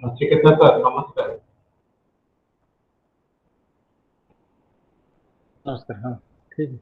चिकित्सा सर नमस्कार. नमस्कार. हाँ ठीक है.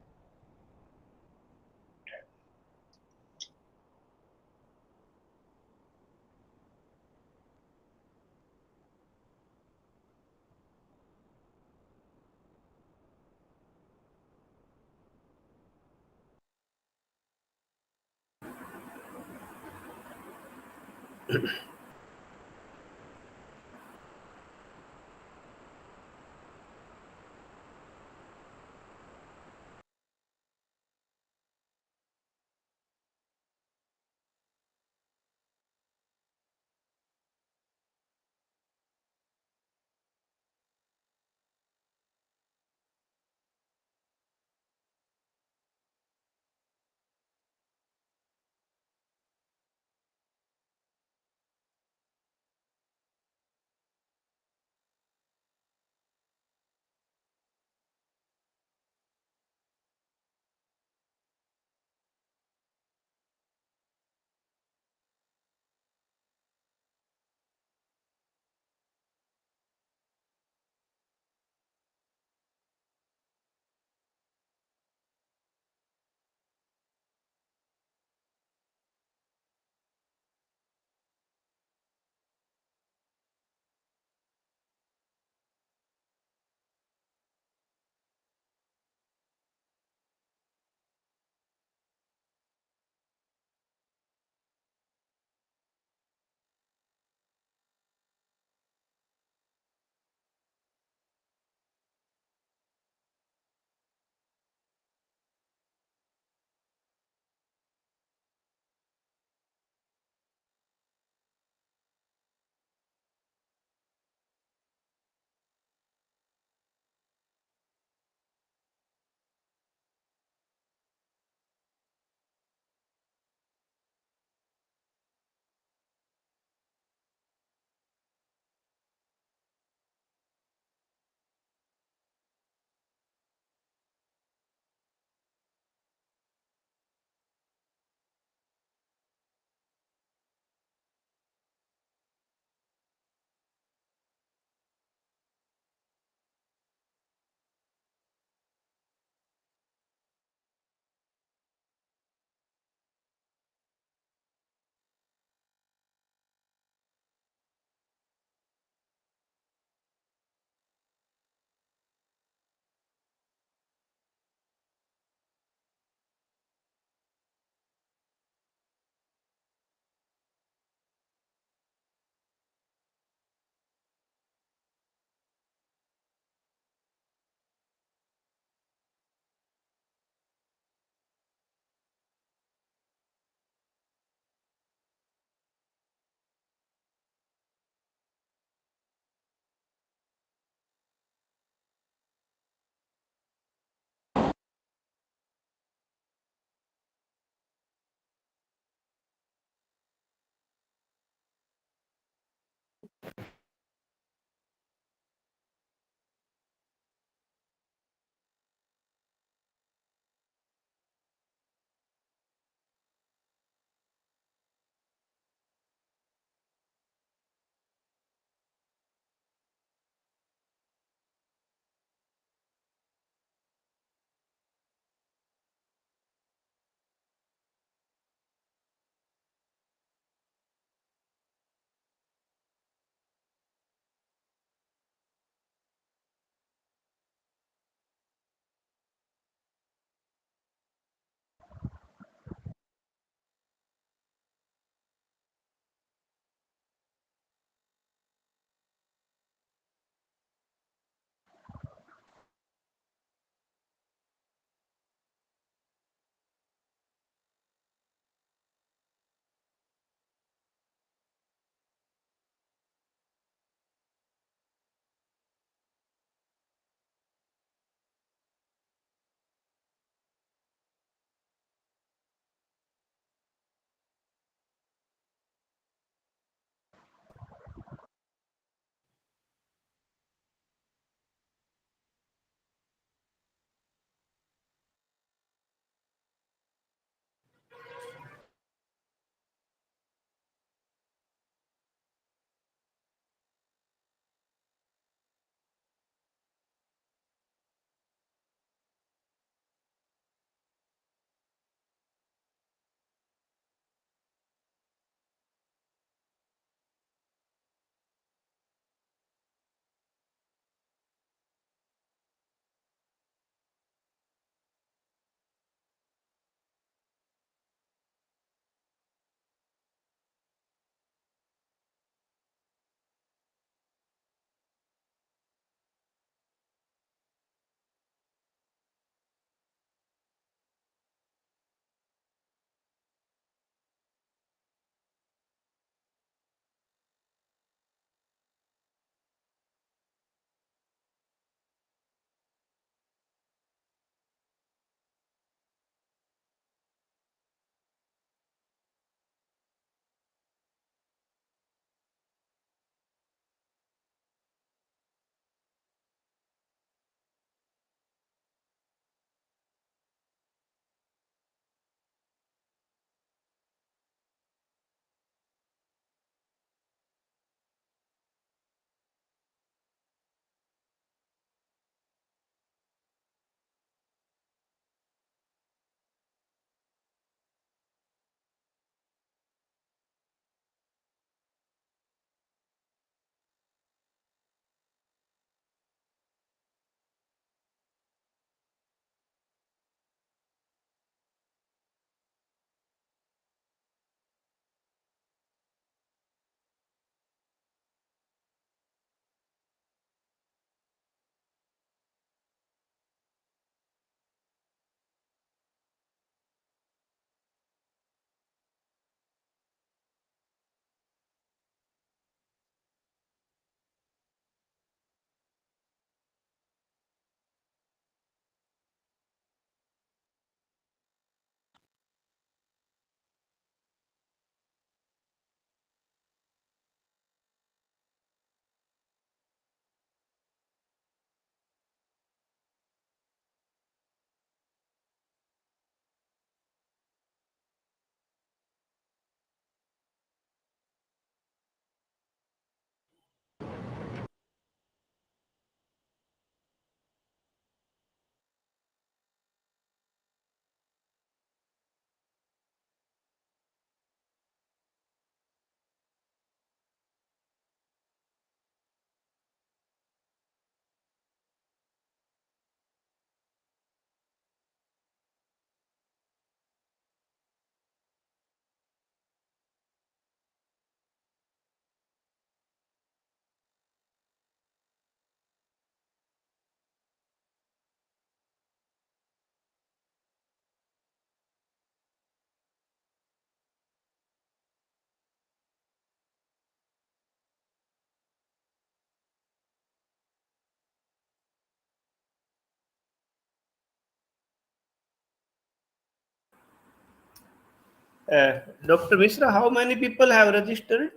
Dr. Mishra, how many people have registered?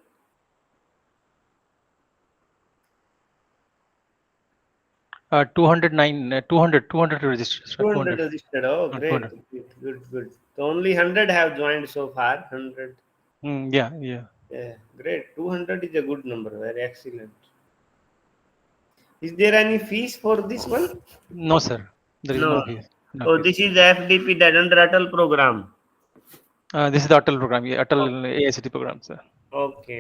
Uh, 209, 200 registered. 200 registered. Oh, great. 200. Good. So only 100 have joined so far. 100. Yeah. Yeah, great. 200 is a good number. Very excellent. Is there any fees for this one? No, sir. There is No. no fees. No Oh, fees. this is the FDP, that under ATAL program. This is the ATAL program. Yeah, Oh, ATAL AICTE program, sir. okay.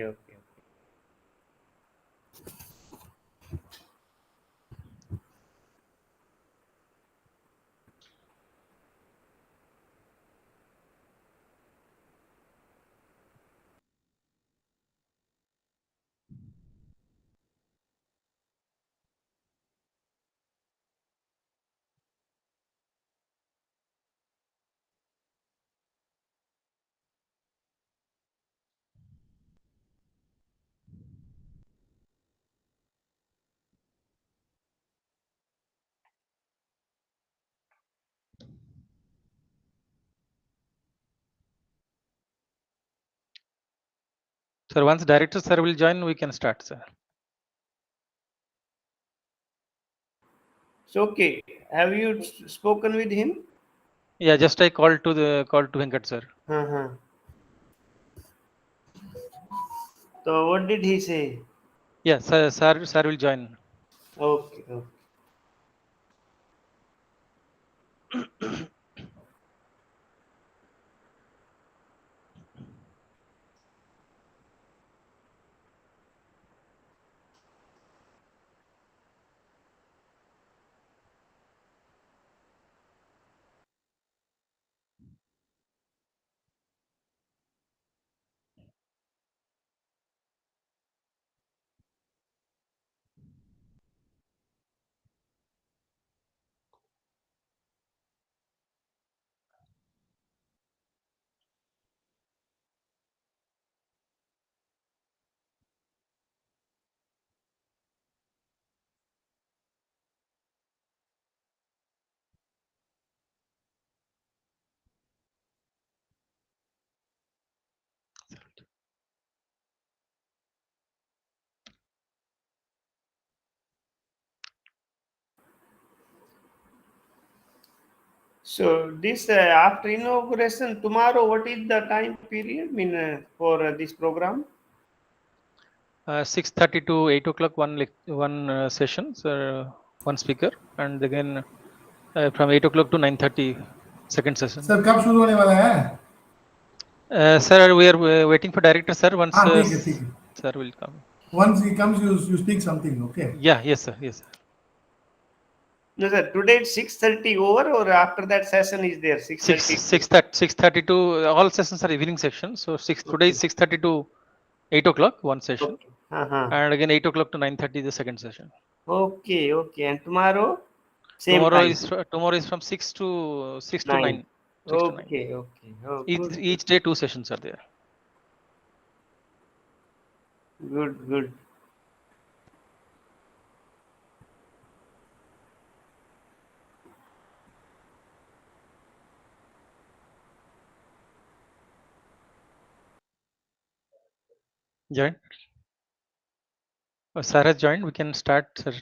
Sir, once director sir will join, we can start, sir. So, okay. Have you spoken with him? Yeah, just I called to Venkat, sir. Uh-huh. So, what did he say? Yeah, sir will join. Okay. So, this after inauguration, tomorrow, what is the time period for this program? 6:30 to 8 o'clock, one session, sir, one speaker, and again from 8 o'clock to 9:30, second session. Sir कब शुरू होने वाला है? Sir, we are waiting for director, sir. Once हाँ ठीक है. sir will come. Once he comes, you speak something, okay? Yeah, yes, sir. No, sir. Today it's 6:30 over, or after that session is there? 6:30. 6:30 to all sessions are evening sessions. So today is 6:30 to 8 o'clock, one session, Okay. and again 8 o'clock to 9:30 the second session. Okay. And tomorrow, same time. Tomorrow is from 6 to 9. 6 to 9. Okay. Oh, Each day 2 sessions are there. Good. Join. Sir has joined. We can start, sir.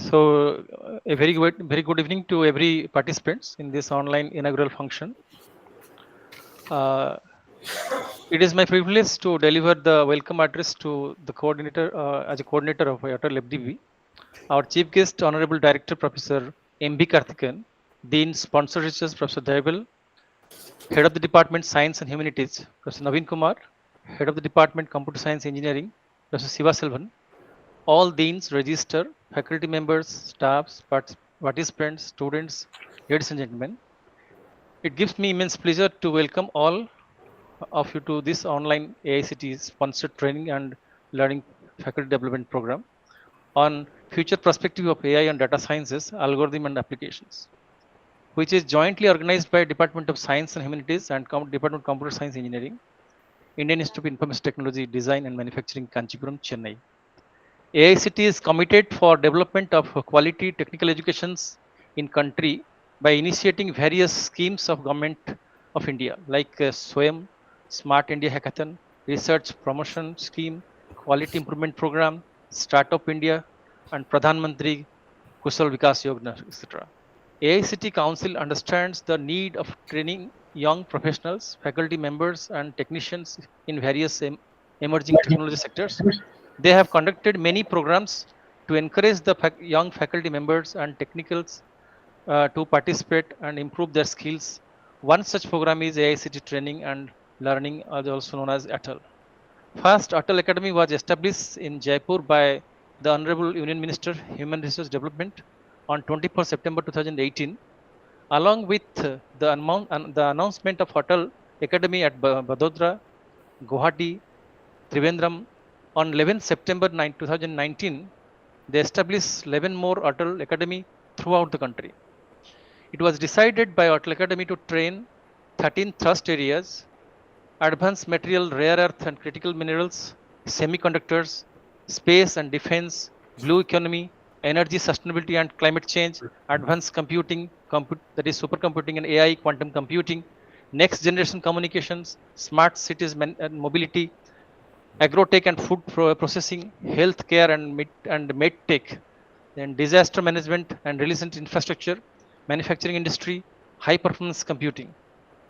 So a very good evening to every participants in this online inaugural function. It is my privilege to deliver the welcome address to the coordinator as a coordinator of ATAL FDP. Our chief guest, Honorable Director Professor M.B. Karthikeyan, Dean Sponsor Research Professor Dayabal, Head of the Department Science and Humanities Professor Naveen Kumar, Head of the Department Computer Science Engineering Professor Siva Selvan, all deans, register, faculty members, staffs, participants, students, ladies and gentlemen. It gives me immense pleasure to welcome all of you to this online AICTE sponsored training and learning faculty development program on future perspective of AI and data sciences, algorithm and applications, which is jointly organized by Department of Science and Humanities and Department of Computer Science Engineering, Indian Institute of Information Technology, Design and Manufacturing, Kancheepuram, Chennai. AICTE is committed for development of quality technical educations in country by initiating various schemes of government of India like SWAYAM, Smart India Hackathon, Research Promotion Scheme, Quality Improvement Program, Startup India, and Pradhan Mantri Kushal Vikas Yojana, etc. AICTE Council understands the need of training young professionals, faculty members, and technicians in various emerging technology sectors. They have conducted many programs to encourage the young faculty members and technicals to participate and improve their skills. One such program is AICT Training and Learning, also known as ATAL. First, ATAL Academy was established in Jaipur by the Honorable Union Minister, Human Resource Development, on 24 September 2018. Along with the announcement of ATAL Academy at Vadodara, Guwahati, Trivandrum, on 11 September 2019, they established 11 more ATAL Academy throughout the country. It was decided by ATAL Academy to train 13 thrust areas: advanced material, rare earth and critical minerals, semiconductors, space and defense, blue economy, energy sustainability and climate change, advanced computing, that is supercomputing and AI, quantum computing, next generation communications, smart cities and mobility, agrotech and food processing, healthcare and medtech, then disaster management and resilient infrastructure, manufacturing industry, high performance computing.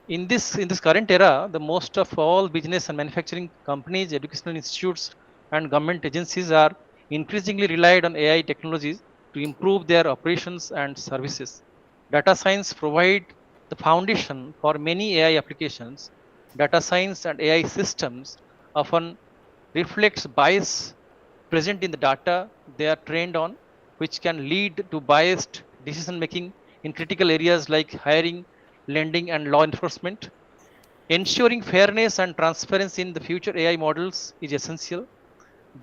In this current era, the most of all business and manufacturing companies, educational institutes, and government agencies are increasingly relied on AI technologies to improve their operations and services. Data science provide the foundation for many AI applications. Data science and AI systems often reflects bias present in the data they are trained on, which can lead to biased decision making in critical areas like hiring, lending, and law enforcement. Ensuring fairness and transparency in the future AI models is essential.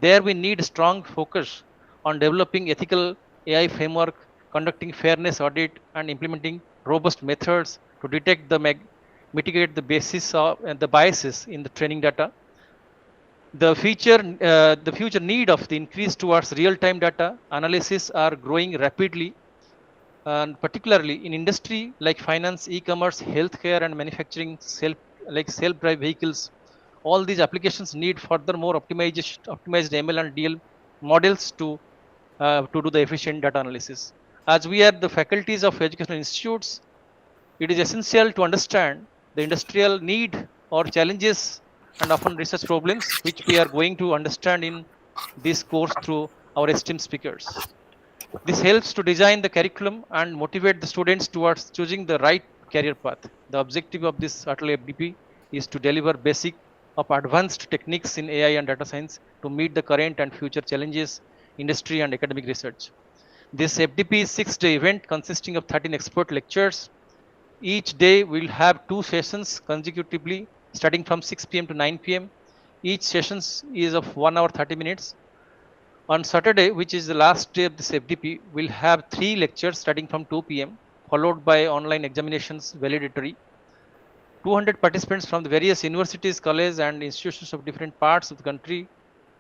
There we need strong focus on developing ethical AI framework, conducting fairness audit, and implementing robust methods to detect mitigate the basis of and the biases in the training data. The future need of the increase towards real-time data analysis are growing rapidly, and particularly in industry like finance, e-commerce, healthcare, and manufacturing, self-drive vehicles. All these applications need furthermore optimized ML and DL models to do the efficient data analysis. As we are the faculties of educational institutes, it is essential to understand the industrial need or challenges and often research problems, which we are going to understand in this course through our esteemed speakers. This helps to design the curriculum and motivate the students towards choosing the right career path. The objective of this ATAL FDP is to deliver basic of advanced techniques in AI and data science to meet the current and future challenges, industry and academic research. This FDP is 6-day event consisting of 13 expert lectures. Each day we will have 2 sessions consecutively starting from 6 p.m. to 9 p.m. Each session is of 1 hour 30 minutes. On Saturday, which is the last day of this FDP, we'll have 3 lectures starting from 2 p.m., followed by online examinations validatory. 200 participants from the various universities, colleges, and institutions of different parts of the country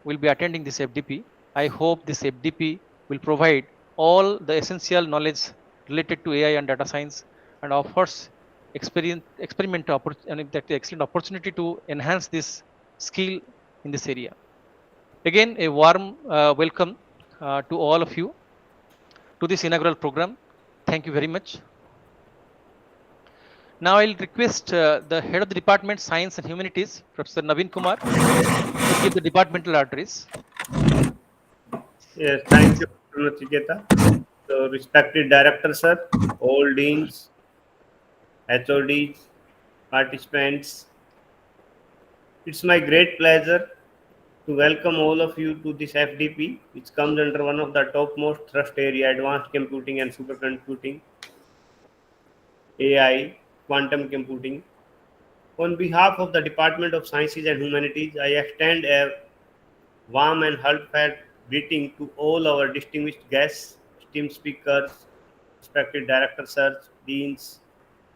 will be attending this FDP. I hope this FDP will provide all the essential knowledge related to AI and data science and offers that excellent opportunity to enhance this skill in this area. Again, a warm welcome to all of you to this inaugural program. Thank you very much. Now I'll request the head of the department, Science and Humanities, Professor Naveen Kumar, to give the departmental address. Yes, thank you, Nachiketa. So, respected director, sir, all deans, HODs, participants, it's my great pleasure to welcome all of you to this FDP, which comes under one of the topmost thrust area, advanced computing and supercomputing, AI, quantum computing. On behalf of the Department of Sciences and Humanities, I extend a warm and heartfelt greeting to all our distinguished guests, esteemed speakers, respected directors, sirs, deans,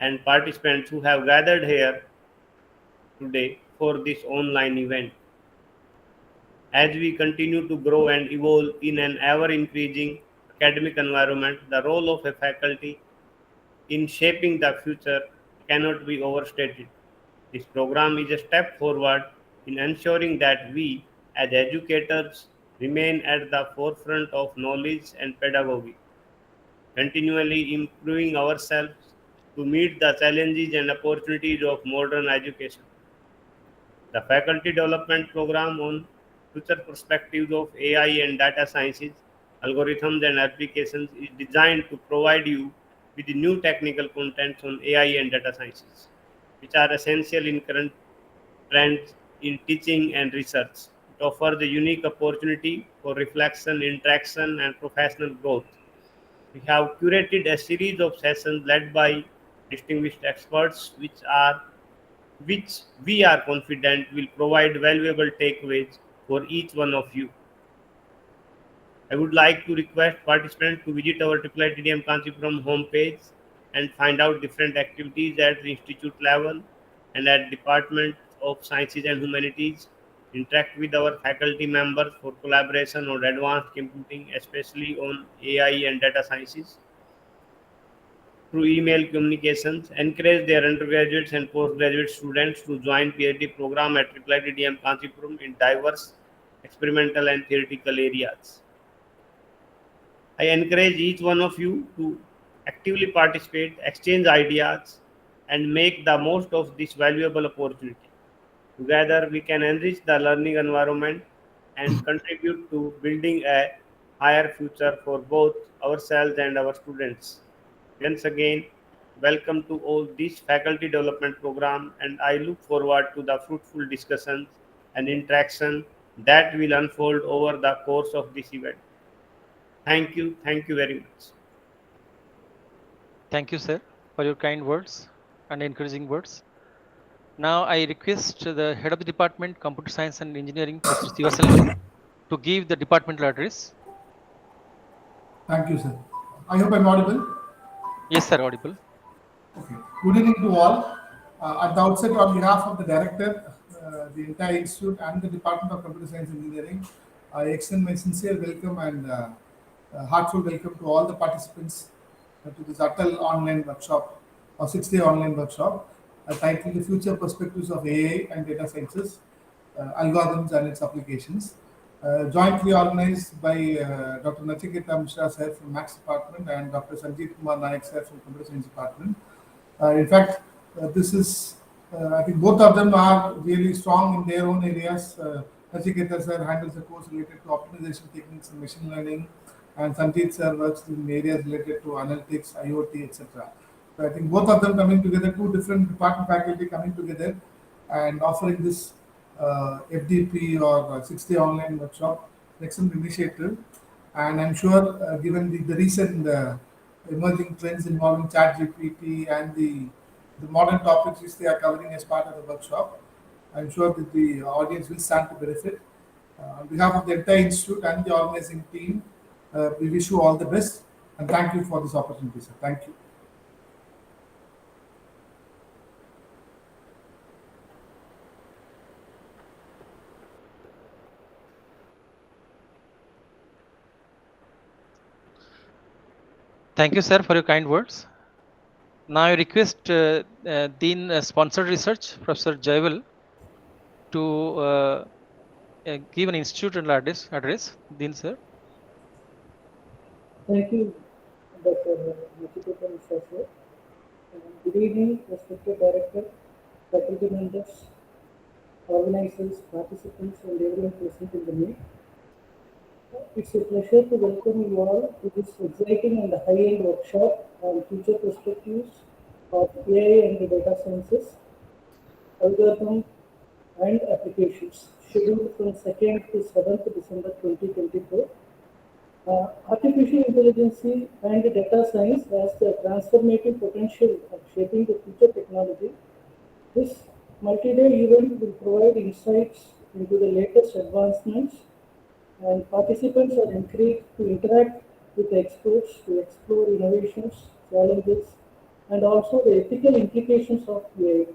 and participants who have gathered here today for this online event. As we continue to grow and evolve in an ever increasing academic environment, the role of a faculty in shaping the future cannot be overstated. This program is a step forward in ensuring that we, as educators, remain at the forefront of knowledge and pedagogy, continually improving ourselves to meet the challenges and opportunities of modern education. The Faculty Development Program on Future Perspectives of AI and Data Sciences, Algorithms and Applications is designed to provide you with the new technical contents on AI and data sciences, which are essential in current trends in teaching and research. It offers a unique opportunity for reflection, interaction, and professional growth. We have curated a series of sessions led by distinguished experts, which we are confident will provide valuable takeaways for each one of you. I would like to request participants to visit our IIITDM Kancheepuram homepage and find out different activities at the institute level and at Department of Sciences and Humanities. Interact with our faculty members for collaboration on advanced computing, especially on AI and data sciences. Through email communications, encourage their undergraduates and postgraduate students to join PhD program at IIITDM Kancheepuram in diverse experimental and theoretical areas. I encourage each one of you to actively participate, exchange ideas, and make the most of this valuable opportunity. Together, we can enrich the learning environment and contribute to building a higher future for both ourselves and our students. Once again, welcome to all this faculty development program, and I look forward to the fruitful discussions and interaction that will unfold over the course of this event. Thank you very much. Thank you, sir, for your kind words and encouraging words. Now I request the head of the department, Computer Science and Engineering, Professor Sivaselvam, to give the departmental address. Thank you, sir. I hope I'm audible. Yes, sir, audible. Okay. Good evening to all. At the outset, on behalf of the director, the entire institute, and the Department of Computer Science and Engineering, I extend my sincere welcome and heartfelt welcome to all the participants to this ATAL online workshop or 6-day online workshop titled The Future Perspectives of AI and Data Sciences, Algorithms and its Applications, jointly organized by Dr. Nachiketa Mishra sir from Maths Department and Dr. Sanjeev Kumar Nayak sir from Computer Science Department. In fact, this is, I think both of them are really strong in their own areas. Nachiketa sir handles the course related to optimization techniques and machine learning, and Sanjeev sir works in areas related to analytics, IoT, etc. So I think both of them coming together, two different department faculty coming together and offering this FDP or 6-day online workshop, excellent initiative. And I'm sure, given the recent emerging trends involving ChatGPT and the modern topics which they are covering as part of the workshop, I'm sure that the audience will stand to benefit. On behalf of the entire institute and the organizing team, we wish you all the best and thank you for this opportunity, sir. Thank you. Thank you, sir, for your kind words. Now I request Dean Sponsored Research, Professor Jaival, to give an institutional address. Dean, sir. Thank you, Dr. Kancheepuram sir. Good evening, respected director, faculty members, organizers, participants, and everyone present in the meet. It's a pleasure to welcome you all to this exciting and high-end workshop on future perspectives of AI and data sciences, algorithm, and applications, scheduled from 2nd to 7th December 2024. Artificial intelligence and data science has the transformative potential of shaping the future technology. This multi-day event will provide insights into the latest advancements, and participants are encouraged to interact with the experts to explore innovations, challenges, and also the ethical implications of AI.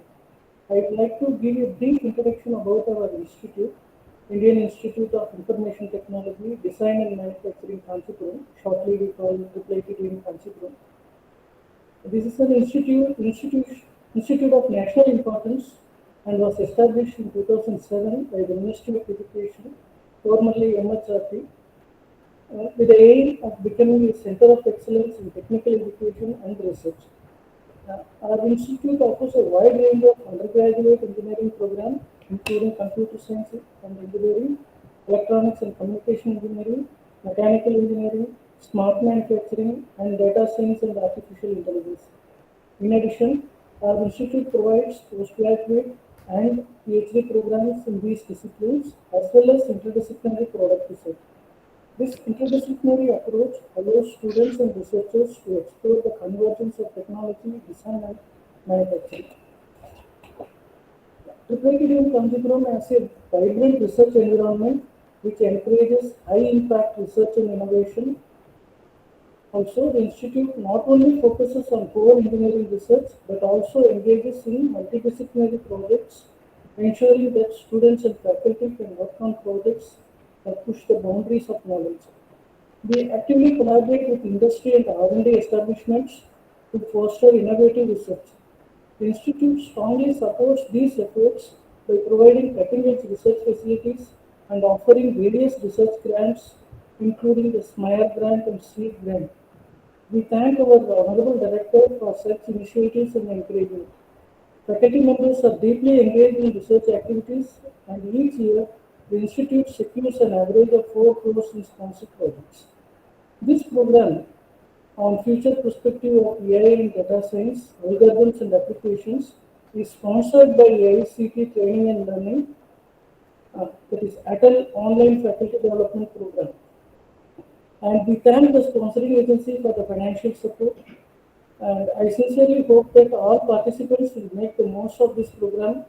I'd like to give you a brief introduction about our institute. Indian Institute of Information Technology, Design and Manufacturing, Kancheepuram. Shortly we call it in Kancheepuram. This is an institute of national importance and was established in 2007 by the Ministry of Education, formerly MHRT, with the aim of becoming a center of excellence in technical education and research. Our institute offers a wide range of undergraduate engineering programs, including computer science and engineering, electronics and communication engineering, mechanical engineering, smart manufacturing, and data science and artificial intelligence. In addition, our institute provides postgraduate and PhD programs in these disciplines, as well as interdisciplinary product research. This interdisciplinary approach allows students and researchers to explore the convergence of technology, design, and manufacturing. IIITDM Kancheepuram has a vibrant research environment which encourages high-impact research and innovation. Also, the institute not only focuses on core engineering research but also engages in multidisciplinary projects, ensuring that students and faculty can work on projects that push the boundaries of knowledge. We actively collaborate with industry and R&D establishments to foster innovative research. The institute strongly supports these efforts by providing cutting-edge research facilities and offering various research grants, including the SMIRE grant and SEED grant. We thank our Honorable Director for such initiatives and encouragement. Faculty members are deeply engaged in research activities, and each year the Institute secures an average of 4 crores in sponsored projects. This program on future perspective of AI and data science, algorithms and applications is sponsored by AICTE Training and Learning, that is ATAL Online Faculty Development Program. And we thank the sponsoring agency for the financial support. And I sincerely hope that all participants will make the most of this program,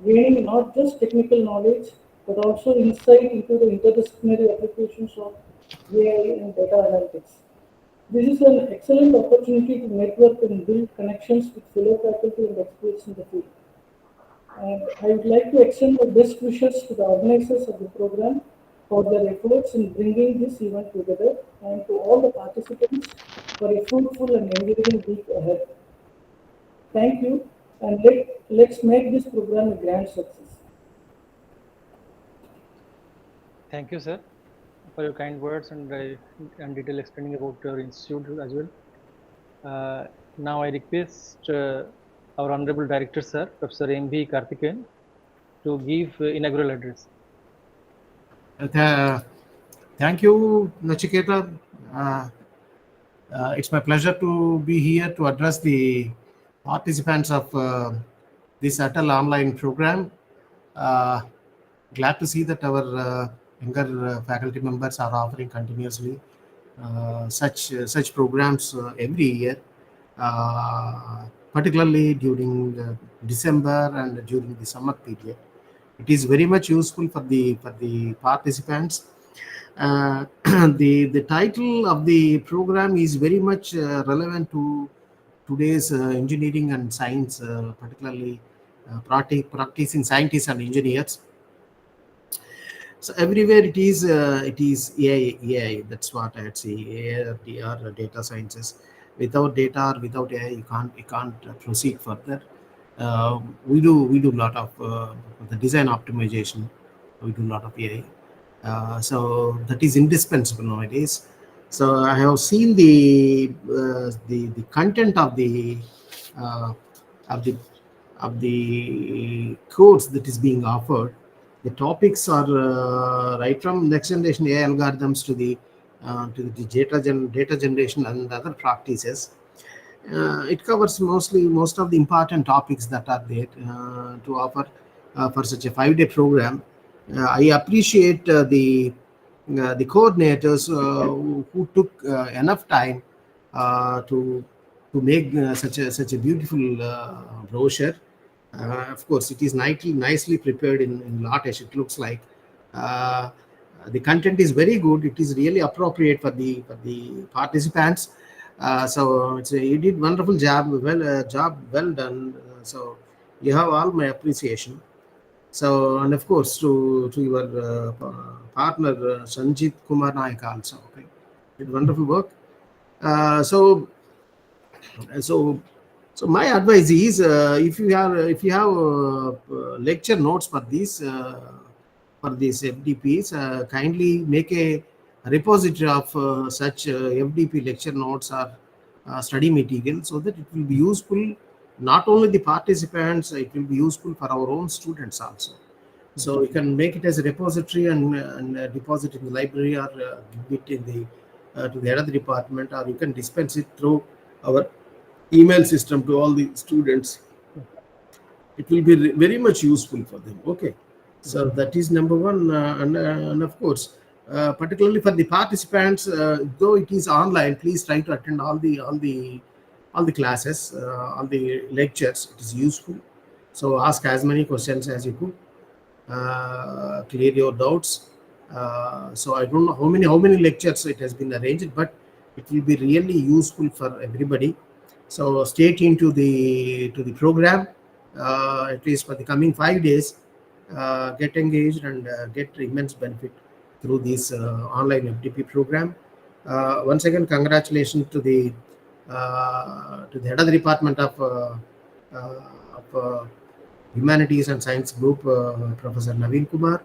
gaining not just technical knowledge, but also insight into the interdisciplinary applications of AI and data analytics. This is an excellent opportunity to network and build connections with fellow faculty and experts in the field. And I would like to extend my best wishes to the organizers of the program for their efforts in bringing this event together, and to all the participants for a fruitful and engaging week ahead. Thank you, and let's make this program a grand success. Thank you, sir, for your kind words and detailed explaining about your institute as well. Now I request our Honorable Director, sir, Professor M.B. Karthikeyan, to give inaugural address. Thank you, Nachiketa. It's my pleasure to be here to address the participants of this ATAL online program. Glad to see that our younger faculty members are offering continuously such programs every year, particularly during December and during the summer period. It is very much useful for the participants. The title of the program is very much relevant to today's engineering and science, particularly practicing scientists and engineers. So everywhere it is AI. That's what I'd say. AI or data sciences. Without data or without AI, you can't proceed further. We do a lot of the design optimization. We do a lot of AI. So that is indispensable nowadays. So I have seen the content of the course that is being offered. The topics are right from next generation AI algorithms to the data generation and other practices. It covers most of the important topics that are there to offer for such a 5-day program. I appreciate the coordinators who took enough time to make such a beautiful brochure. Of course, it is nicely prepared in LaTeX. It looks like the content is very good. It is really appropriate for the participants. So you did wonderful job. Well done. So you have all my appreciation. So, and of course to your partner Sanjit Kumar Naik also. Okay, did wonderful work. So so so my advice is, if you have lecture notes for these FDPs, kindly make a repository of such FDP lecture notes or study material, so that it will be useful not only the participants, it will be useful for our own students also. So you can make it as a repository and deposit in the library, or give it in the to the head of the department, or you can dispense it through our email system to all the students. It will be very much useful for them. Okay, so that is number one, and of course, particularly for the participants, though it is online, please try to attend all the classes, all the lectures. It is useful. So ask as many questions as you could, clear your doubts. So I don't know how many lectures it has been arranged, but it will be really useful for everybody. So stay tuned to the program, at least for the coming 5 days. Get engaged and get immense benefit through this online FDP program. Once again, congratulations to the head of the department of Humanities and Science Group, Professor Naveen Kumar,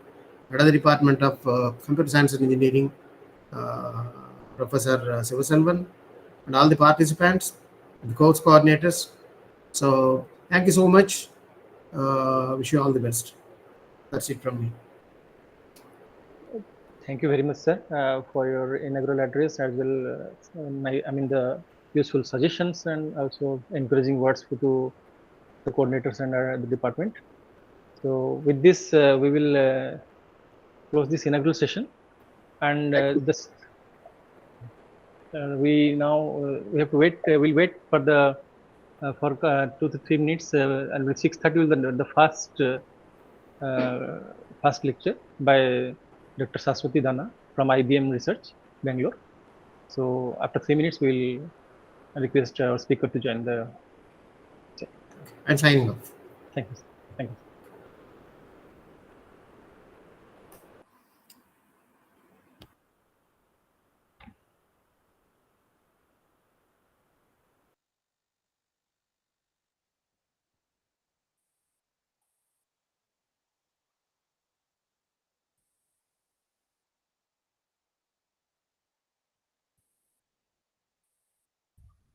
head of the Department of Computer Science and Engineering, uh, Professor Sivaselvan, and all the participants, the course coordinators. So thank you so much. Wish you all the best. That's it from me. Thank you very much, sir, for your inaugural address, as well. I mean, the useful suggestions and also encouraging words to the coordinators and the department. So, with this, we will close this inaugural session, and this we have to wait. We'll wait for the for 2 to 3 minutes, and with 6:30 will the first lecture by Dr. Saswati Dana from IBM Research, Bangalore. So after 3 minutes, we'll request our speaker to join the. I'm signing off. Thank you. Thank you.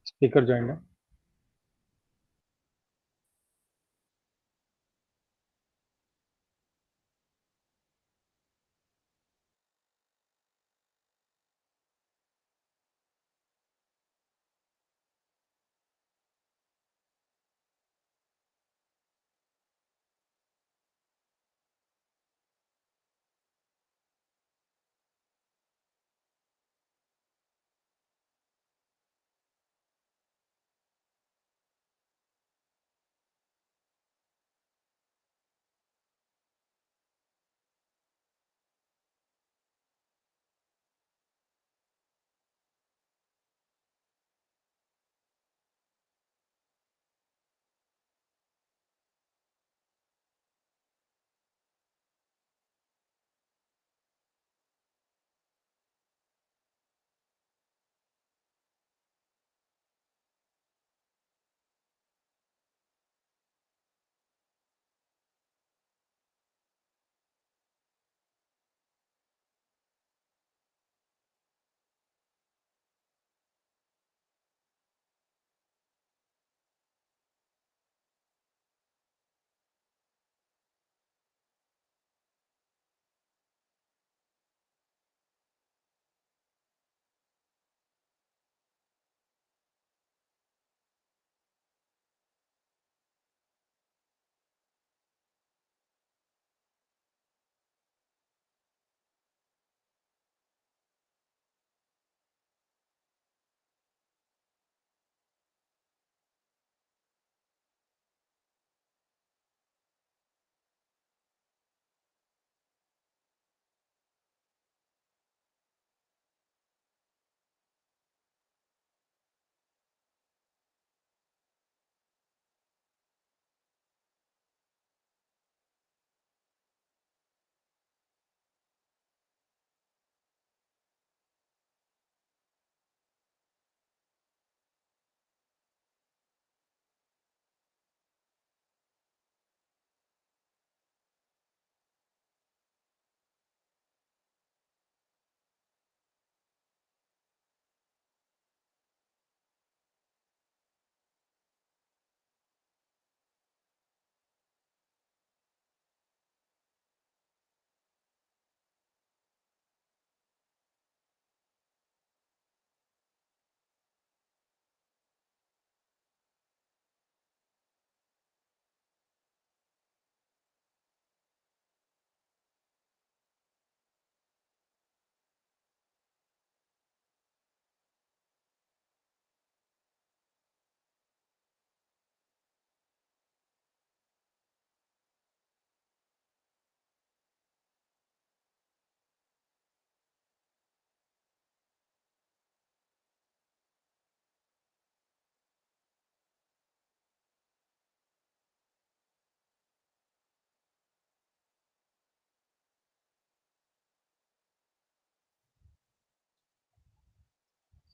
Speaker joined.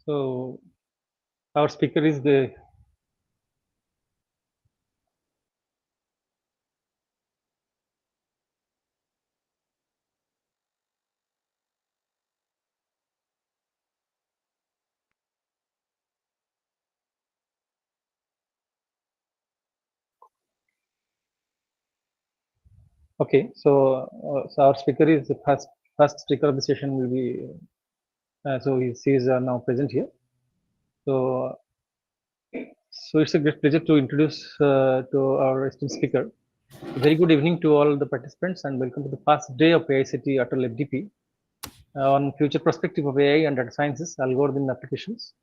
So our speaker is the okay. So our speaker is the first speaker of the session will be. So she is now present here. So it's a great pleasure to introduce to our esteemed speaker. A very good evening to all the participants and welcome to the first day of AICTE ATAL FDP on future perspective of AI and data sciences, algorithm applications.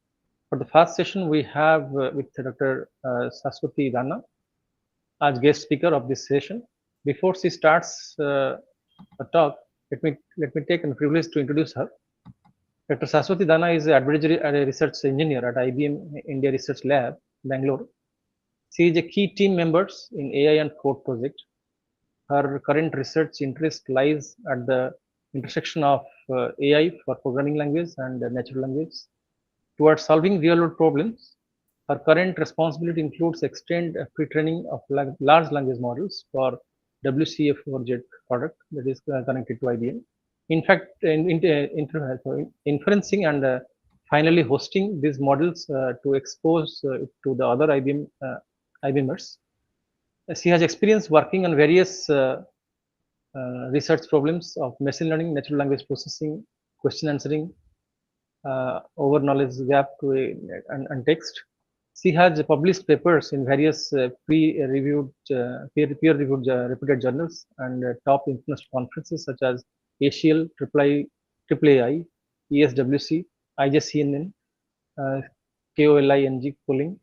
For the first session, we have with Dr. Saswati Dana as guest speaker of this session. Before she starts the talk, let me take a privilege to introduce her. Dr. Saswati Dana is an advisory research engineer at IBM India Research Lab, Bangalore. She is a key team member in AI and code project. Her current research interest lies at the intersection of AI for programming language and natural language. Towards solving real-world problems, her current responsibility includes extend pre-training of large language models for WCF4J product that is connected to IBM. In fact, inferencing and finally hosting these models to expose to the other IBMers. She has experience working on various research problems of machine learning, natural language processing, question answering, over knowledge gap and text. She has published papers in various peer-reviewed reputed journals and top international conferences such as ACL, IIII, ESWC, IJCNN, uh, KOLING, polling,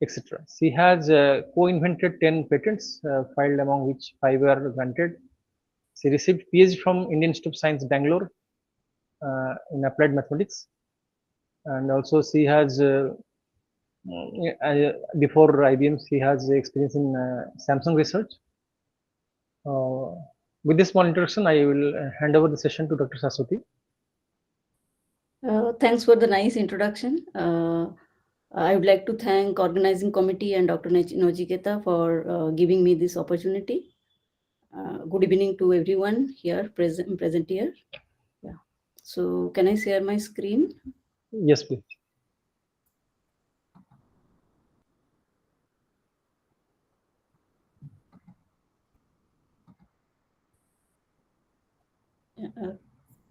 etc. She has co-invented 10 patents filed, among which 5 were granted. She received PhD from Indian Institute of Science, Bangalore, in applied mathematics, and also she has before IBM, she has experience in Samsung research. With this small introduction, I will hand over the session to Dr. Saswati. Thanks for the nice introduction. I would like to thank organizing committee and Dr. Nojiketa for giving me this opportunity. Good evening to everyone here present here. Yeah. So can I share my screen? Yes, please.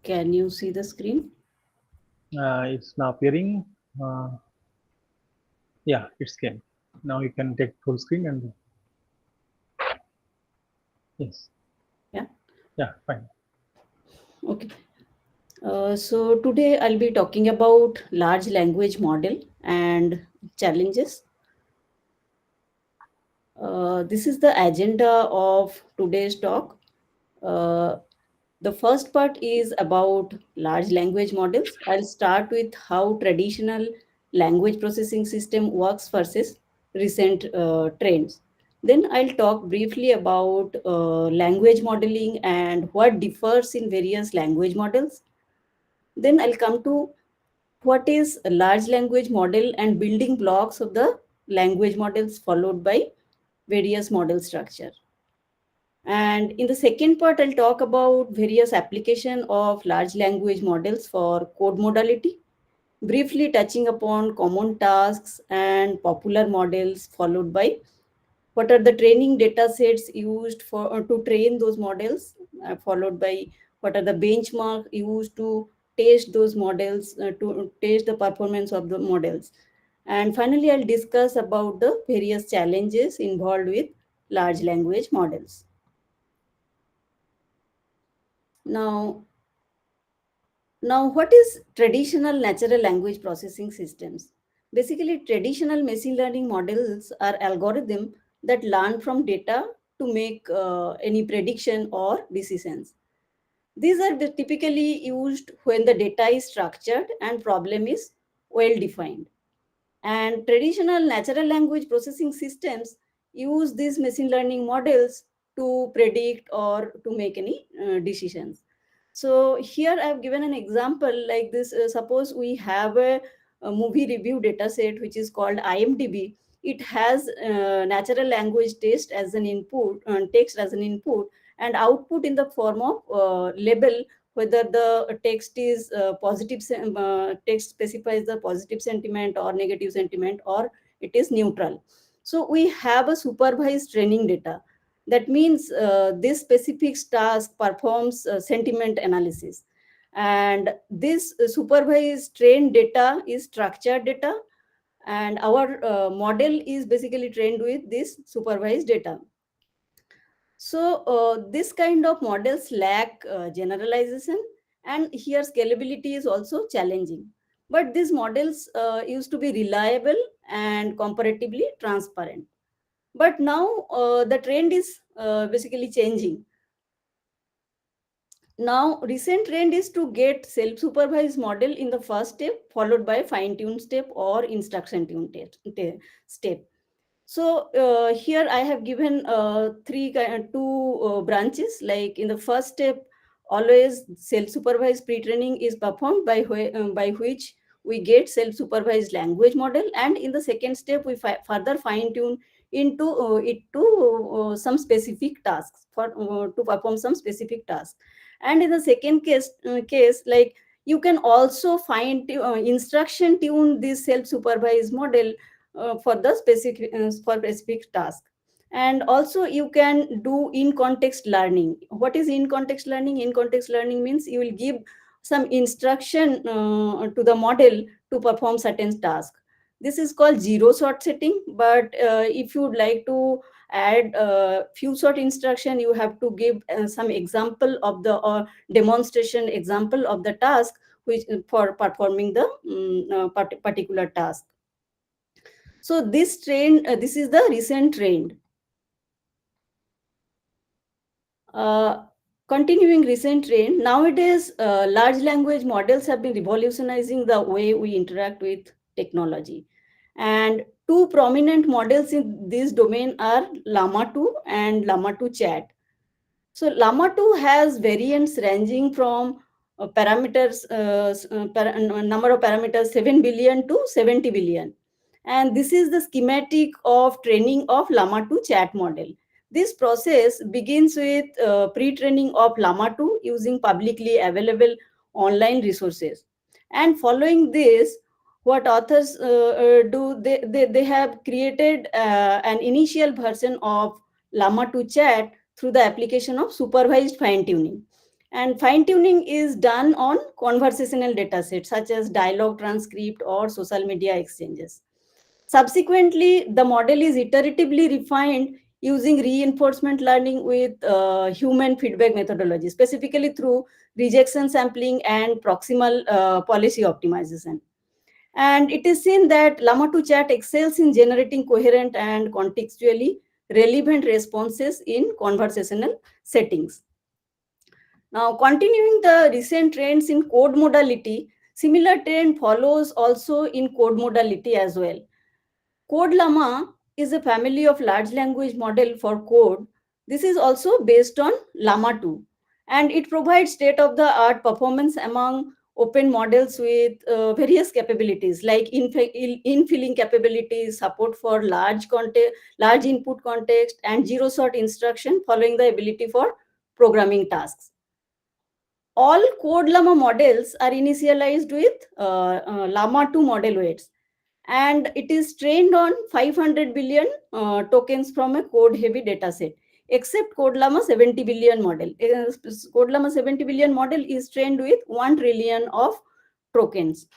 Can you see the screen? It's now appearing. Yeah, it's came. Now you can take full screen and yes. Yeah. Yeah, fine. Okay. So today I'll be talking about large language model and challenges. This is the agenda of today's talk. The first part is about large language models. I'll start with how traditional language processing system works versus recent trends. Then I'll talk briefly about language modeling and what differs in various language models. Then I'll come to what is a large language model and building blocks of the language models, followed by various model structure. And in the second part, I'll talk about various application of large language models for code modality, briefly touching upon common tasks and popular models, followed by what are the training data sets used for to train those models, followed by what are the benchmark used to test those models, to test the performance of the models. And finally, I'll discuss about the various challenges involved with large language models. Now, what is traditional natural language processing systems? Basically, traditional machine learning models are algorithms that learn from data to make any prediction or decisions. These are typically used when the data is structured and problem is well defined. And traditional natural language processing systems use these machine learning models to predict or to make any decisions. So here I've given an example like this. Suppose we have a movie review data set, which is called IMDb. It has natural language text as an input, text as an input, and output in the form of label, whether the text is positive, text specifies the positive sentiment or negative sentiment, or it is neutral. So we have a supervised training data. That means this specific task performs sentiment analysis. And this supervised trained data is structured data, and our model is basically trained with this supervised data. So this kind of models lack generalization, and here scalability is also challenging. But these models used to be reliable and comparatively transparent. But now the trend is basically changing. Now, recent trend is to get self-supervised model in the first step, followed by fine-tune step or instruction tune step. So here I have given two branches. Like in the first step, always self-supervised pre-training is performed by which we get self-supervised language model, and in the second step we further fine-tune into it to some specific tasks for to perform some specific tasks. And in the second case, like you can also instruction tune this self-supervised model for the specific task. And also you can do in context learning. What is in context learning? In context learning means you will give some instruction to the model to perform certain task. This is called zero shot setting, but if you would like to add a few short instruction, you have to give some example of the demonstration example of the task which for performing the particular task. So this trend, this is the recent trend. Continuing recent trend, nowadays large language models have been revolutionizing the way we interact with technology. And two prominent models in this domain are Llama 2 and Llama 2 Chat. So Llama 2 has variants ranging from number of parameters 7 billion to 70 billion. And this is the schematic of training of Llama 2 chat model. This process begins with pre-training of Llama 2 using publicly available online resources. And following this, what authors do, they have created an initial version of Llama 2 chat through the application of supervised fine-tuning. And fine-tuning is done on conversational datasets such as dialogue transcript or social media exchanges. Subsequently, the model is iteratively refined using reinforcement learning with human feedback methodology, specifically through rejection sampling and proximal policy optimization. And it is seen that Llama 2 chat excels in generating coherent and contextually relevant responses in conversational settings. Now, continuing the recent trends in code modality, similar trend follows also in code modality as well. Code Llama is a family of large language model for code. This is also based on Llama 2, and it provides state-of-the-art performance among open models with various capabilities like infilling capabilities, support for large input context, and zero-shot instruction following the ability for programming tasks. All code Llama models are initialized with Llama 2 model weights, and it is trained on 500 billion tokens from a code heavy dataset, except code Llama 70 billion model. Code Llama 70 billion model is trained with 1 trillion of tokens.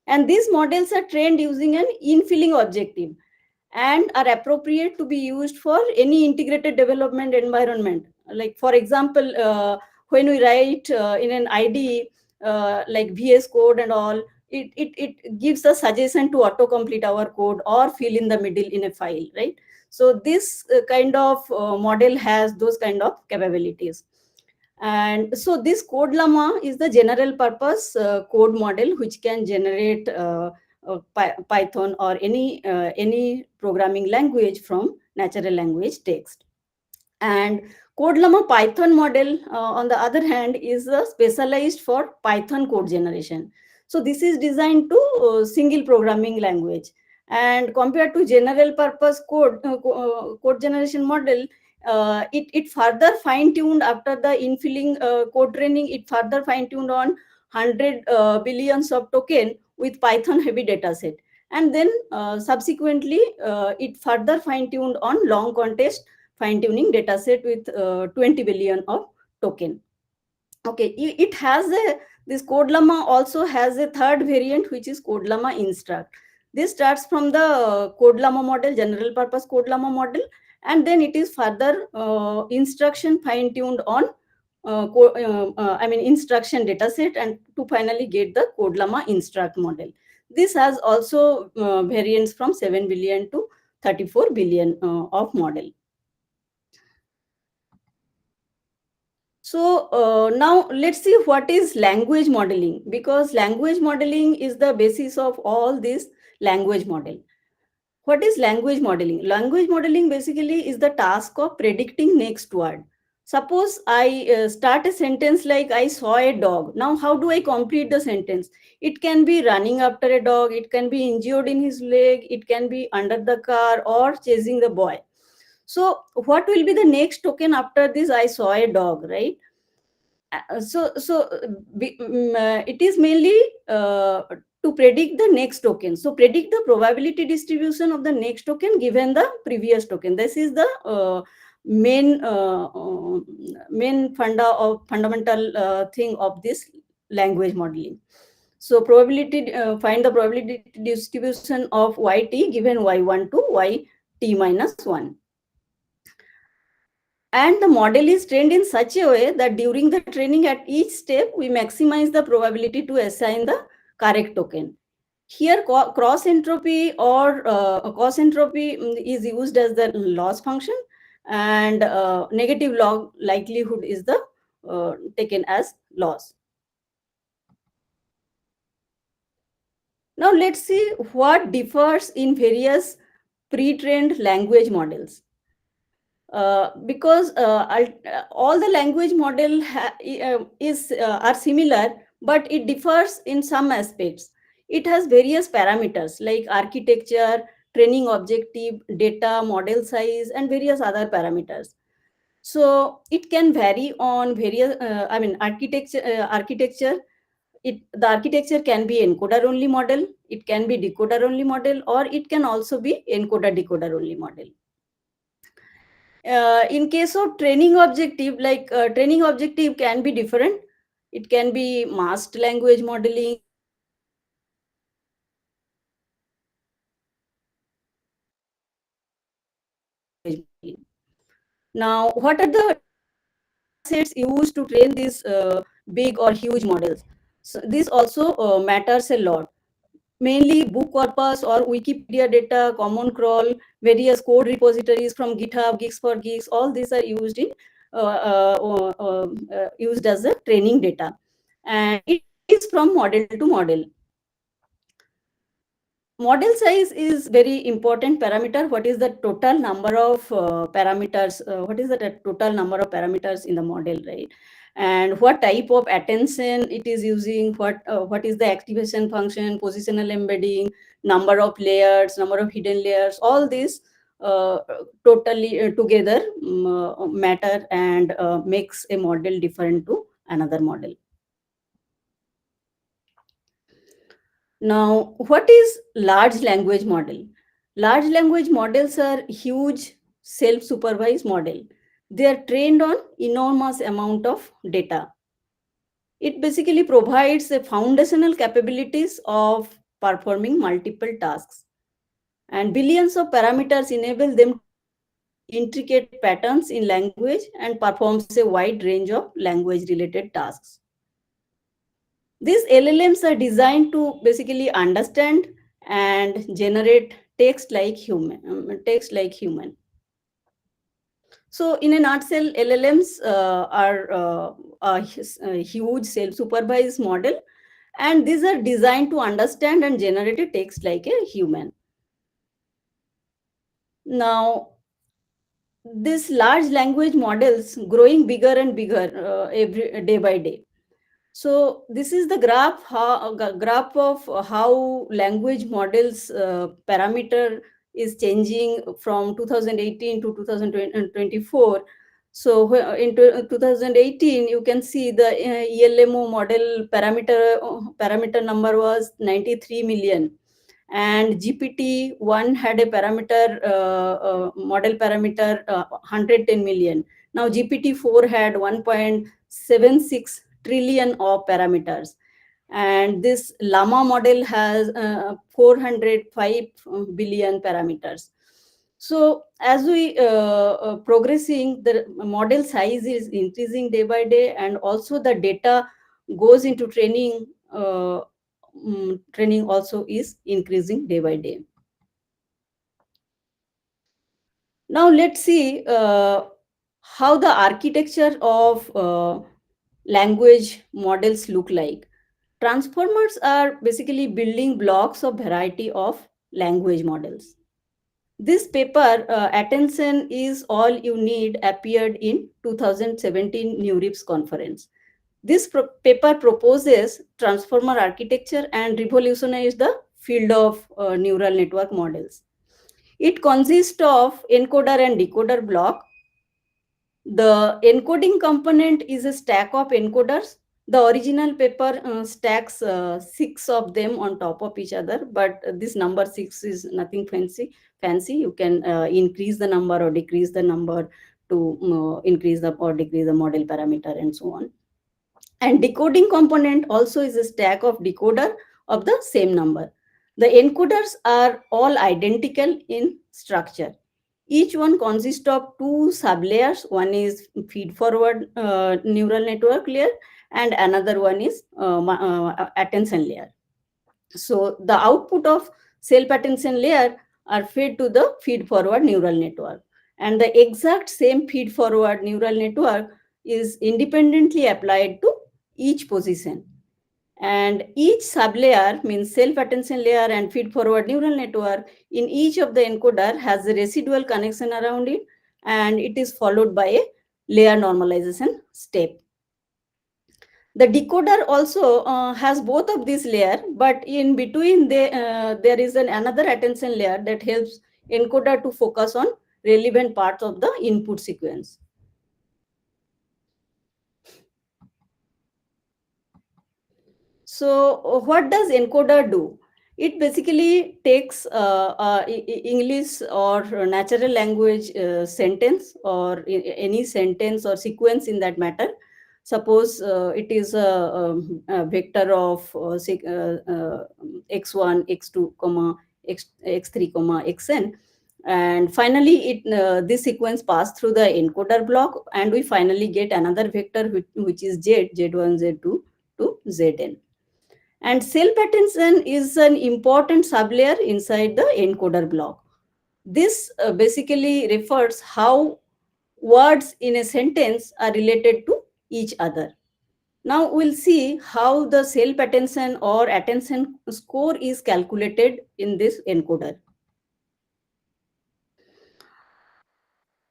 And these models are trained using an infilling objective and are appropriate to be used for any integrated development environment. Like for example, when we write in an IDE like VS Code and all, it gives a suggestion to autocomplete our code or fill in the middle in a file, right? So this kind of model has those kind of capabilities. And so this code Llama is the general purpose code model which can generate Python or any programming language from natural language text. And code Llama Python model, on the other hand, is specialized for Python code generation. So this is designed to single programming language. And compared to general purpose code generation model, it further fine tuned after the infilling code training. It further fine tuned on 100 billions of token with Python heavy dataset, and then subsequently it further fine tuned on long context fine tuning dataset with 20 billion of token. Okay, it has this code llama also has a third variant, which is code llama instruct. This starts from the code llama model, general purpose code llama model, and then it is further instruction fine tuned on instruction dataset, and to finally get the code llama instruct model. This has also variants from 7 billion to 34 billion of model. So now let's see what is language modeling, because language modeling is the basis of all this language model. What is language modeling? Language modeling basically is the task of predicting next word. Suppose I start a sentence like I saw a dog. Now how do I complete the sentence? It can be running after a dog, it can be injured in his leg, it can be under the car or chasing the boy. So what will be the next token after this I saw a dog, right? It is mainly to predict the next token. So predict the probability distribution of the next token given the previous token. This is the main fundamental thing of this language modeling. So probability find the probability distribution of yt given y1 to yt minus 1. And the model is trained in such a way that during the training at each step, we maximize the probability to assign the correct token. Here, cross entropy or cos entropy is used as the loss function, and negative log likelihood is the taken as loss. Now let's see what differs in various pre-trained language models. Because all the language model are similar, but it differs in some aspects. It has various parameters like architecture, training objective, data, model size, and various other parameters. So it can vary on various, architecture. The architecture can be encoder only model, it can be decoder only model, or it can also be encoder decoder only model. In case of training objective, training objective can be different. It can be masked language modeling. Now, what are the sets used to train these big or huge models? So this also matters a lot. Mainly book corpus or Wikipedia data, common crawl, various code repositories from GitHub, Geeks for Geeks, all these are used in used as a training data, and it is from model to model. Model size is very important parameter. What is the total number of parameters? What is the total number of parameters in the model, right? And what type of attention it is using? What is the activation function, positional embedding, number of layers, number of hidden layers? All these totally together matter and makes a model different to another model. Now, what is large language model? Large language models are huge self-supervised model. They are trained on enormous amount of data. It basically provides the foundational capabilities of performing multiple tasks. And billions of parameters enable them intricate patterns in language and performs a wide range of language-related tasks. These LLMs are designed to basically understand and generate text like human. So, in a nutshell, LLMs are a huge self-supervised model, and these are designed to understand and generate a text like a human. Now, these large language models growing bigger and bigger every day by day. So this is the graph of how language models parameter is changing from 2018 to 2024. So in 2018, you can see the ELMO model parameter number was 93 million, and GPT-1 had a model parameter 110 million. Now GPT-4 had 1.76 trillion of parameters, and this llama model has 405 billion parameters. So as we progressing, the model size is increasing day by day, and also the data goes into training. Training also is increasing day by day. Now let's see how the architecture of language models look like. Transformers are basically building blocks of variety of language models. This paper, Attention is All You Need, appeared in 2017 New Rips conference. This paper proposes transformer architecture and revolutionized the field of neural network models. It consists of encoder and decoder block. The encoding component is a stack of encoders. The original paper stacks 6 of them on top of each other, but this number 6 is nothing fancy. You can increase the number or decrease the number to increase the or decrease the model parameter and so on. And decoding component also is a stack of decoder of the same number. The encoders are all identical in structure. Each one consists of two sublayers. One is feed forward neural network layer, and another one is attention layer. So the output of self attention layer are fed to the feed forward neural network, and the exact same feed forward neural network is independently applied to each position. And each sublayer, means self attention layer and feed forward neural network, in each of the encoder has a residual connection around it, and it is followed by a layer normalization step. The decoder also has both of these layers, but in between there is another attention layer that helps encoder to focus on relevant parts of the input sequence. So what does encoder do? It basically takes English or natural language sentence, or any sentence or sequence in that matter. Suppose it is a vector of x1, x2, comma x3, comma xn, and finally this sequence passed through the encoder block, and we finally get another vector which is z1, z2 to zn. And self attention is an important sublayer inside the encoder block. This basically refers how words in a sentence are related to each other. Now we'll see how the self attention or attention score is calculated in this encoder.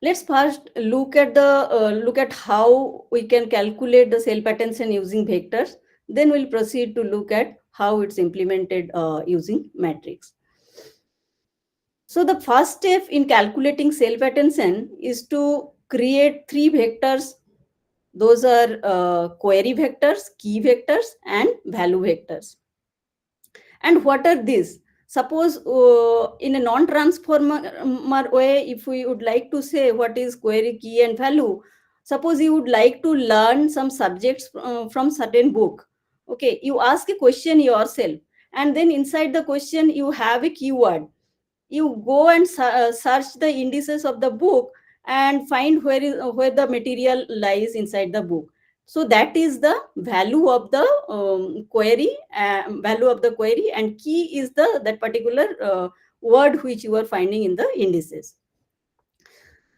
Let's first look at how we can calculate the self attention using vectors. Then we'll proceed to look at how it's implemented using matrix. So the first step in calculating self attention is to create three vectors. Those are query vectors, key vectors, and value vectors. And what are these? Suppose in a non-transformer way, if we would like to say what is query, key, and value, suppose you would like to learn some subjects from certain book. Okay, you ask a question yourself, and then inside the question you have a keyword. You go and search the indices of the book and find where the material lies inside the book. So that is the value of the query, and key is that particular word which you are finding in the indices.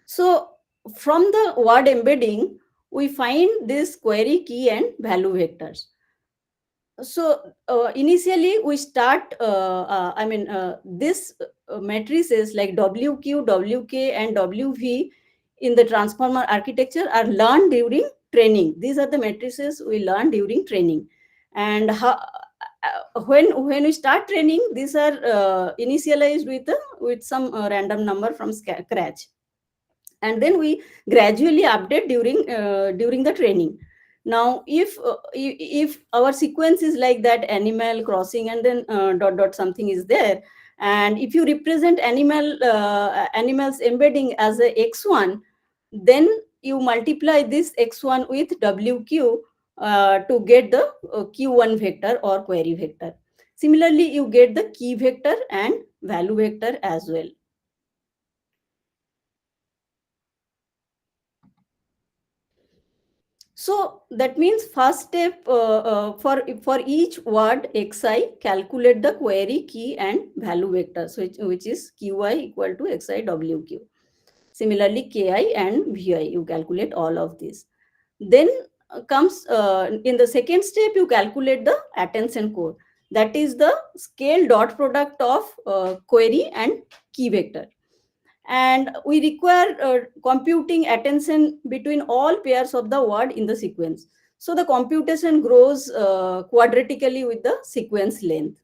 So from the word embedding, we find this query, key, and value vectors. So initially we start, this matrices like WQ, WK, and WV in the transformer architecture are learned during training. These are the matrices we learn during training. And when we start training, these are initialized with some random number from scratch, and then we gradually update during the training. Now if our sequence is like that, animal crossing and then dot dot something is there, and if you represent animals embedding as a x1, then you multiply this x1 with wq to get the q1 vector or query vector. Similarly, you get the key vector and value vector as well. So that means first step, for each word xi, calculate the query key and value vector, so which is qi equal to xi wq. Similarly, ki and vi, you calculate all of this. Then comes in the second step, you calculate the attention core. That is the scale dot product of query and key vector. And we require computing attention between all pairs of the word in the sequence. So the computation grows quadratically with the sequence length.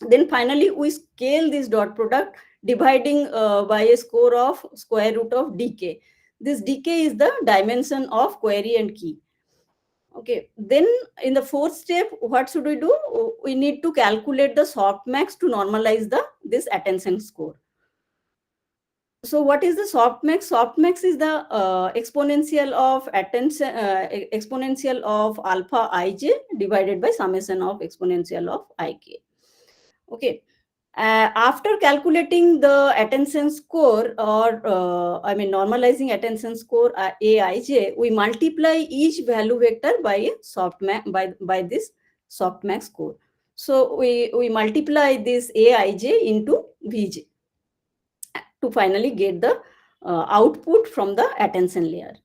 Then finally, we scale this dot product, dividing by a score of square root of dk. This dk is the dimension of query and key. Okay, then in the fourth step, what should we do? We need to calculate the softmax to normalize this attention score. So what is the softmax? Softmax is the exponential of attention, exponential of alpha ij divided by summation of exponential of ik. Okay. After calculating the attention score, or normalizing attention score aij, we multiply each value vector by softmax by this softmax score. So we multiply this aij into vj to finally get the output from the attention layer.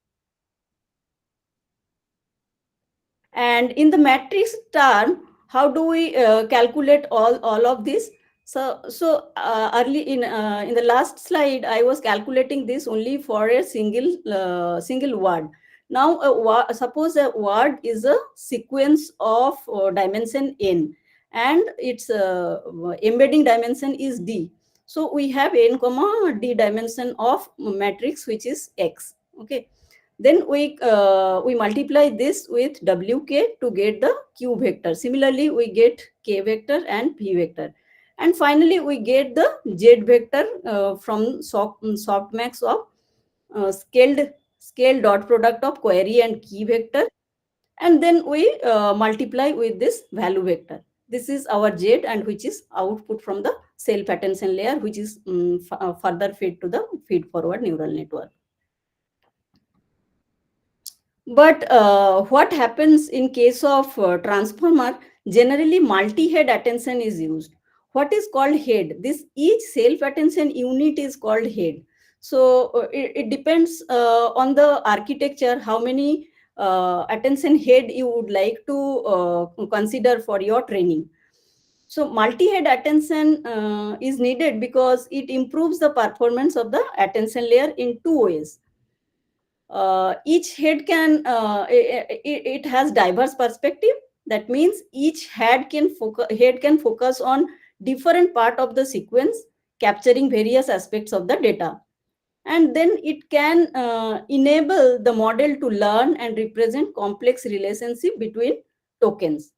And in the matrix term, how do we calculate all of this? So early in the last slide, I was calculating this only for a single word. Now, suppose a word is a sequence of dimension n, and its embedding dimension is d. So we have n comma d dimension of matrix, which is x. Okay. Then we multiply this with wk to get the q vector. Similarly, we get k vector and p vector. And finally, we get the z vector from softmax of scaled dot product of query and key vector. And then we multiply with this value vector. This is our z, and which is output from the self attention layer, which is further fed to the feed forward neural network. But what happens in case of transformer? Generally, multi-head attention is used. What is called head? This each self-attention unit is called head. So it depends on the architecture, how many attention head you would like to consider for your training. So multi-head attention is needed because it improves the performance of the attention layer in two ways. Each head it has diverse perspective. That means each head can focus on different part of the sequence, capturing various aspects of the data, and then it can enable the model to learn and represent complex relationship between tokens.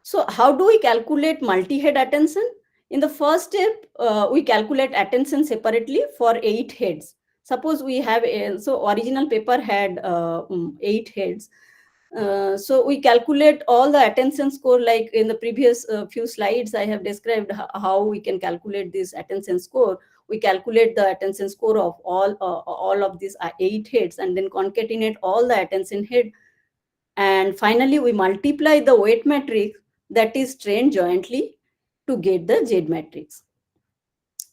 So how do we calculate multi-head attention? In the first step, we calculate attention separately for 8 heads. Suppose we have original paper had 8 heads. So we calculate all the attention score, like in the previous few slides I have described how we can calculate this attention score. We calculate the attention score of all of these 8 heads, and then concatenate all the attention head, and finally we multiply the weight matrix that is trained jointly to get the z matrix.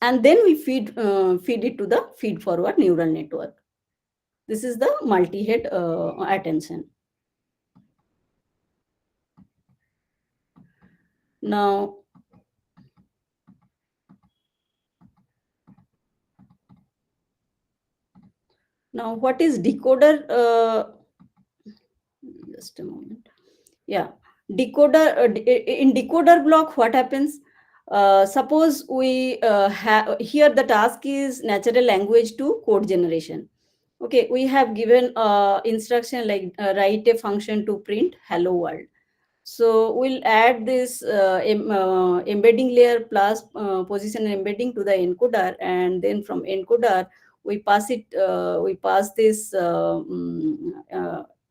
And then we feed it to the feed forward neural network. This is the multi-head attention. Now, Now, what is decoder? Just a moment. Yeah, decoder. In decoder block, what happens? Suppose we have here the task is natural language to code generation. Okay, we have given instruction like write a function to print hello world. So we'll add this embedding layer plus position embedding to the encoder, and then from encoder we pass it. We pass this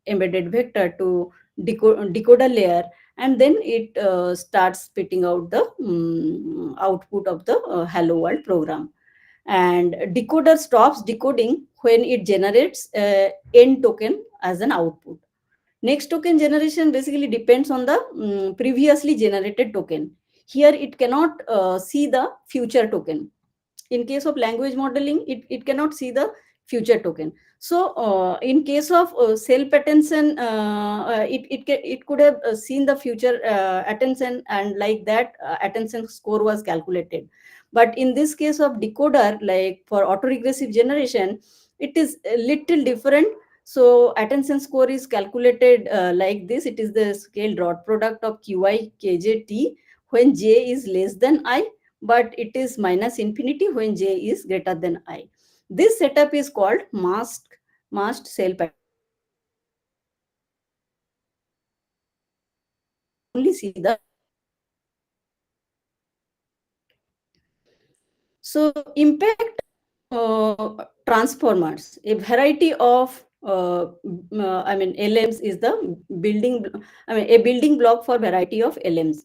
embedded vector to decoder layer, and then it starts spitting out the output of the hello world program. And decoder stops decoding when it generates end token as an output. Next token generation basically depends on the previously generated token. Here it cannot see the future token. In case of language modeling, it cannot see the future token. So in case of self attention, it could have seen the future attention, and like that attention score was calculated. But in this case of decoder, like for autoregressive generation, it is a little different. So attention score is calculated like this. It is the scale dot product of qi kj t when j is less than I, but it is minus infinity when j is greater than I. This setup is called masked self. Only see the. So impact transformers. A variety of LMs is the building. A building block for variety of LMs.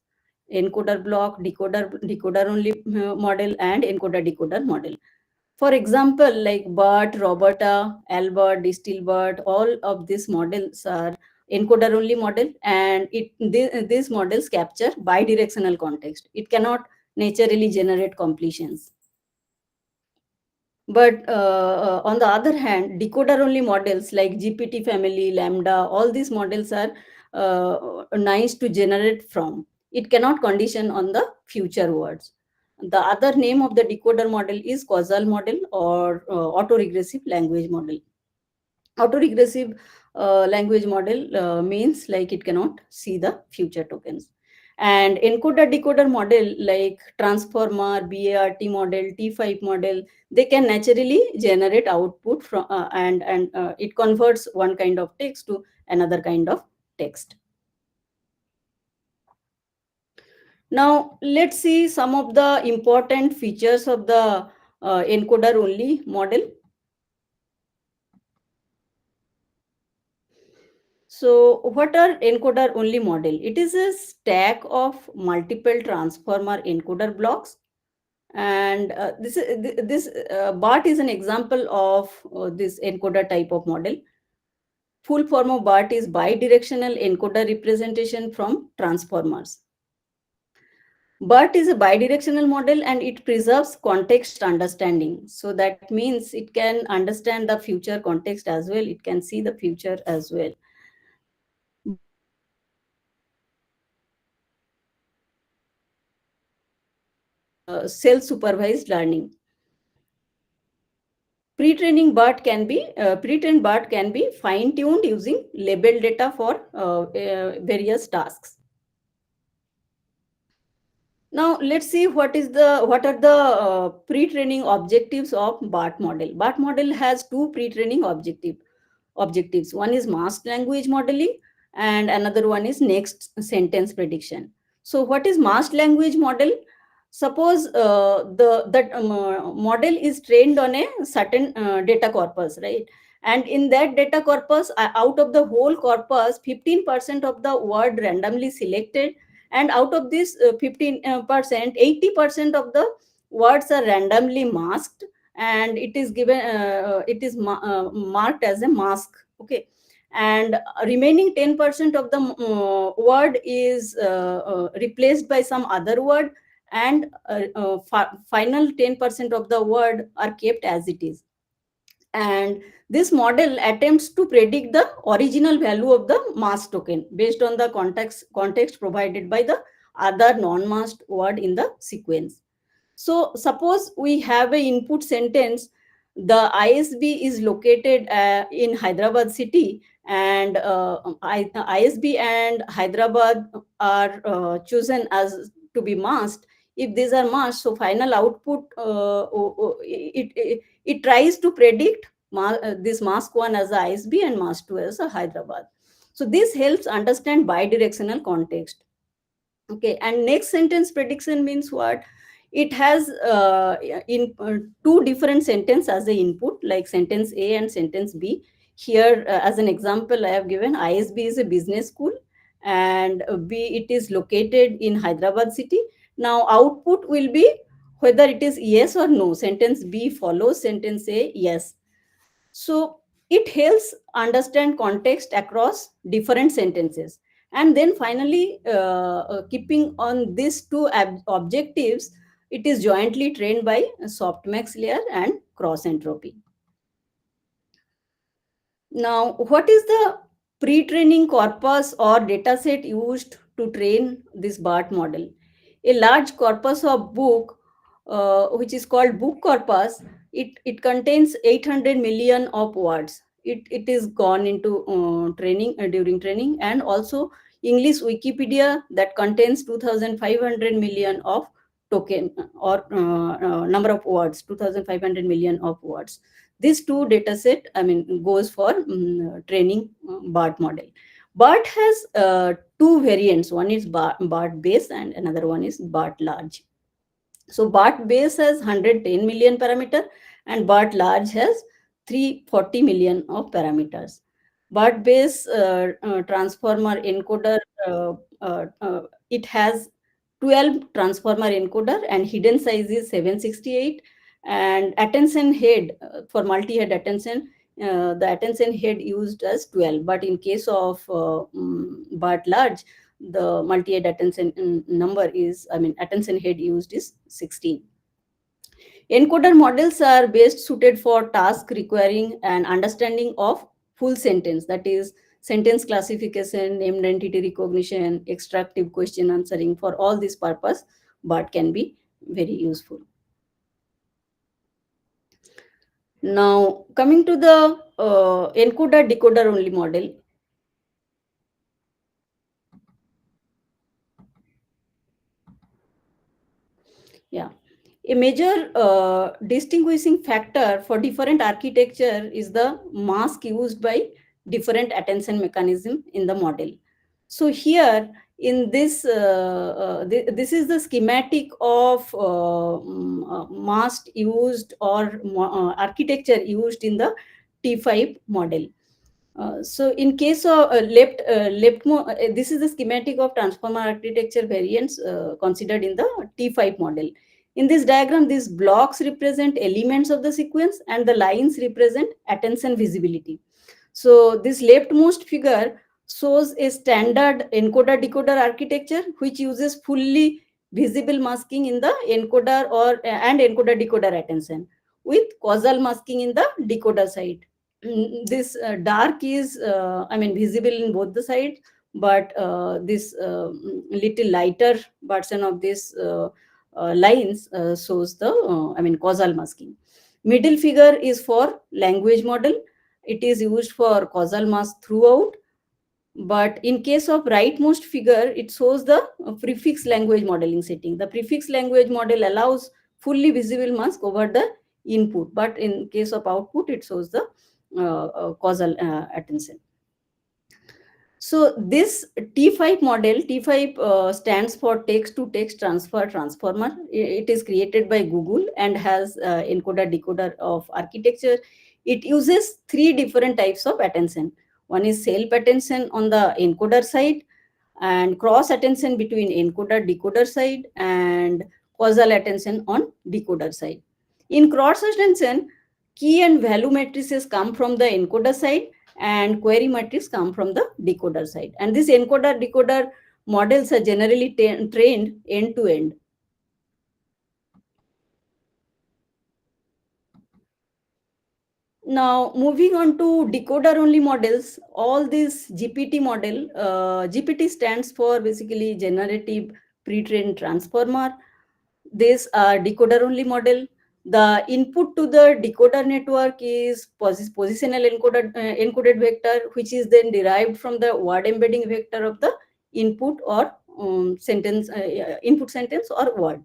Encoder block, decoder only model, and encoder decoder model. For example, like BERT, Roberta, Albert, Distilbert, all of these models are encoder only model, and these models capture bidirectional context. It cannot naturally generate completions. But on the other hand, decoder only models like GPT family, Lambda, all these models are nice to generate from. It cannot condition on the future words. The other name of the decoder model is causal model or autoregressive language model. Autoregressive language model means like it cannot see the future tokens. And encoder decoder model like transformer, BART model, T5 model, they can naturally generate output from and it converts one kind of text to another kind of text. Now let's see some of the important features of the encoder only model. So what are encoder only model? It is a stack of multiple transformer encoder blocks, and this BART is an example of this encoder type of model. Full form of BART is bidirectional encoder representation from transformers. BERT is a bidirectional model and it preserves context understanding. So that means it can understand the future context as well. It can see the future as well. Self-supervised learning. Pre-trained BERT can be fine-tuned using labeled data for various tasks. Now let's see what are the pre-training objectives of BART model. BART model has two pre-training objectives. One is masked language modeling and another one is next sentence prediction. So what is masked language model? Suppose model is trained on a certain data corpus, right? And in that data corpus, out of the whole corpus, 15% of the word randomly selected, and out of this 15%, 80% of the words are randomly masked, and it is given marked as a mask. Okay, and remaining 10% of the word is replaced by some other word, and final 10% of the word are kept as it is. And this model attempts to predict the original value of the mask token based on the context provided by the other non-masked word in the sequence. So suppose we have a input sentence The ISB is located in Hyderabad city, and ISB and Hyderabad are chosen as to be masked. If these are masked, so final output it tries to predict this mask 1 as a ISB and mask 2 as a Hyderabad. So this helps understand bidirectional context. Okay, and next sentence prediction means what? It has in two different sentence as the input, like sentence A and sentence B. Here, as an example, I have given ISB is a business school, and B, it is located in Hyderabad city. Now, output will be whether it is yes or no. Sentence B follows sentence A, yes. So it helps understand context across different sentences. And then finally, keeping on these two objectives, it is jointly trained by softmax layer and cross entropy. Now, what is the pre-training corpus or dataset used to train this BART model? A large corpus of book, which is called book corpus, it contains 800 million of words. It is gone into training during training, and also English Wikipedia that contains 2,500 million of token or number of words, 2,500 million of words. These two data set, I mean, goes for training BART model. BART has two variants. One is BART base and another one is BART large. So BART base has 110 million parameter and BART large has 340 million of parameters. BART base transformer encoder, it has 12 transformer encoder and hidden size is 768, and attention head for multi-head attention, the attention head used as 12, but in case of BART large, the multi-head attention number is, I mean, attention head used is 16. Encoder models are best suited for tasks requiring an understanding of full sentence, that is sentence classification, named entity recognition, extractive question answering. For all this purpose, BART can be very useful. Now, coming to the encoder decoder only model. Yeah. A major distinguishing factor for different architecture is the mask used by different attention mechanism in the model. So here in this, this is the schematic of mask used or architecture used in the T5 model. So in case of this is the schematic of transformer architecture variants considered in the T5 model. In this diagram, these blocks represent elements of the sequence and the lines represent attention visibility. So this leftmost figure shows a standard encoder-decoder architecture which uses fully visible masking in the encoder and encoder-decoder attention with causal masking in the decoder side. This dark is, I mean, visible in both the sides, but this little lighter version of this lines shows the, I mean, causal masking. Middle figure is for language model. It is used for causal mask throughout. But in case of rightmost figure, it shows the prefix language modeling setting. The prefix language model allows fully visible mask over the input, but in case of output, it shows the causal attention. So this T5 model, T5 stands for text to text transfer transformer. It is created by Google and has encoder decoder of architecture. It uses three different types of attention. One is self attention on the encoder side, and cross attention between encoder decoder side, and causal attention on decoder side. In cross attention, key and value matrices come from the encoder side and query matrix come from the decoder side. And this encoder decoder models are generally trained end to end. Now, moving on to decoder only models, all these GPT model, GPT stands for basically generative pre-trained transformer. These are decoder only model. The input to the decoder network is positional encoded vector, which is then derived from the word embedding vector of the input or input sentence or word.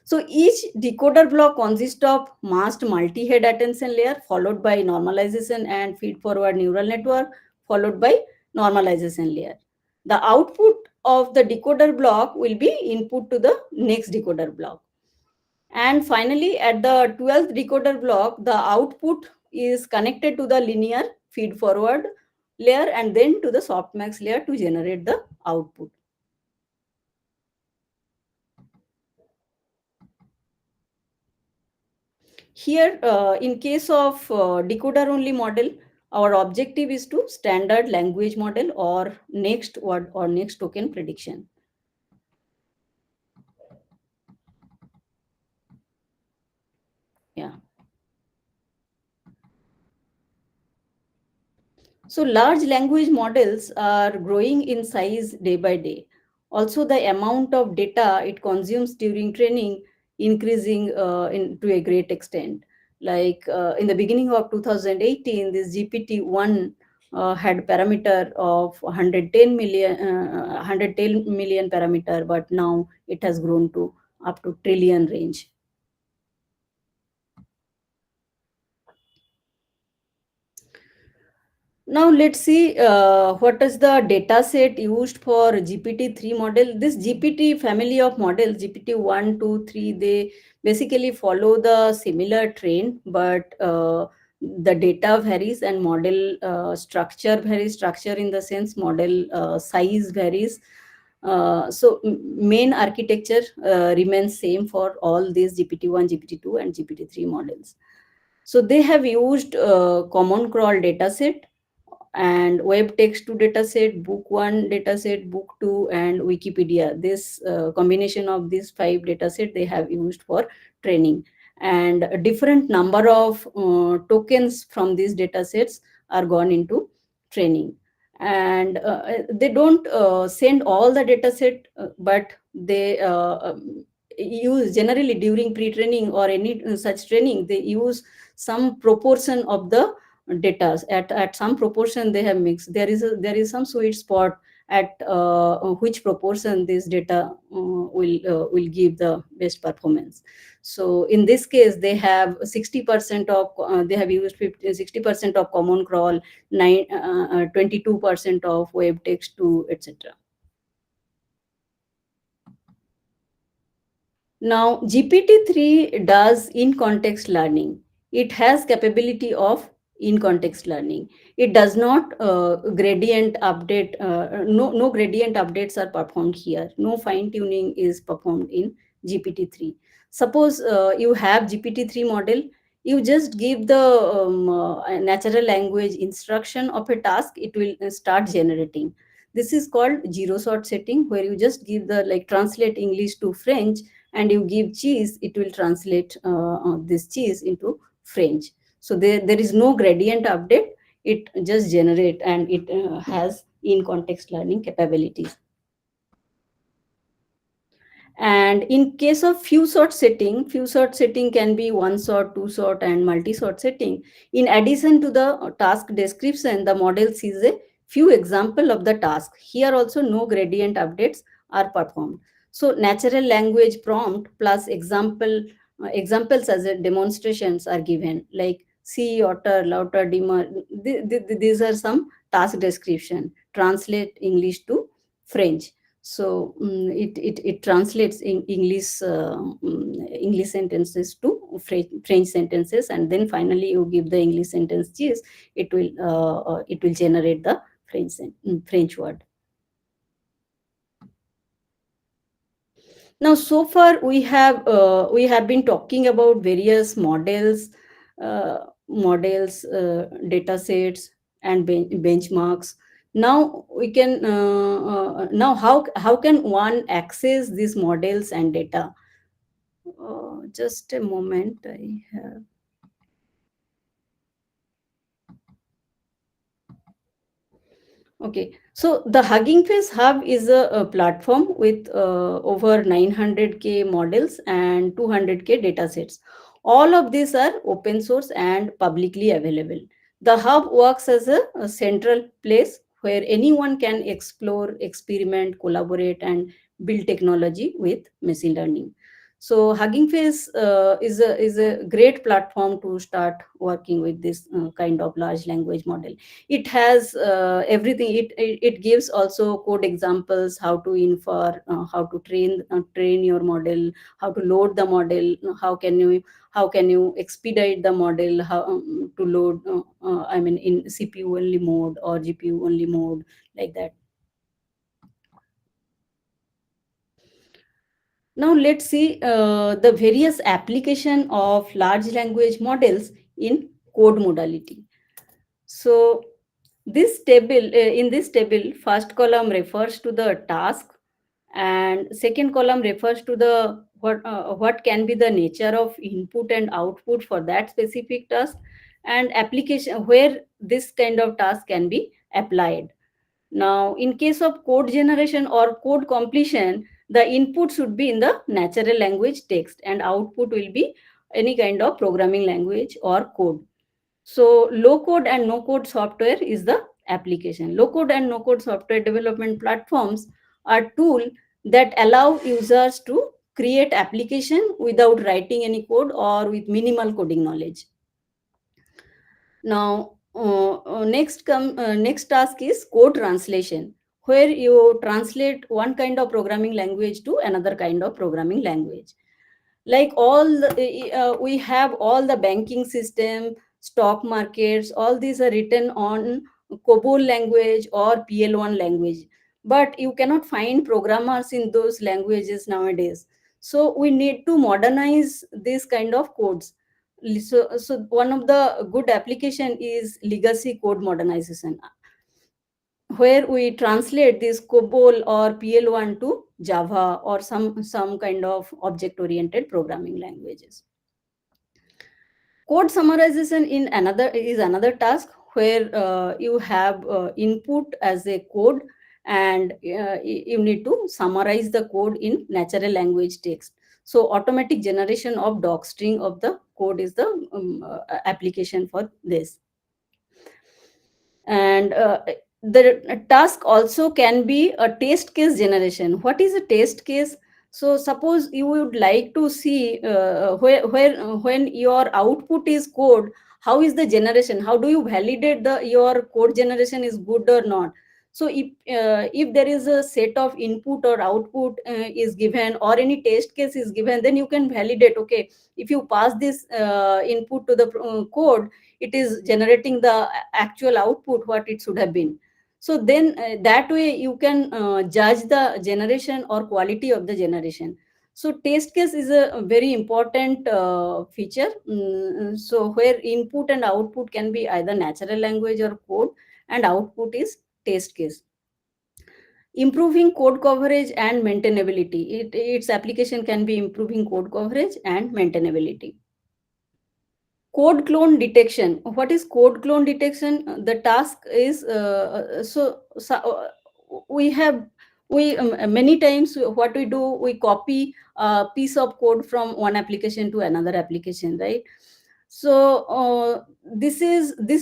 So each decoder block consists of masked multi-head attention layer followed by normalization and feed-forward neural network followed by normalization layer. The output of the decoder block will be input to the next decoder block. And finally, at the 12th decoder block, the output is connected to the linear feed-forward layer and then to the softmax layer to generate the output. Here, in case of decoder only model, our objective is to standard language model or next word or next token prediction. Yeah. So large language models are growing in size day by day. Also, the amount of data it consumes during training increasing to a great extent. Like in the beginning of 2018, this GPT-1 had parameter of 110 million parameter, but now it has grown to up to trillion range. Now let's see what is the data set used for GPT-3 model. This GPT family of models, GPT-1, 2, 3, they basically follow the similar train, but the data varies and model structure varies. Structure in the sense model size varies. Main architecture remains same for all these GPT-1, GPT-2 and GPT-3 models. So they have used common crawl dataset and web text 2 dataset, book 1 dataset, book 2 and Wikipedia. This combination of these 5 dataset they have used for training, and a different number of tokens from these datasets are gone into training. And they don't send all the dataset, but they use generally during pre-training or any such training, they use some proportion of the data. At some proportion they have mixed. There is some sweet spot at which proportion this data will give the best performance. So in this case they have 60% of they have used 60% of common crawl, 22% of web text to etc. Now, GPT-3 does in-context learning. It has capability of in-context learning. It does not gradient update. No gradient updates are performed here. No fine-tuning is performed in GPT-3. Suppose you have GPT-3 model, you just give the natural language instruction of a task, it will start generating. This is called zero shot setting, where you just give the like translate English to French and you give cheese, it will translate this cheese into French. So there is no gradient update. It just generate and it has in context learning capabilities. And in case of few sort setting can be one sort, two sort and multi-sort setting. In addition to the task description, the model sees a few example of the task. Here also no gradient updates are performed. So natural language prompt plus examples as a demonstrations are given, like see otter, louder, dimmer. These are some task description. Translate English to French. So it translates in English English sentences to French sentences, and then finally you give the English sentence cheese, it will generate the French word. Now, so far we have been talking about various models, data sets, and benchmarks. Now we can now how can one access these models and data? Just a moment, I have. Okay, so the Hugging Face Hub is a platform with over 900K models and 200K datasets. All of these are open source and publicly available. The hub works as a central place where anyone can explore, experiment, collaborate, and build technology with machine learning. So Hugging Face is a great platform to start working with this kind of large language model. It has everything. It gives also code examples, how to infer, how to train your model, how to load the model, how can you expedite the model, how to load I mean in CPU only mode or GPU only mode, like that. Now let's see the various application of large language models in code modality. So in this table, first column refers to the task, and second column refers to the what can be the nature of input and output for that specific task, and application where this kind of task can be applied. Now, in case of code generation or code completion, the input should be in the natural language text, and output will be any kind of programming language or code. So low code and no code software is the application. Low code and no code software development platforms are tool that allow users to create application without writing any code or with minimal coding knowledge. Now, next task is code translation, where you translate one kind of programming language to another kind of programming language. Like we have all the banking system, stock markets, all these are written on COBOL language or PL1 language, but you cannot find programmers in those languages nowadays. So we need to modernize this kind of codes. So one of the good application is legacy code modernization, where we translate this COBOL or PL1 to Java or some kind of object oriented programming languages. Code summarization is another task, where you have input as a code, and you need to summarize the code in natural language text. So automatic generation of docstring of the code is the application for this. And the task also can be a test case generation. What is a test case? So suppose you would like to see where when your output is code, how is the generation, how do you validate the your code generation is good or not? So if there is a set of input or output is given, or any test case is given, then you can validate, okay, if you pass this input to the code, it is generating the actual output what it should have been. So then that way you can judge the generation or quality of the generation. So test case is a very important feature. So where input and output can be either natural language or code, and output is test case. Improving code coverage and maintainability. Its application can be improving code coverage and maintainability. Code clone detection. What is code clone detection? The task is we have we many times what we do, we copy a piece of code from one application to another application, right? So this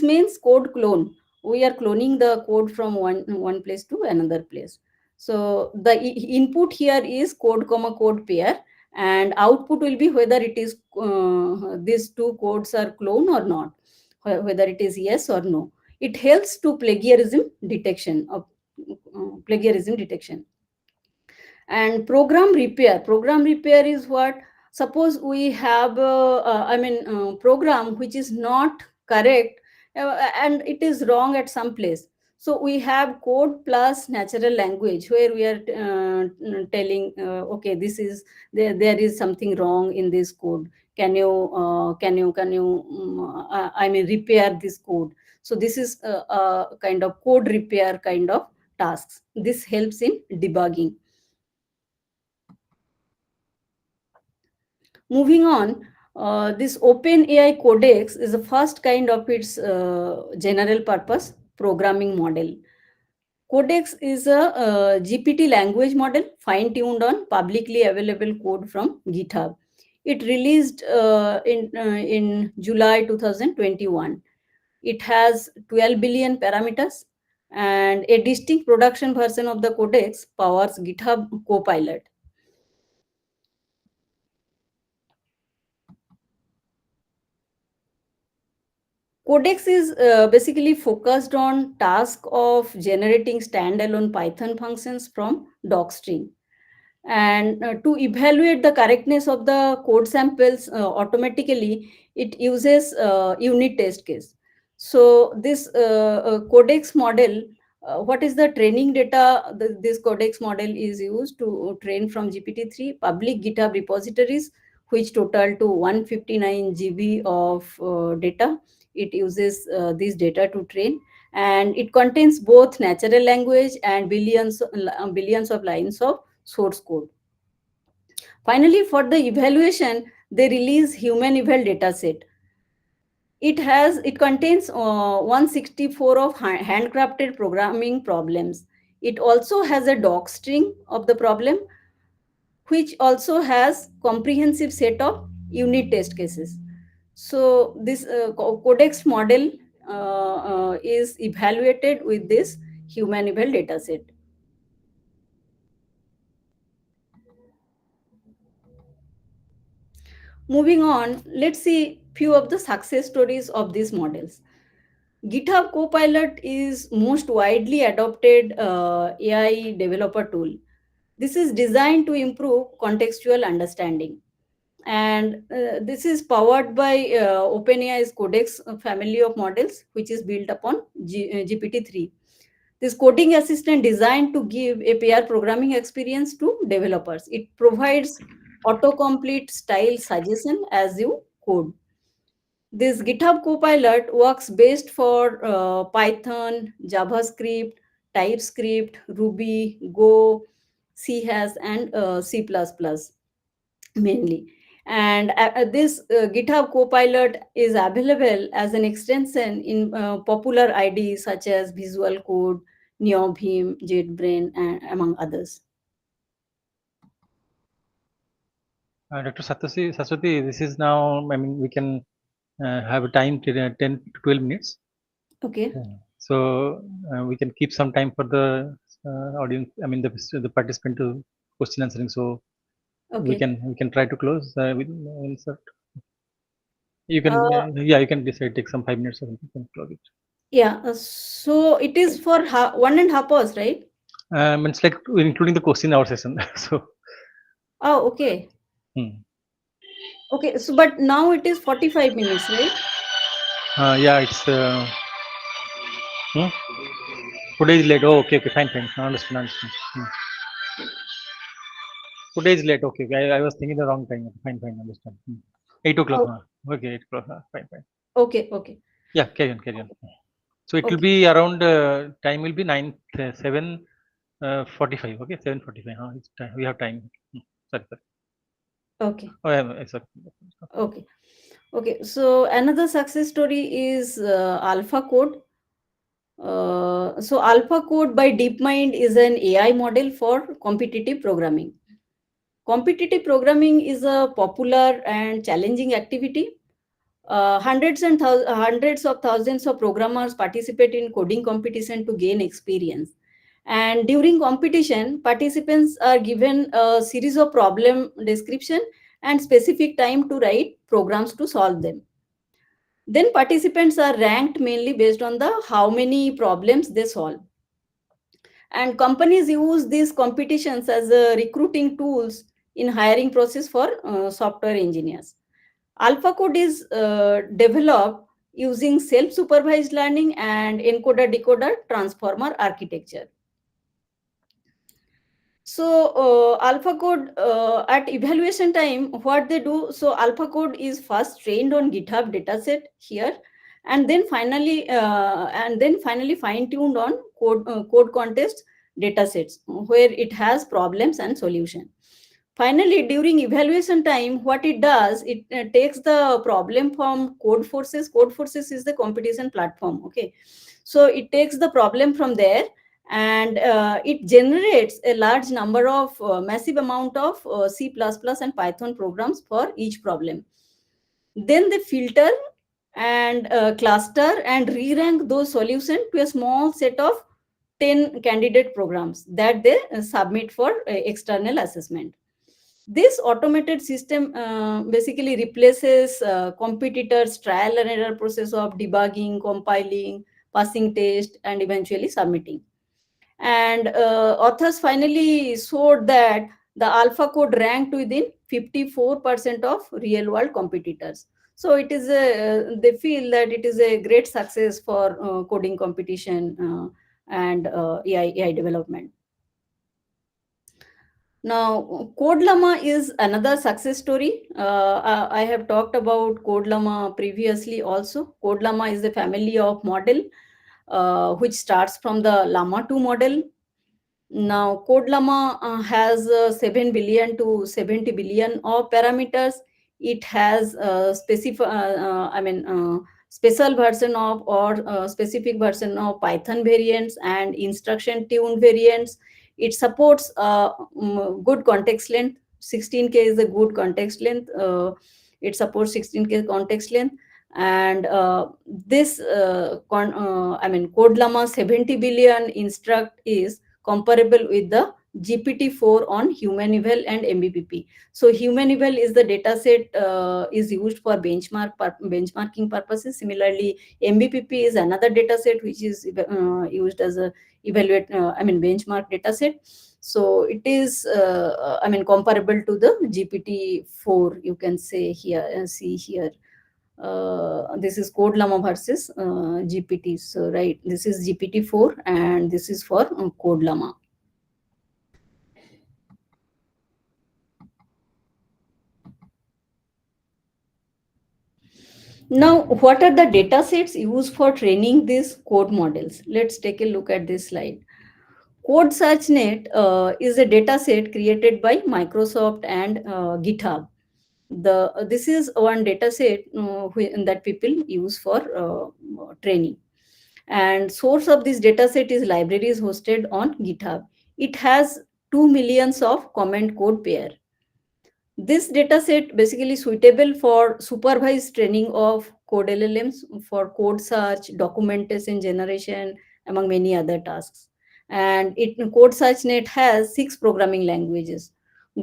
means code clone. We are cloning the code from one place to another place. So the input here is code comma code pair, and output will be whether it is these two codes are clone or not, whether it is yes or no. It helps to plagiarism detection. And program repair is what, suppose we have program which is not correct, and it is wrong at some place. So we have code plus natural language, where we are telling okay, this is there is something wrong in this code. Can you repair this code? So this is a kind of code repair kind of tasks. This helps in debugging. Moving on, this OpenAI Codex is the first kind of its general purpose programming model. Codex is a GPT language model fine-tuned on publicly available code from GitHub. It released in July 2021. It has 12 billion parameters, and a distinct production version of the Codex powers GitHub Copilot. Codex is basically focused on task of generating standalone Python functions from docstring. And to evaluate the correctness of the code samples automatically, it uses unit test case. So this Codex model, what is the training data? This Codex model is used to train from GPT-3 public GitHub repositories, which total to 159 GB of data. It uses this data to train, and it contains both natural language and billions of lines of source code. Finally, for the evaluation, they release human eval dataset. It contains 164 of handcrafted programming problems. It also has a doc string of the problem, which also has comprehensive set of unit test cases. So this Codex model is evaluated with this human eval dataset. Moving on, let's see few of the success stories of these models. GitHub Copilot is most widely adopted AI developer tool. This is designed to improve contextual understanding. And this is powered by OpenAI's Codex family of models, which is built upon GPT-3. This coding assistant designed to give a pair programming experience to developers. It provides autocomplete style suggestion as you code. This GitHub Copilot works best for Python, JavaScript, TypeScript, Ruby, Go, C Hash, and C++ mainly. And this GitHub Copilot is available as an extension in popular IDEs such as Visual Code, NeoVim, JetBrains, and among others. Dr. Saswati, this is now, I mean, we can have a time till 10 to 12 minutes. Okay. So we can keep some time for the audience, I mean, the participant to question answering. So Okay. we can try to close with insert. You can you can decide, take some 5 minutes or something, and close it. Yeah. So it is for 1.5 hours, right? It's like including the question hour session. So. Oh, okay. Okay. So, but now it is 45 minutes, right? Yeah, it's. Today is late. Oh, okay, fine. I understand. Today is late. Okay, I was thinking the wrong time. Fine, understand. 8 o'clock. Oh. Okay, 8 o'clock. Fine. Okay. Yeah, carry on. So it will be around time will be 7:45. Okay, 7:45. It's time. We have time. Sorry. Okay. Oh, yeah, sorry. Okay. So another success story is AlphaCode. So AlphaCode by DeepMind is an AI model for competitive programming. Competitive programming is a popular and challenging activity. Hundreds of thousands of programmers participate in coding competition to gain experience. And during competition, participants are given a series of problem description and specific time to write programs to solve them. Then participants are ranked mainly based on the how many problems they solve. And companies use these competitions as recruiting tools in hiring process for software engineers. AlphaCode is developed using self-supervised learning and encoder-decoder transformer architecture. So AlphaCode at evaluation time, what they do, so AlphaCode is first trained on GitHub dataset here, and then finally fine-tuned on code contest datasets where it has problems and solution. Finally, during evaluation time, what it does, it takes the problem from Codeforces. Codeforces is the competition platform. Okay, so it takes the problem from there and it generates a large number of massive amount of C++ and Python programs for each problem. Then they filter and cluster and re-rank those solutions to a small set of 10 candidate programs that they submit for external assessment. This automated system basically replaces competitors' trial and error process of debugging, compiling, passing test, and eventually submitting. And authors finally showed that the alpha code ranked within 54% of real world competitors. So it is they feel that it is a great success for coding competition and AI development. Now, Code Llama is another success story. I have talked about Code Llama previously also. Code Llama is a family of model which starts from the Llama 2 model. Now, Code Llama has 7 billion to 70 billion of parameters. It has special version of or specific version of Python variants and instruction tuned variants. It supports good context length. 16K is a good context length. It supports 16K context length. And Code Llama 70 billion instruct is comparable with the GPT-4 on Humanival and MBPP. So Humanival is the data set is used for benchmarking purposes. Similarly, MBPP is another data set which is used as a benchmark data set. So it is comparable to the GPT-4. You can say here, see here. This is Code Llama versus GPT. So right, this is GPT-4 and this is for Code Llama. Now, what are the data sets used for training these code models? Let's take a look at this slide. CodeSearchNet is a data set created by Microsoft and GitHub. This is one data set that people use for training. And source of this data set is libraries hosted on GitHub. It has 2 millions of comment code pair. This dataset basically suitable for supervised training of code LLMs for code search, documentation generation, among many other tasks. And CodeSearchNet has 6 programming languages: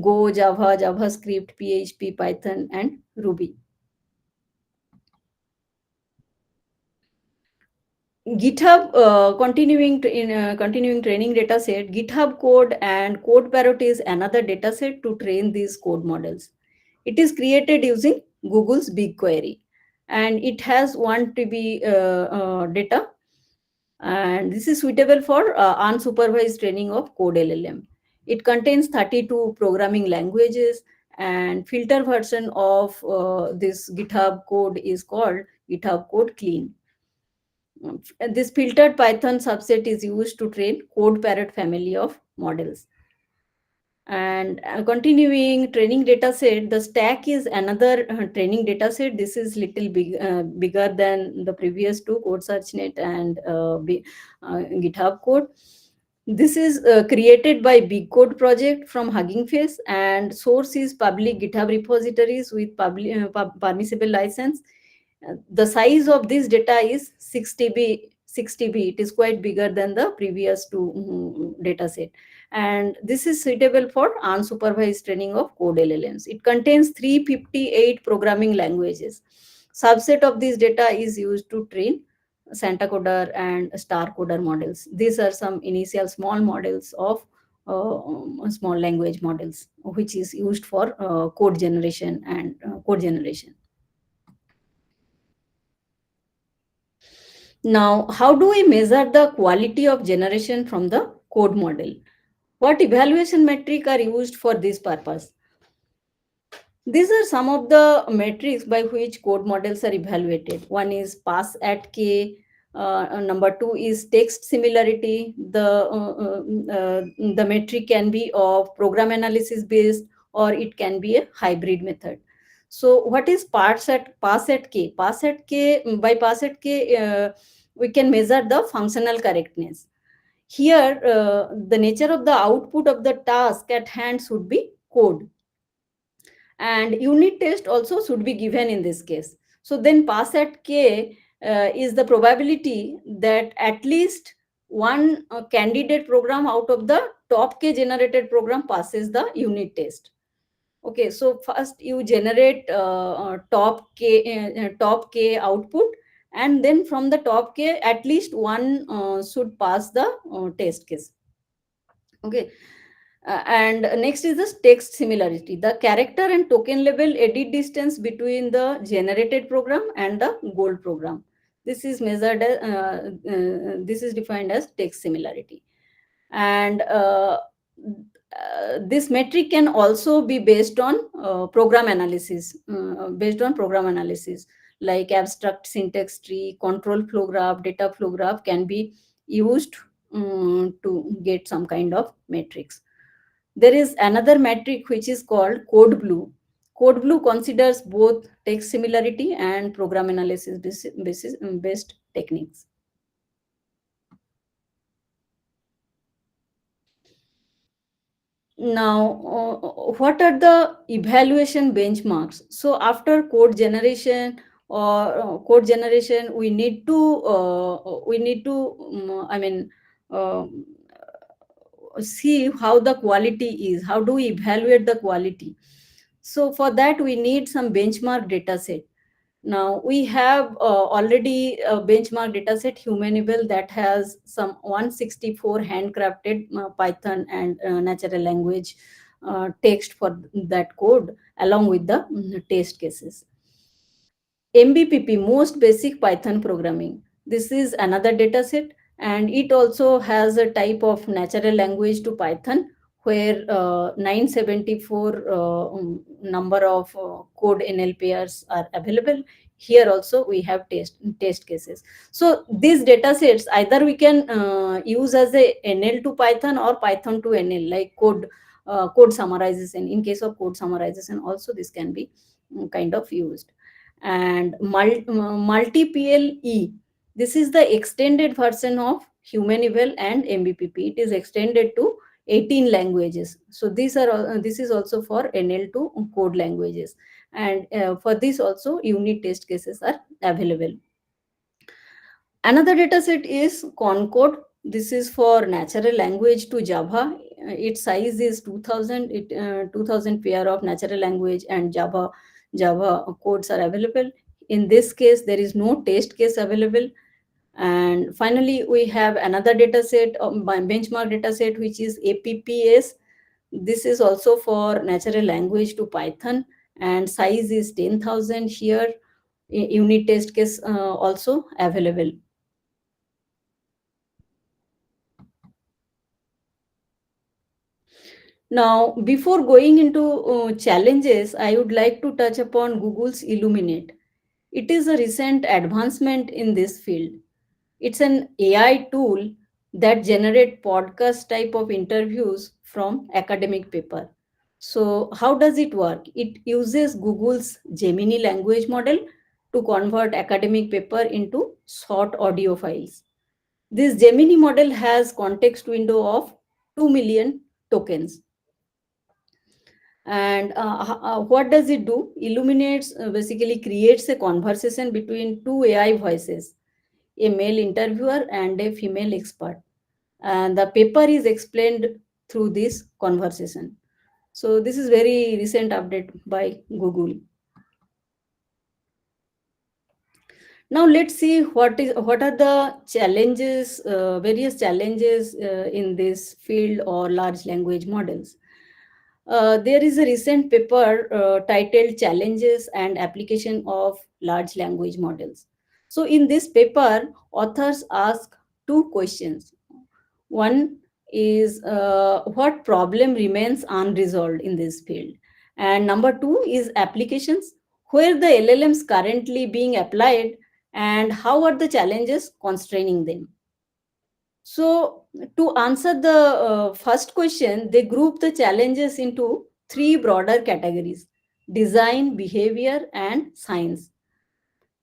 Go, Java, JavaScript, PHP, Python, and Ruby. GitHub continuing training data set, GitHub Code and Code Parrot is another data set to train these code models. It is created using Google's BigQuery and it has 1 TB data, and this is suitable for unsupervised training of code LLM. It contains 32 programming languages, and filter version of this GitHub code is called GitHub Code Clean. This filtered Python subset is used to train Code Parrot family of models. And continuing training data set, the stack is another training data set. This is little bigger than the previous two, CodeSearchNet and GitHub Code. This is created by Big Code project from Hugging Face, and source is public GitHub repositories with permissible license. The size of this data is 6 TB. It is quite bigger than the previous two data set. And this is suitable for unsupervised training of code LLMs. It contains 358 programming languages. Subset of this data is used to train Santa Coder and Star Coder models. These are some initial small models of small language models, which is used for code generation and code generation. Now, how do we measure the quality of generation from the code model? What evaluation metrics are used for this purpose? These are some of the metrics by which code models are evaluated. One is pass at K. Number 2 is text similarity. The metric can be of program analysis based, or it can be a hybrid method. So what is pass at K? By pass at K, we can measure the functional correctness. Here, the nature of the output of the task at hand should be code, and unit test also should be given in this case. So then pass at k is the probability that at least one candidate program out of the top k generated program passes the unit test. Okay, so first you generate top k output, and then from the top k at least one should pass the test case. Okay. And next is the text similarity, the character and token level edit distance between the generated program and the goal program. This is measured as, this is defined as text similarity. And this metric can also be based on program analysis, like abstract syntax tree, control flow graph, data flow graph can be used to get some kind of metrics. There is another metric which is called code blue. Code blue considers both text similarity and program analysis based techniques. Now, what are the evaluation benchmarks? So after code generation, we need to uh, see how the quality is. How do we evaluate the quality? So for that, we need some benchmark data set. Now we have already a benchmark dataset Humanable that has some 164 handcrafted Python and natural language text for that code along with the test cases. MBPP, most basic Python programming. This is another dataset, and it also has a type of natural language to Python where 974 number of code NL pairs are available. Here also we have test cases. So these datasets either we can use as a NL to Python or Python to NL, like code summarization. In case of code summarization, also this can be kind of used. And multi-PLE, this is the extended version of Humanival and MBPP. It is extended to 18 languages. So this is also for NL2 code languages, and for this also unit test cases are available. Another dataset is Concord. This is for natural language to Java. Its size is 2000. 2000 pair of natural language and Java codes are available. In this case, there is no test case available. And finally, we have another dataset, benchmark dataset, which is APPS. This is also for natural language to Python, and size is 10,000 here. Unit test case also available. Now, before going into challenges, I would like to touch upon Google's Illuminate. It is a recent advancement in this field. It's an AI tool that generates podcast type of interviews from academic paper. So how does it work? It uses Google's Gemini language model to convert academic paper into short audio files. This Gemini model has context window of 2 million tokens. And what does it do? Illuminates basically creates a conversation between two AI voices, a male interviewer and a female expert. And the paper is explained through this conversation. So this is very recent update by Google. Now let's see what are the challenges, various challenges in this field or large language models. There is a recent paper titled Challenges and Application of Large Language Models. So in this paper, authors ask two questions. One is what problem remains unresolved in this field? And number two is applications, where the LLMs currently being applied and how are the challenges constraining them? So, to answer the first question, they group the challenges into three broader categories: design, behavior, and science.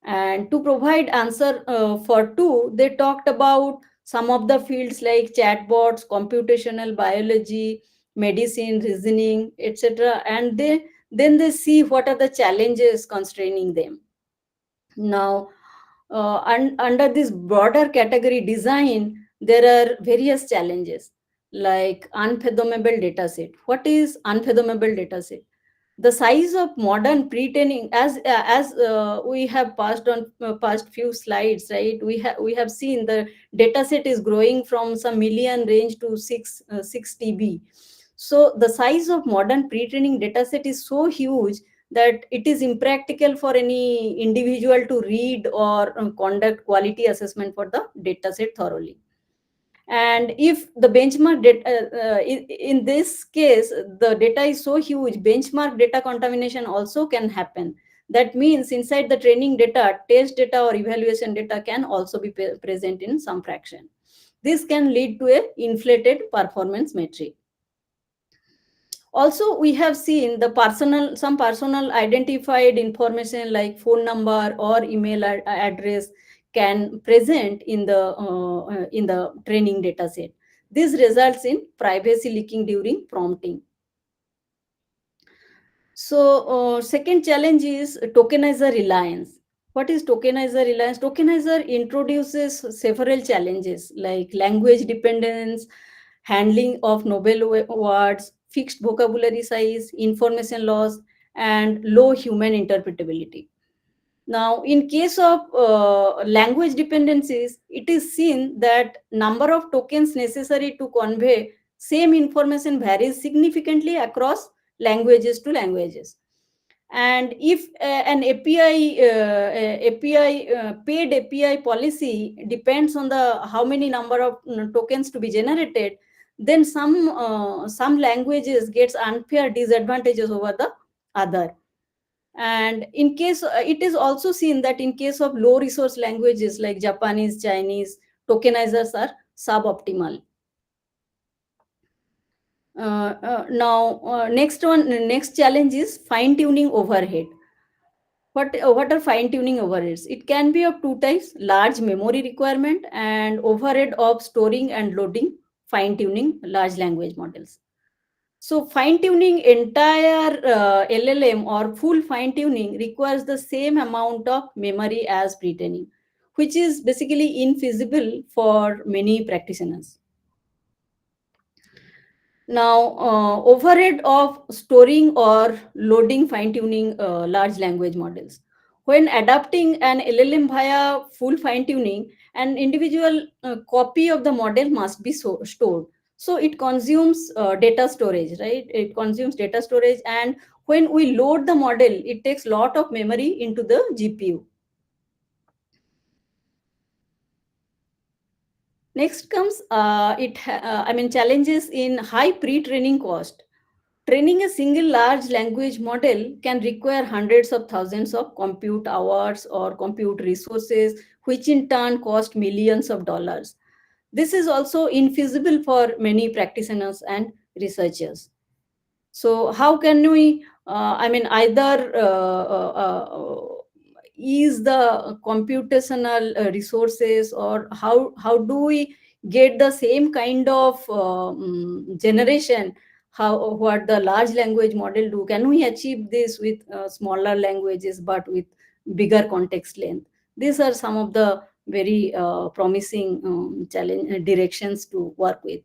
And to provide answer for two, they talked about some of the fields like chatbots, computational biology, medicine, reasoning, etc. And then they see what are the challenges constraining them. Now, under this broader category design, there are various challenges like unfathomable dataset. What is unfathomable dataset? The size of modern pre-training, as we have passed on past few slides, right? We have seen the dataset is growing from some million range to 6 TB. So the size of modern pre-training dataset is so huge that it is impractical for any individual to read or conduct quality assessment for the dataset thoroughly. And if the benchmark data, in this case, the data is so huge, benchmark data contamination also can happen. That means inside the training data, test data or evaluation data can also be present in some fraction. This can lead to a inflated performance metric. Also, we have seen some personal identified information like phone number or email address can present in the training data set. This results in privacy leaking during prompting. So second challenge is tokenizer reliance. What is tokenizer reliance? Tokenizer introduces several challenges like language dependence, handling of novel words, fixed vocabulary size, information loss, and low human interpretability. Now, in case of language dependencies, it is seen that number of tokens necessary to convey same information varies significantly across languages to languages. And if an paid API policy depends on the how many number of tokens to be generated, then some languages gets unfair disadvantages over the other. And in case it is also seen that in case of low resource languages like Japanese, Chinese, tokenizers are suboptimal. Next challenge is fine tuning overhead. What are fine tuning overheads? It can be of two types: large memory requirement and overhead of storing and loading fine tuning large language models. So fine tuning entire LLM or full fine tuning requires the same amount of memory as pre-training, which is basically infeasible for many practitioners. Now, overhead of storing or loading fine-tuning large language models. When adapting an LLM via full fine-tuning, an individual copy of the model must be stored. So it consumes data storage, right? It consumes data storage, and when we load the model, it takes a lot of memory into the GPU. Next comes challenges in high pre-training cost. Training a single large language model can require hundreds of thousands of compute hours or compute resources, which in turn cost millions of dollars. This is also infeasible for many practitioners and researchers. So how can we, either ease the computational resources, or how do we get the same kind of generation what the large language model do? Can we achieve this with smaller languages but with bigger context length? These are some of the very promising challenge directions to work with.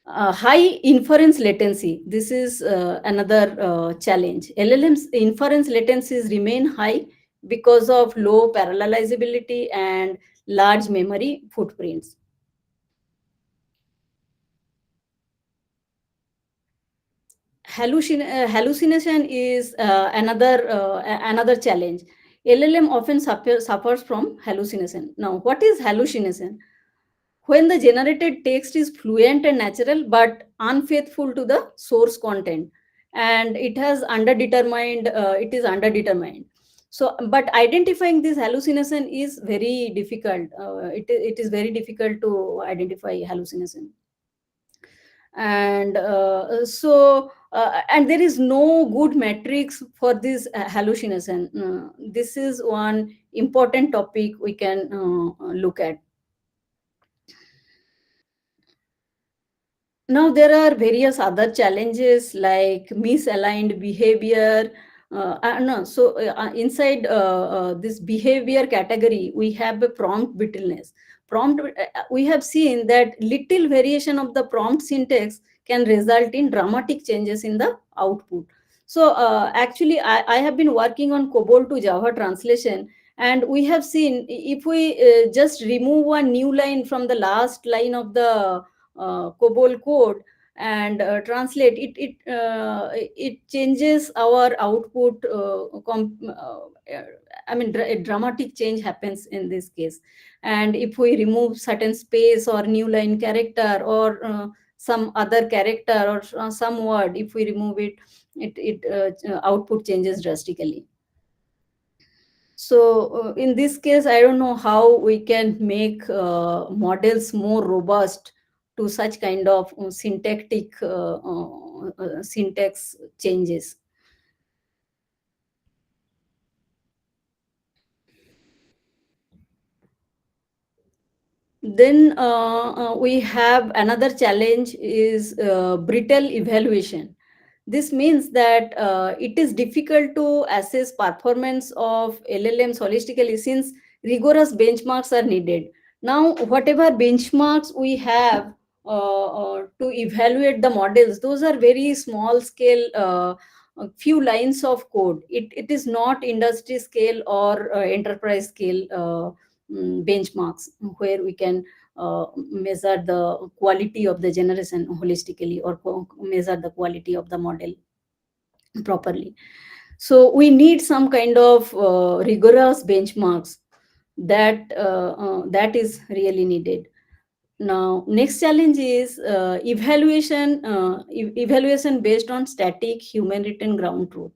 High inference latency. This is another challenge. LLM's inference latencies remain high because of low parallelizability and large memory footprints. Hallucination is another challenge. LLM often suffers from hallucination. Now, what is hallucination? When the generated text is fluent and natural but unfaithful to the source content, and it is underdetermined. So but identifying this hallucination is very difficult. It is very difficult to identify hallucination. And and there is no good metrics for this hallucination. This is one important topic we can look at. Now there are various other challenges like misaligned behavior. No, so inside this behavior category, we have a prompt brittleness. We have seen that little variation of the prompt syntax can result in dramatic changes in the output. So actually, I have been working on COBOL to Java translation, and we have seen if we just remove one new line from the last line of the COBOL code and translate it, it changes our output. I mean, a dramatic change happens in this case. And if we remove certain space or new line character or some other character or some word, if we remove it, output changes drastically. So in this case, I don't know how we can make models more robust to such kind of syntactic syntax changes. Then we have another challenge is brittle evaluation. This means that it is difficult to assess performance of LLMs holistically since rigorous benchmarks are needed. Now, whatever benchmarks we have to evaluate the models, those are very small scale, a few lines of code. It is not industry scale or enterprise scale benchmarks where we can measure the quality of the generation holistically or measure the quality of the model properly. So we need some kind of rigorous benchmarks that is really needed. Now, next challenge is evaluation based on static human written ground truth.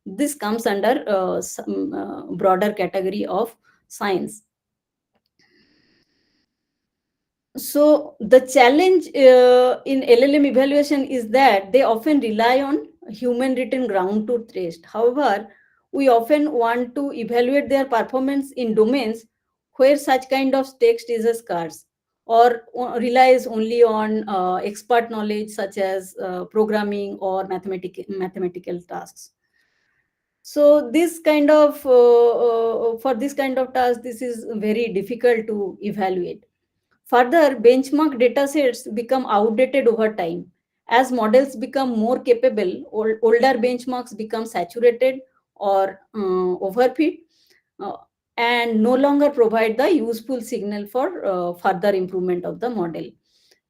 This comes under some broader category of science. So the challenge in LLM evaluation is that they often rely on human written ground truth test. However, we often want to evaluate their performance in domains where such kind of text is scarce or relies only on expert knowledge such as programming or mathematical tasks. So this kind of for this kind of task, this is very difficult to evaluate. Further, benchmark datasets become outdated over time. As models become more capable, older benchmarks become saturated or overfit uh, and no longer provide the useful signal for further improvement of the model.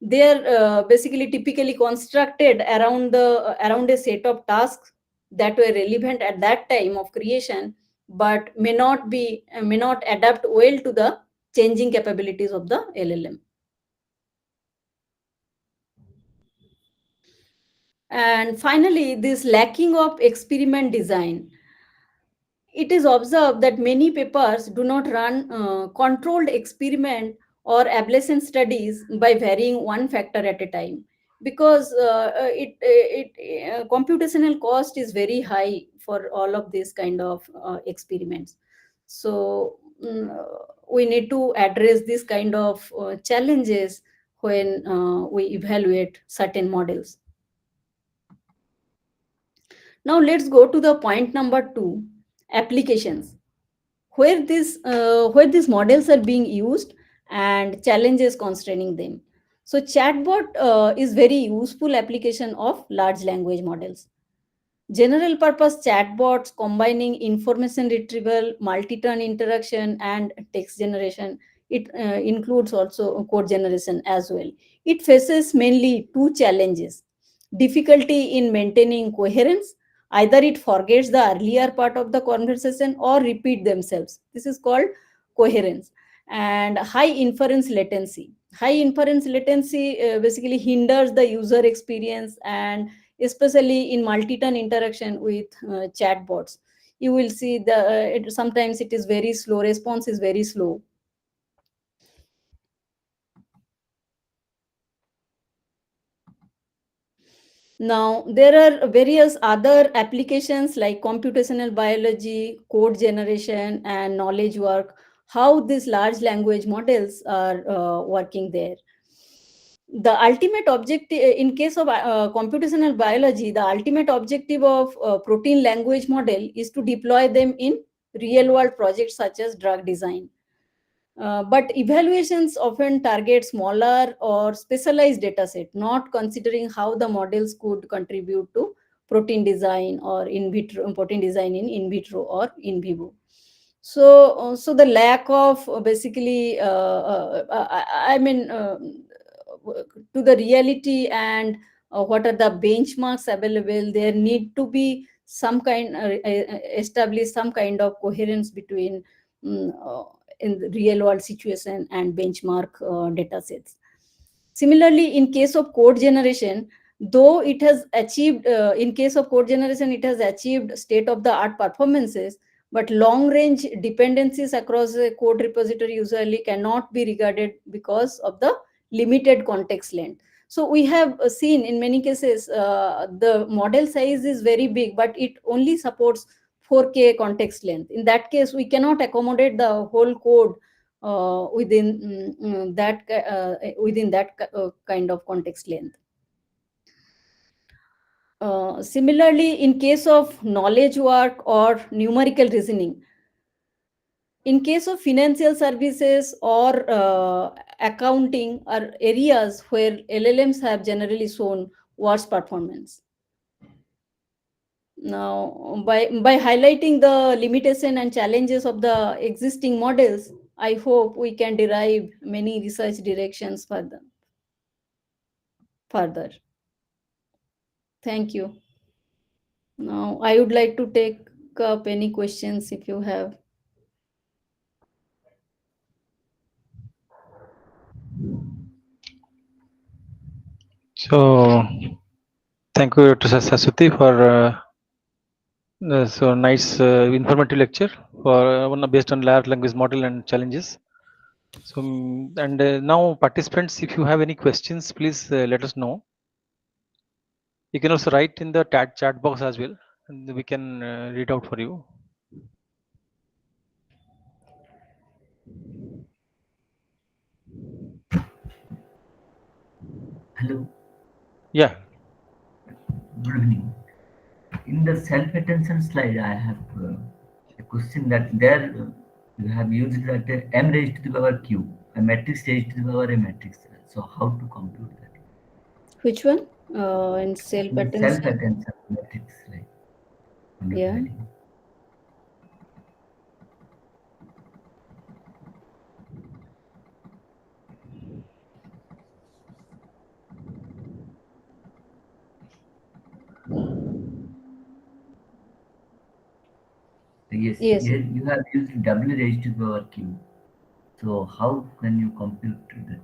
They are basically typically constructed around a set of tasks that were relevant at that time of creation, but may not adapt well to the changing capabilities of the LLM. And finally, this lacking of experiment design. It is observed that many papers do not run controlled experiment or ablation studies by varying one factor at a time because computational cost is very high for all of these kind of experiments. So we need to address this kind of challenges when we evaluate certain models. Now let's go to the point number 2, applications, where these models are being used and challenges constraining them. So chatbot is very useful application of large language models. General purpose chatbots combining information retrieval, multi-turn interaction, and text generation. It includes also code generation as well. It faces mainly two challenges: difficulty in maintaining coherence. Either it forgets the earlier part of the conversation or repeat themselves. This is called coherence. And high inference latency. High inference latency basically hinders the user experience, and especially in multi-turn interaction with chatbots, you will see sometimes it is very slow, response is very slow. Now there are various other applications like computational biology, code generation, and knowledge work, how these large language models are working there. the ultimate objective in case of computational biology, the ultimate objective of protein language model is to deploy them in real world projects such as drug design. But evaluations often target smaller or specialized data set, not considering how the models could contribute to protein design or in vitro protein design in vitro or in vivo. So the lack of basically I mean to the reality and what are the benchmarks available, there need to be some kind establish some kind of coherence between in the real world situation and benchmark data sets. Similarly, in case of code generation, though it has achieved in case of code generation it has achieved state of the art performances, but long range dependencies across a code repository usually cannot be regarded because of the limited context length. So we have seen in many cases the model size is very big, but it only supports 4K context length. In that case, we cannot accommodate the whole code within that kind of context length. Similarly, in case of knowledge work or numerical reasoning, in case of financial services or accounting are areas where LLMs have generally shown worse performance. Now, by highlighting the limitation and challenges of the existing models, I hope we can derive many research directions further. Thank you. Now, I would like to take up any questions if you have. So, thank you to Saswati for so nice informative lecture for one based on large language model and challenges. So, and now participants, if you have any questions, please let us know. You can also write in the chat box as well, and we can read out for you. Hello. Yeah. Good evening. In the self-attention slide, I have a question that there you have used that m raised to the power q, a matrix raised to the power a matrix. So how to compute that? Which one? In self In attention. self-attention matrix, like Yeah. Yes, Yes. here you have used w raised to the power q. So how can you compute that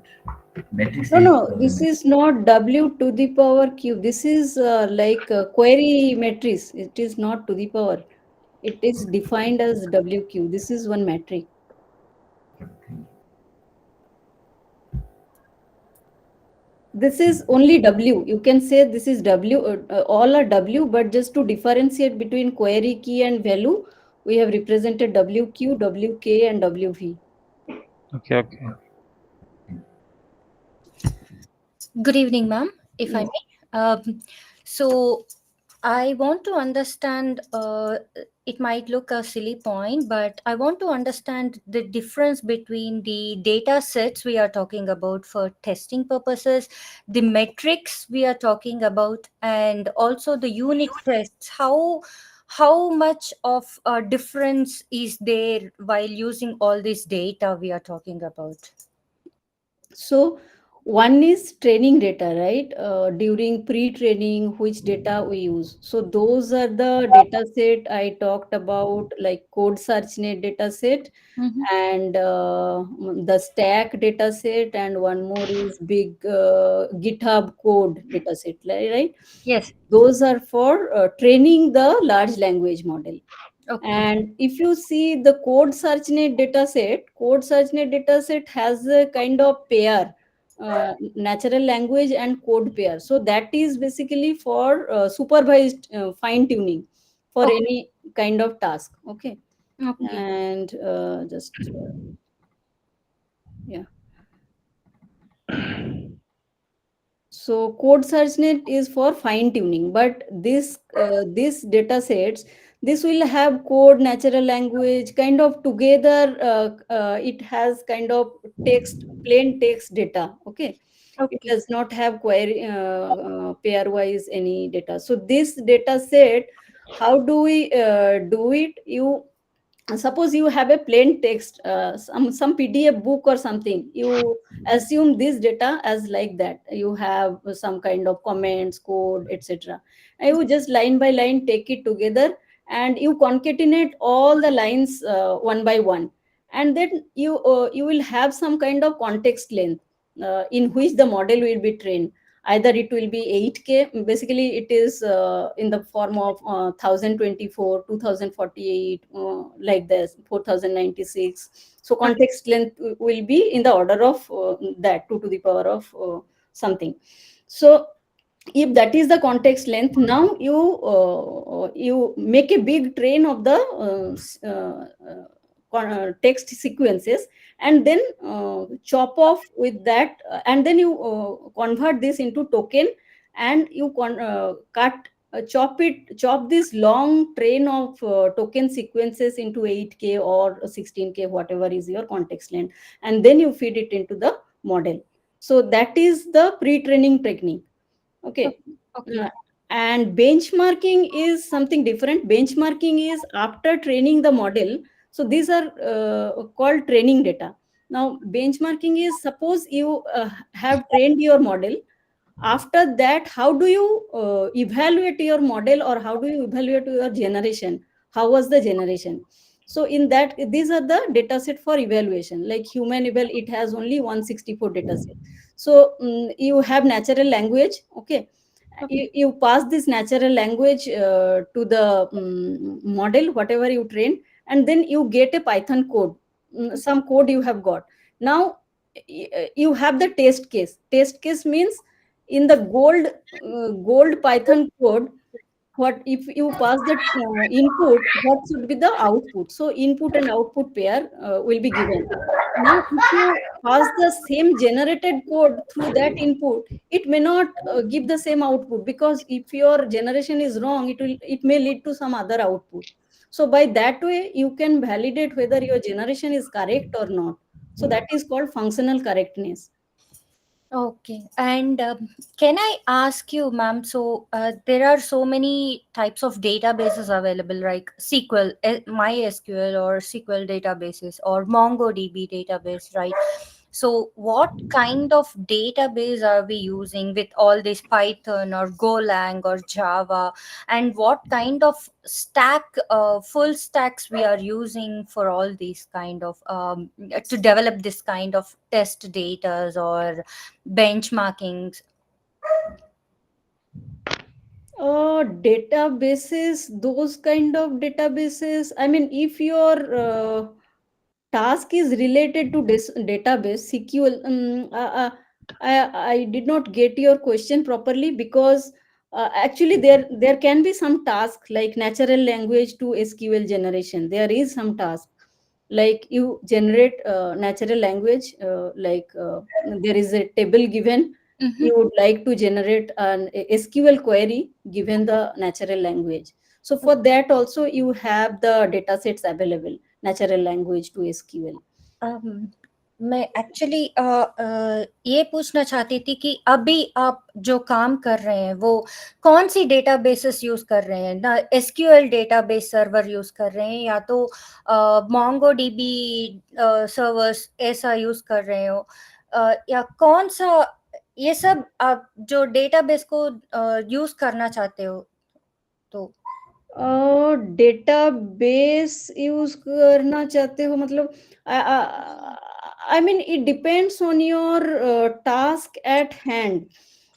matrix raised to No, the power a this matrix? is not W to the power Q. This is like a query matrix. It is not to the power. It is defined as WQ. This is one metric. Okay. This is only W. You can say this is W. All are W, but just to differentiate between query key and value, we have represented WQ, WK, and WV. Okay. Good evening, ma'am, if I Yes. may. So, I want to understand, it might look a silly point, but I want to understand the difference between the data sets we are talking about for testing purposes, the metrics we are talking about, and also the unit tests. How much of a difference is there while using all this data we are talking about? So one is training data, right? During pre-training, which data we use. So those are the data set I talked about, like code searchnet data set Mhm. and the stack data set, and one more is big GitHub code data set, right? Yes. Those are for training the large language model. Okay. And if you see the code searchnet dataset has a kind of pair, natural language and code pair. So that is basically for supervised fine tuning for Okay. any kind of task. Okay. Okay. And yeah. So code searchnet is for fine tuning, but this data sets, this will have code, natural language, kind of together. It has kind of text, plain text data. Okay, it Okay. does not have query pairwise any data. So this data set, how do we do it? You suppose you have a plain text, some PDF book or something. You assume this data as like that. You have some kind of comments, code, etc. And you just line by line take it together, and you concatenate all the lines one by one, and then you will have some kind of context length in which the model will be trained. Either it will be 8K, basically it is in the form of 1024, 2048, like this, 4096. So context length will be in the order of that, 2 to the power of something. So if that is the context length, now you make a big train of the text sequences, and then chop off with that, and then you convert this into token, and you chop this long train of token sequences into 8K or 16K, whatever is your context length, and then you feed it into the model. So that is the pre-training technique. Okay. Okay. And benchmarking is something different. Benchmarking is after training the model. So these are called training data. Now, benchmarking is, suppose you have trained your model. After that, how do you evaluate your model, or how do you evaluate your generation? How was the generation? So in that, these are the data set for evaluation. Like human eval, it has only 164 data set. So you have natural language. Okay, you pass this natural language to the model, whatever you train, and then you get a Python code. Some code you have got. Now you have the test case. Test case means in the gold Python code, what if you pass the input, what should be the output? So input and output pair will be given. Now if you pass the same generated code through that input, it may not give the same output, because if your generation is wrong, it may lead to some other output. So by that way you can validate whether your generation is correct or not. So that is called functional correctness. Okay. And can I ask you, ma'am? So there are so many types of databases available, like SQL, MySQL, or SQL databases, or MongoDB database, right? So what kind of database are we using with all this Python or Golang or Java, and what kind of stack, full stacks we are using for all these kind of to develop this kind of test datas or benchmarkings? Databases, those kind of databases, I mean, if your task is related to this database SQL, I did not get your question properly, because actually there can be some task like natural language to SQL generation. There is some task like you generate natural language, there is a table given, Mm-hmm. you would like to generate an SQL query given the natural language. So for that also you have the data sets available, natural language to SQL. मैं actually ये पूछना चाहती थी कि अभी आप जो काम कर रहे हैं वो कौन सी डेटाबेसेस यूज कर रहे हैं ना, एसक्यूएल डेटाबेस सर्वर यूज कर रहे हैं या तो मोंगो डीबी सर्वर्स ऐसा यूज कर रहे हो, या कौन सा, ये सब आप जो डेटाबेस को यूज करना चाहते हो तो? डेटाबेस यूज करना चाहते हो मतलब, I mean it depends on your task at hand.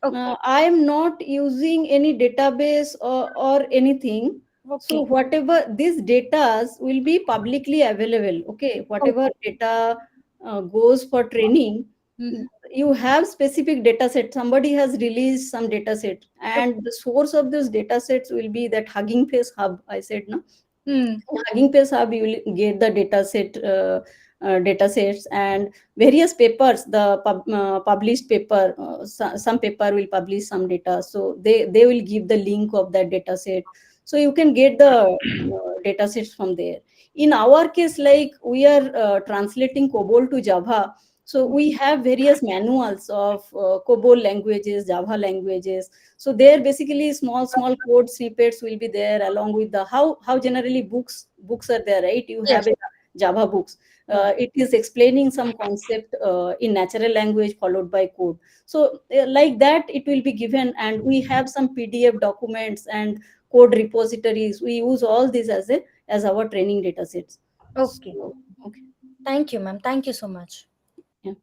Okay. I am not using any database or anything. So Okay. whatever these data will be publicly available. Okay, whatever data goes for training, Mhm. you have specific data set. Somebody has released some data set, and the source of those data sets will be that Hugging Face hub. I said no. Hmm. In Hugging Face hub, you will get the data set data sets and various papers. The published paper, some paper will publish some data, so they will give the link of that data set, so you can get the data sets from there. In our case, like we are translating COBOL to Java, so we have various manuals of COBOL languages, Java languages. So there basically small code snippets will be there, along with the how generally books are there, right? You have Yes. a Java books. It is explaining some concept in natural language followed by code. So like that it will be given, and we have some PDF documents and code repositories. We use all these as our training data sets. Okay. So, okay. Thank you, ma'am. Thank you so much. Yeah.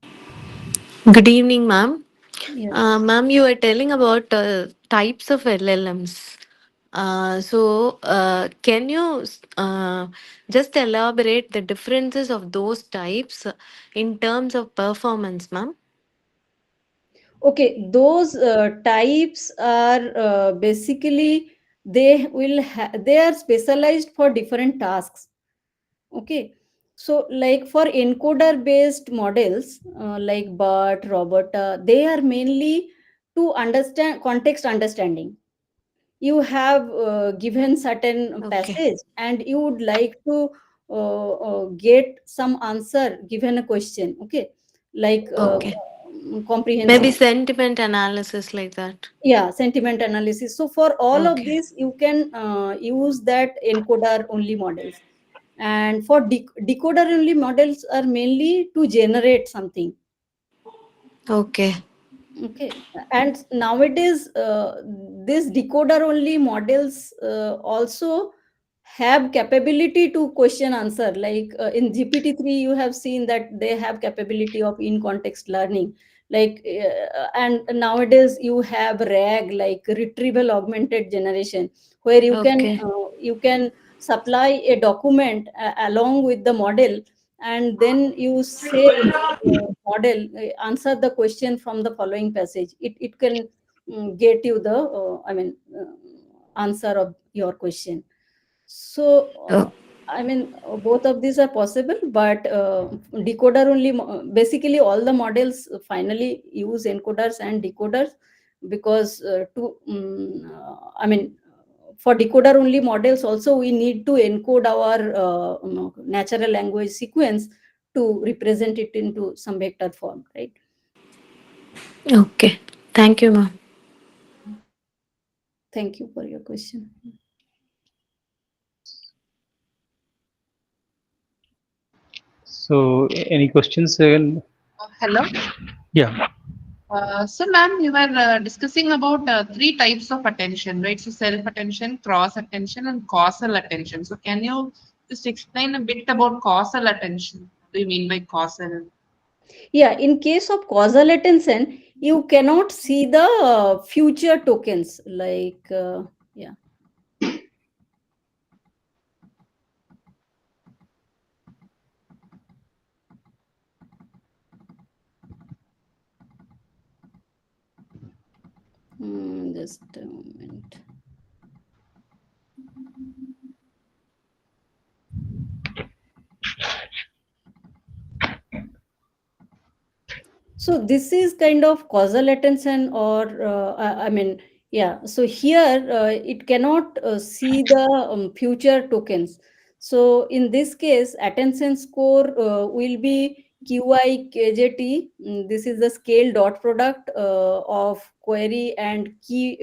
Good evening, ma'am. Yes. Ma'am, you were telling about types of LLMs. Can you just elaborate the differences of those types in terms of performance, ma'am? Okay, those types are basically they are specialized for different tasks. Okay, so like for encoder based models like BERT, Robota, they are mainly to understand context understanding. You have given certain Okay, passage and you would like to get some answer given a question. Okay, like okay. comprehensive, Maybe sentiment analysis like that. yeah, sentiment analysis. So for all of Okay, this you can use that encoder only models, and for decoder only models are mainly to generate something. okay, Okay, and nowadays these decoder only models also have capability to question answer. Like in GPT-3, you have seen that they have capability of in context learning. Like and nowadays you have RAG, like retrieval augmented generation, where okay, you can supply a document along with the model, and then you say model answer the question from the following passage. It can get you the answer of your question. So oh, both of these are possible, but decoder only basically all the models finally use encoders and decoders, because for decoder only models also we need to encode our natural language sequence to represent it into some vector form, right? okay. Thank you, ma'am. Thank you for your question. So, any questions? Hello. Yeah. So, ma'am, you were discussing about three types of attention, right? So, self attention, cross attention, and causal attention. So, can you just explain a bit about causal attention? What do you mean by causal? Yeah, in case of causal attention, you cannot see the future tokens, like yeah. Just a moment. So this is kind of causal attention, or yeah. So here it cannot see the future tokens. So in this case, attention score will be QI KJT. This is the scale dot product of query and key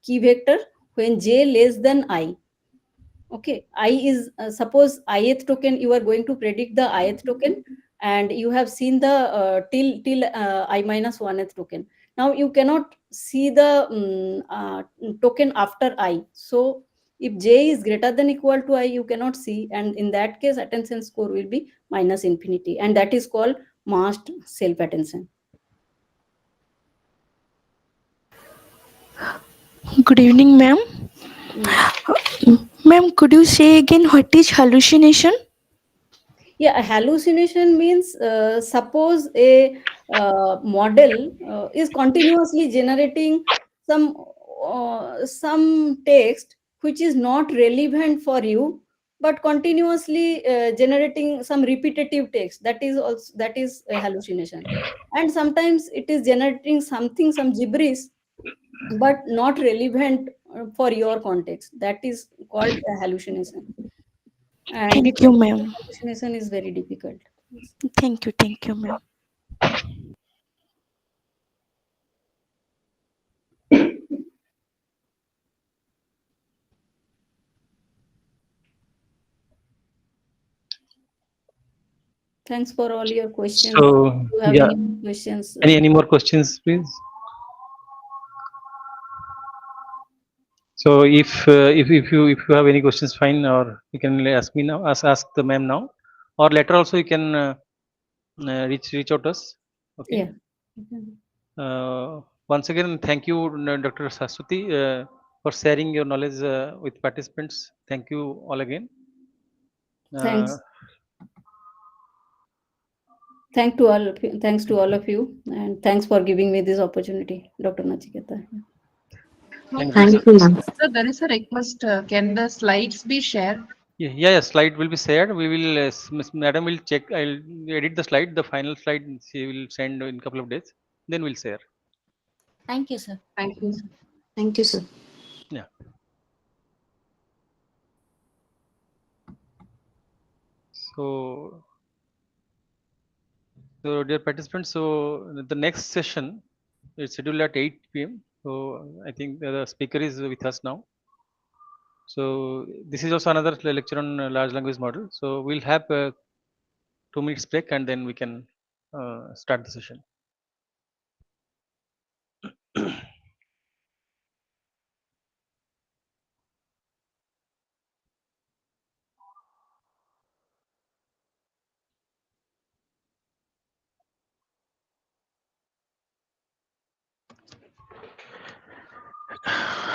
vector when J less than I. Okay, I is suppose ith token, you are going to predict the ith token, and you have seen the till I minus 1th token. Now you cannot see the token after I. So if J is greater than equal to I, you cannot see, and in that case attention score will be minus infinity, and that is called masked self attention. Good evening, ma'am. Mm. Ma'am, could you say again what is hallucination? Yeah, a hallucination means suppose a model is continuously generating some text which is not relevant for you, but continuously generating some repetitive text, that is also, that is a hallucination. And sometimes it is generating something, some gibberish, but not relevant for your context, that is called a hallucination. And Thank you, ma'am. hallucination is very difficult. Yes. Thank you, ma'am. Thanks for all your questions. So If you have yeah, any more questions, any more questions, please? So if you have any questions, fine, or you can ask me now. Ask the ma'am now, or later also you can reach out us. Okay. yeah. Once again, thank you, Dr. Saswati, for sharing your knowledge with participants. Thank you all again. Thanks. Thanks to all of you, and thanks for giving me this opportunity, Dr. Nachiketa. Thank you. Thank you. So there is a request. Can the slides be shared? Yeah, slide will be shared. We will, Madam will check. I'll edit the slide. The final slide she will send in a couple of days. Then we'll share. Thank you, sir. Thank you. Thank you, sir. Yeah. So dear participants, so the next session is scheduled at 8 p.m. So I think the speaker is with us now. So this is also another lecture on large language model. So we'll have a 2 minutes break and then we can start the session.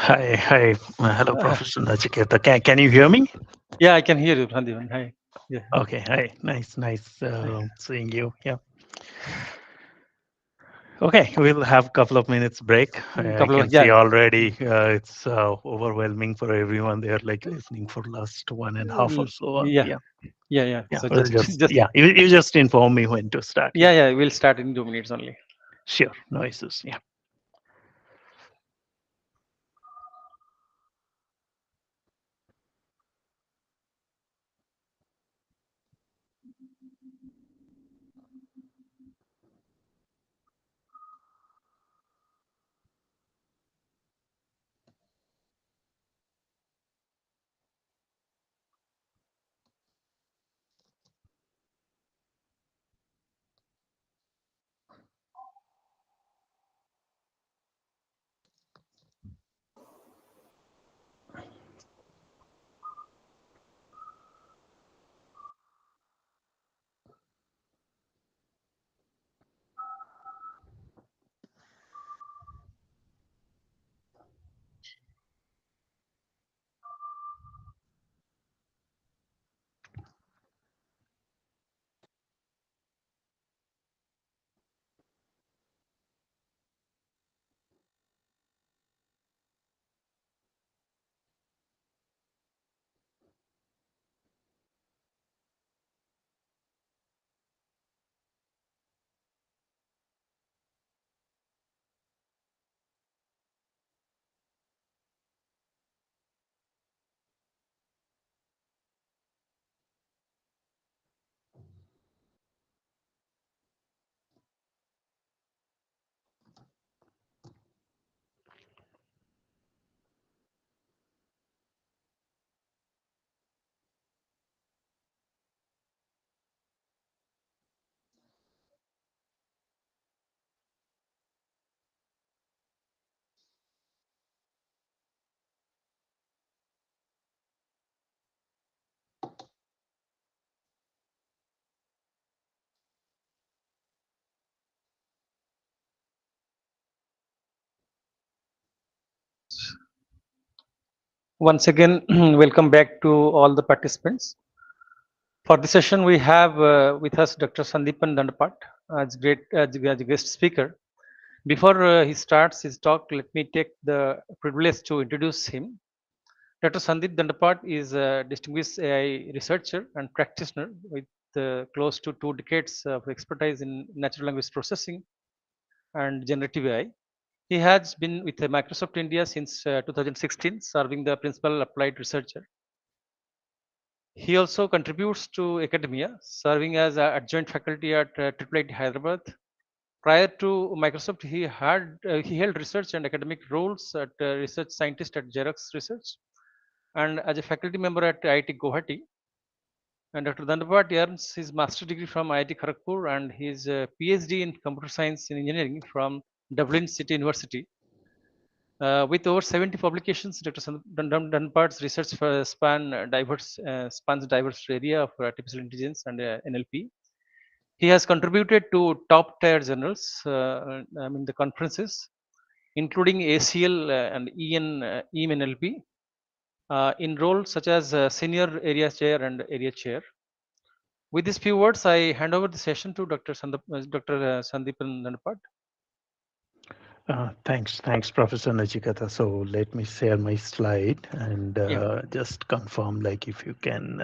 Hi. Hello, Professor Nachiketa. Can you hear me? Yeah, I can hear you, Sandipan. Hi. Yeah. Okay. Hi. Nice seeing you. Yeah. Okay, we'll have a couple of minutes break. I can see already it's overwhelming for everyone. They are like listening for last 1.5 or so. Yeah. So you just inform me when to start. Yeah. We'll start in 2 minutes only. Sure. No issues. Yeah. Once again, welcome back to all the participants. For this session, we have with us Dr. Sandipan Dandapat as a guest speaker. Before he starts his talk, let me take the privilege to introduce him. Dr. Sandip Dandapat is a distinguished AI researcher and practitioner with close to 2 decades of expertise in natural language processing and generative AI. He has been with Microsoft India since 2016, serving the principal applied researcher. He also contributes to academia, serving as adjunct faculty at IIIT Hyderabad. Prior to Microsoft, he held research and academic roles at research scientist at Xerox Research and as a faculty member at IIT Guwahati. And Dr. Dandapat earns his master's degree from IIT Kharagpur and his PhD in computer science and engineering from Dublin City University. With over 70 publications, Dr. Danpat's research spans diverse area of artificial intelligence and NLP. He has contributed to top-tier journals, the conferences, including ACL and EMNLP, in roles such as senior area chair and area chair. With these few words, I hand over the session to Dr. Sandipan Dandapat. Thanks, Professor Nachiketa. So let me share my slide and just confirm, like, if you can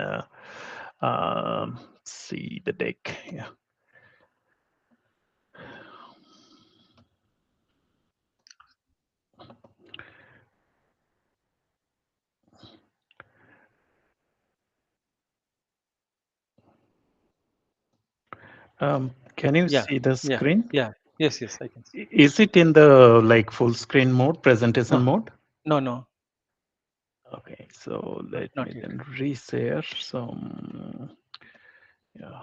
see the deck. Yeah. Can you see the screen? Yeah. Yes, I can see. Is it in the like full screen mode, presentation mode? No. Okay, so let Not me yet. then reshare some. Yeah.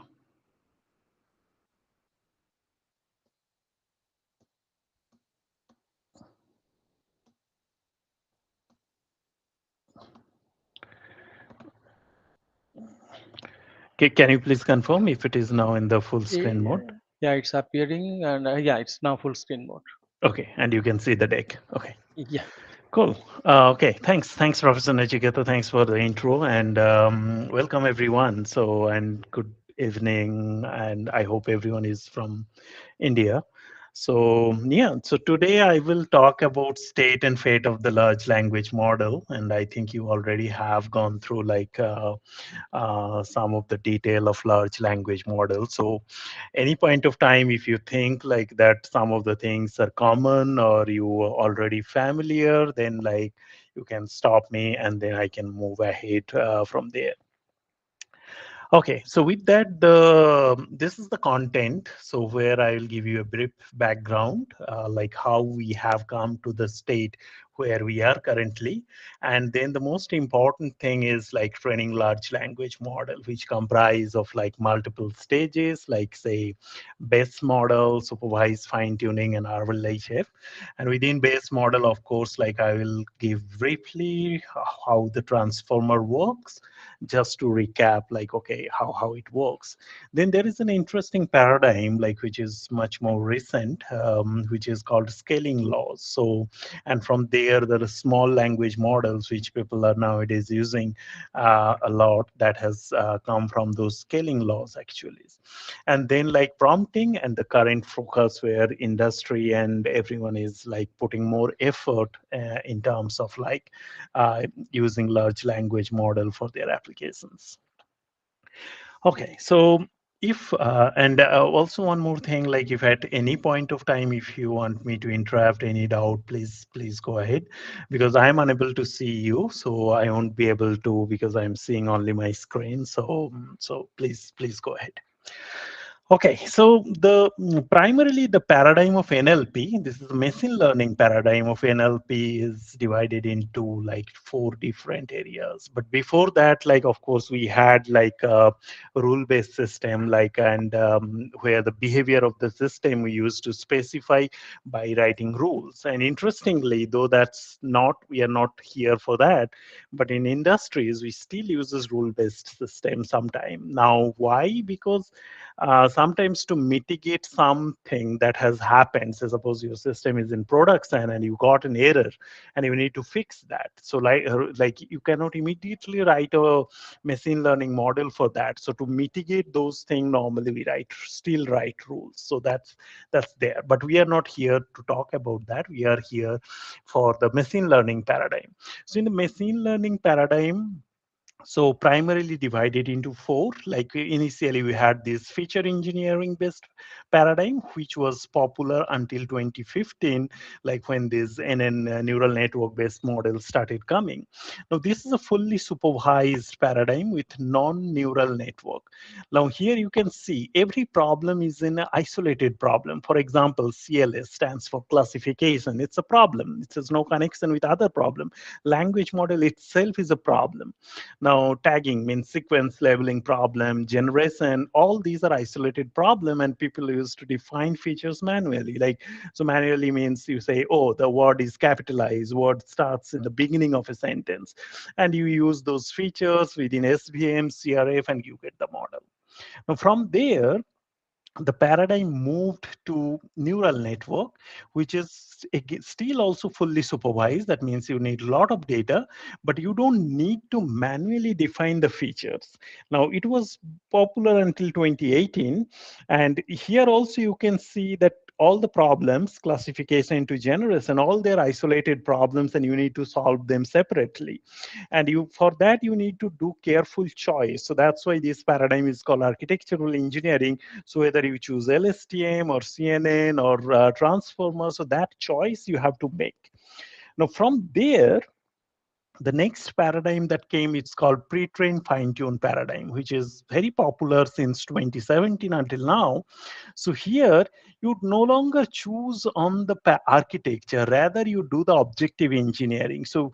Okay, can you please confirm if it is now in the full screen mode? Yeah, it's appearing, and it's now full screen mode. Okay, and you can see the deck. Okay. Yeah. Cool. Okay, thanks, Professor Nachiketa. Thanks for the intro, and welcome everyone. So, and good evening, and I hope everyone is from India. So so today I will talk about state and fate of the large language model, and I think you already have gone through like some of the detail of large language models. So any point of time, if you think like that some of the things are common or you are already familiar, then like you can stop me and then I can move ahead from there. Okay, so with that, this is the content. So where I will give you a brief background, like how we have come to the state where we are currently. And then the most important thing is like training large language model, which comprise of like multiple stages, like say base model, supervised fine tuning, and RLHF. And within base model, of course, like I will give briefly how the transformer works, just to recap, like, okay, how it works. Then there is an interesting paradigm, like, which is much more recent, which is called scaling laws. So, and from there are small language models, which people are nowadays using a lot, that has come from those scaling laws, actually. And then like prompting and the current focus where industry and everyone is like putting more effort in terms of like using large language model for their applications. Okay, so if and also one more thing, like if at any point of time, if you want me to interrupt any doubt, please go ahead, because I am unable to see you, so I won't be able to, because I'm seeing only my screen. So please go ahead. Okay, so primarily the paradigm of NLP, this is a machine learning paradigm of NLP, is divided into like 4 different areas. But before that, like of course we had like a rule-based system, like and where the behavior of the system we used to specify by writing rules. And interestingly, though that's not, we are not here for that, but in industries we still use this rule-based system sometime. Now, why? Because sometimes to mitigate something that has happened, say suppose your system is in production and you got an error and you need to fix that. So like you cannot immediately write a machine learning model for that. So to mitigate those things, normally we still write rules. So that's there. But we are not here to talk about that. We are here for the machine learning paradigm. So in the machine learning paradigm, so primarily divided into four. Like initially we had this feature engineering based paradigm, which was popular until 2015, like when this NN neural network based model started coming. Now this is a fully supervised paradigm with non-neural network. Now here you can see every problem is an isolated problem. For example, CLS stands for classification. It's a problem. It has no connection with other problem. Language model itself is a problem. Now, tagging means sequence labeling problem, generation, all these are isolated problem, and people used to define features manually. Like, so manually means you say, oh, the word is capitalized, word starts in the beginning of a sentence, and you use those features within SVM, CRF, and you get the model. Now, from there, the paradigm moved to neural network, which is still also fully supervised. That means you need a lot of data, but you don't need to manually define the features. Now, it was popular until 2018. And here also you can see that all the problems, classification into genres, and all their isolated problems, and you need to solve them separately. And for that, you need to do careful choice. So that's why this paradigm is called architectural engineering. So whether you choose LSTM or CNN or transformer, so that choice you have to make. Now from there, the next paradigm that came, it's called pre-trained fine-tune paradigm, which is very popular since 2017 until now. So here you no longer choose on the architecture, rather you do the objective engineering. So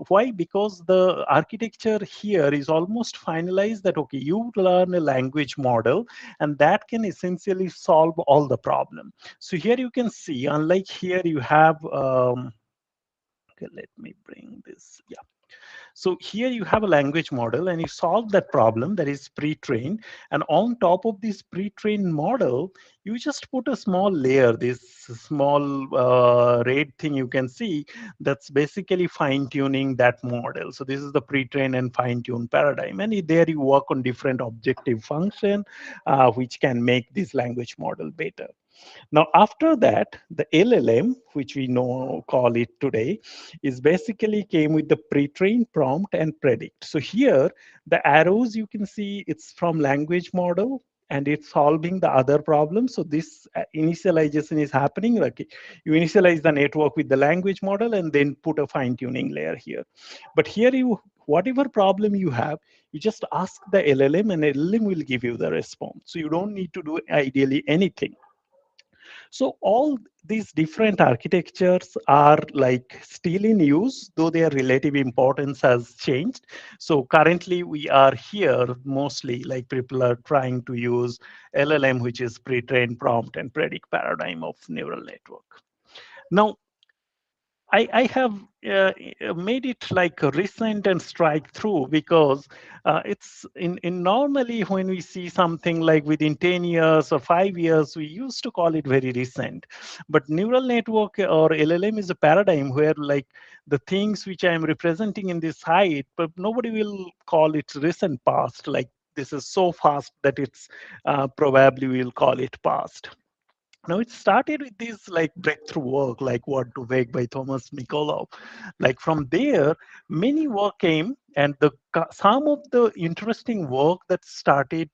why? Because the architecture here is almost finalized, that okay, you learn a language model and that can essentially solve all the problem. So here you can see, unlike here you have okay, let me bring this. Yeah. So here you have a language model and you solve that problem that is pre-trained. And on top of this pre-trained model, you just put a small layer, this small red thing you can see, that's basically fine-tuning that model. So this is the pre-train and fine-tune paradigm. And there you work on different objective function, which can make this language model better. Now, after that, the LLM, which we call it today, is basically came with the pre-trained prompt and predict. So here, the arrows you can see, it's from language model and it's solving the other problems. So this initialization is happening. Like you initialize the network with the language model and then put a fine-tuning layer here. But here whatever problem you have, you just ask the LLM and LLM will give you the response. So you don't need to do ideally anything. So all these different architectures are like still in use, though their relative importance has changed. So currently we are here mostly like people are trying to use LLM, which is pre-trained prompt and predict paradigm of neural network. Now, I have made it like recent and strike through because it's in normally when we see something like within 10 years or 5 years, we used to call it very recent. But neural network or LLM is a paradigm where like the things which I'm representing in this height, but nobody will call it recent past. Like this is so fast that it's probably we'll call it past. Now it started with this like breakthrough work, like What to Wake by Thomas Mikolov. Like from there, many work came, and some of the interesting work that started.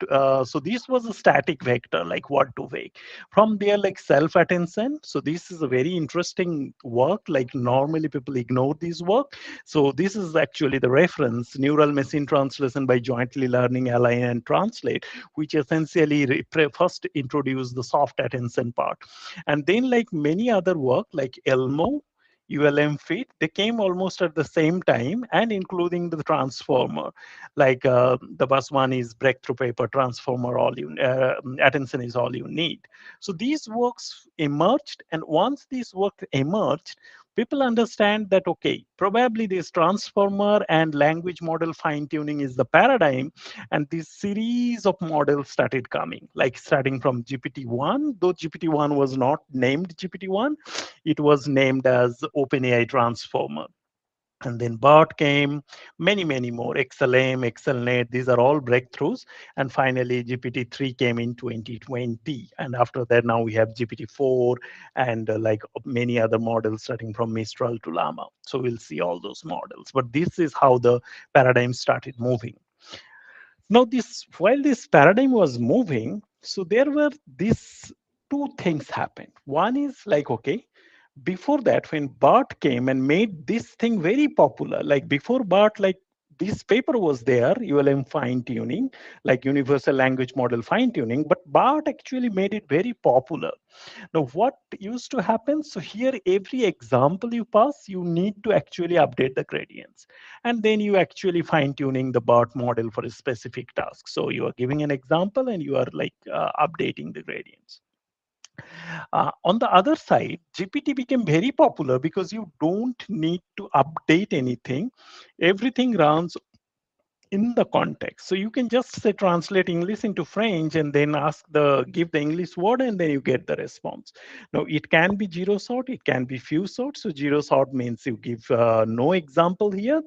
So this was a static vector, like What to Wake. From there, like self-attention. So this is a very interesting work. Like normally people ignore this work. So this is actually the reference, neural machine translation by jointly learning, align, and translate, which essentially first introduced the soft attention part. And then like many other work like Elmo, ULM fit, they came almost at the same time, and including the transformer. Like the first one is breakthrough paper transformer, attention is all you need. So these works emerged, and once these works emerged, people understand that, okay, probably this transformer and language model fine tuning is the paradigm. And this series of models started coming, like starting from GPT-1, though GPT-1 was not named GPT-1, it was named as OpenAI Transformer. And then BART came, many more, XLM, XLNet, these are all breakthroughs. And finally, GPT-3 came in 2020. And after that, now we have GPT-4 and like many other models starting from Mistral to Llama. So we'll see all those models. But this is how the paradigm started moving. Now, while this paradigm was moving, so there were these two things happened. One is like, okay, before that, when BART came and made this thing very popular, like before BART, like this paper was there, ULM fine tuning, like universal language model fine tuning, but BART actually made it very popular. Now, what used to happen? So here, every example you pass, you need to actually update the gradients. And then you actually fine tuning the BART model for a specific task. So you are giving an example and you are like updating the gradients. On the other side, GPT became very popular because you don't need to update anything. Everything runs in the context. So you can just say translate English into French and then give the English word and then you get the response. Now it can be zero sort, it can be few sort. So zero sort means you give no example here,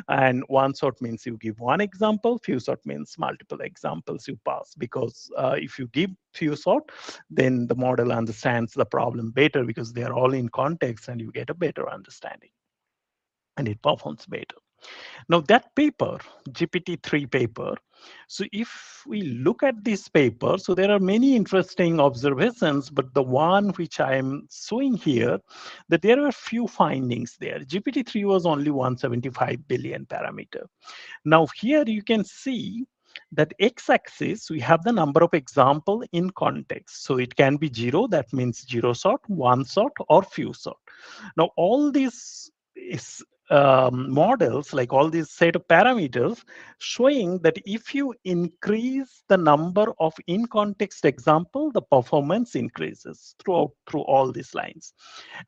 and one sort means you give one example, few sort means multiple examples you pass, because if you give few sort, then the model understands the problem better because they are all in context and you get a better understanding and it performs better. Now that paper, GPT-3 paper, so if we look at this paper, so there are many interesting observations, but the one which I am showing here, that there are few findings there. GPT-3 was only 175 billion parameter. Now here you can see that x-axis, we have the number of example in context. So it can be zero, that means zero sort, one sort, or few sort. Now all these models, like all these set of parameters, showing that if you increase the number of in context example, the performance increases through all these lines.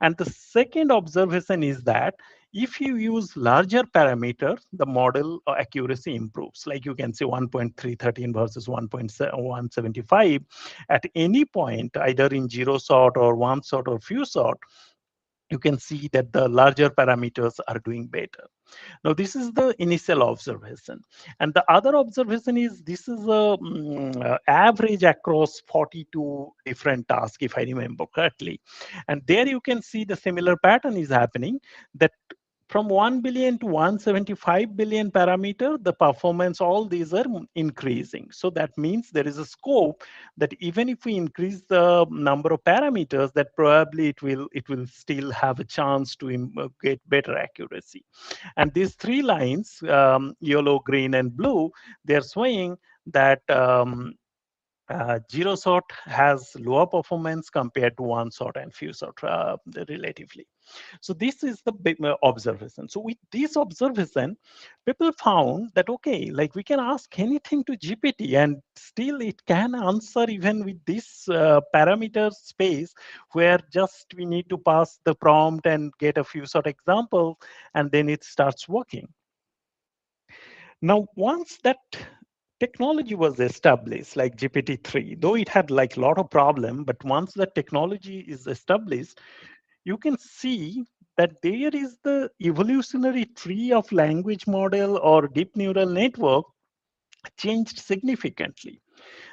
And the second observation is that if you use larger parameter, the model accuracy improves. Like you can say 1.313 versus 1.175 at any point, either in zero sort or one sort or few sort, you can see that the larger parameters are doing better. Now, this is the initial observation. And the other observation is this is a average across 42 different tasks, if I remember correctly. And there you can see the similar pattern is happening, that from 1 billion to 175 billion parameter, the performance, all these are increasing. So that means there is a scope that even if we increase the number of parameters, that probably it will still have a chance to get better accuracy. And these three lines, yellow, green, and blue, they're showing that zero sort has lower performance compared to one sort and few sort relatively. So this is the big observation. So with this observation, people found that, okay, like we can ask anything to GPT and still it can answer even with this parameter space, where just we need to pass the prompt and get a few sort examples and then it starts working. Now, once that technology was established, like GPT-3, though it had like a lot of problem, but once the technology is established, you can see that there is the evolutionary tree of language model or deep neural network changed significantly.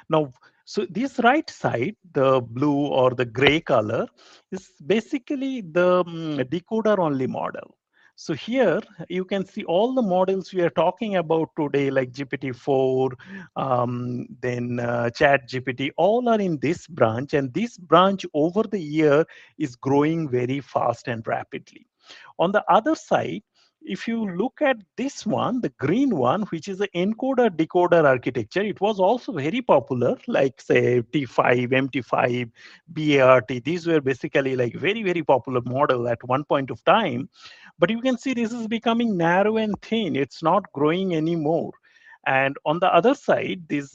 Now, so this right side, the blue or the gray color, is basically the decoder only model. So here you can see all the models we are talking about today, like GPT-4, then Chat GPT, all are in this branch, and this branch over the year is growing very fast and rapidly. On the other side, if you look at this one, the green one, which is an encoder-decoder architecture, it was also very popular, like say T5, MT5, BART. These were basically like very popular model at one point of time. But you can see this is becoming narrow and thin. It's not growing anymore. And on the other side, this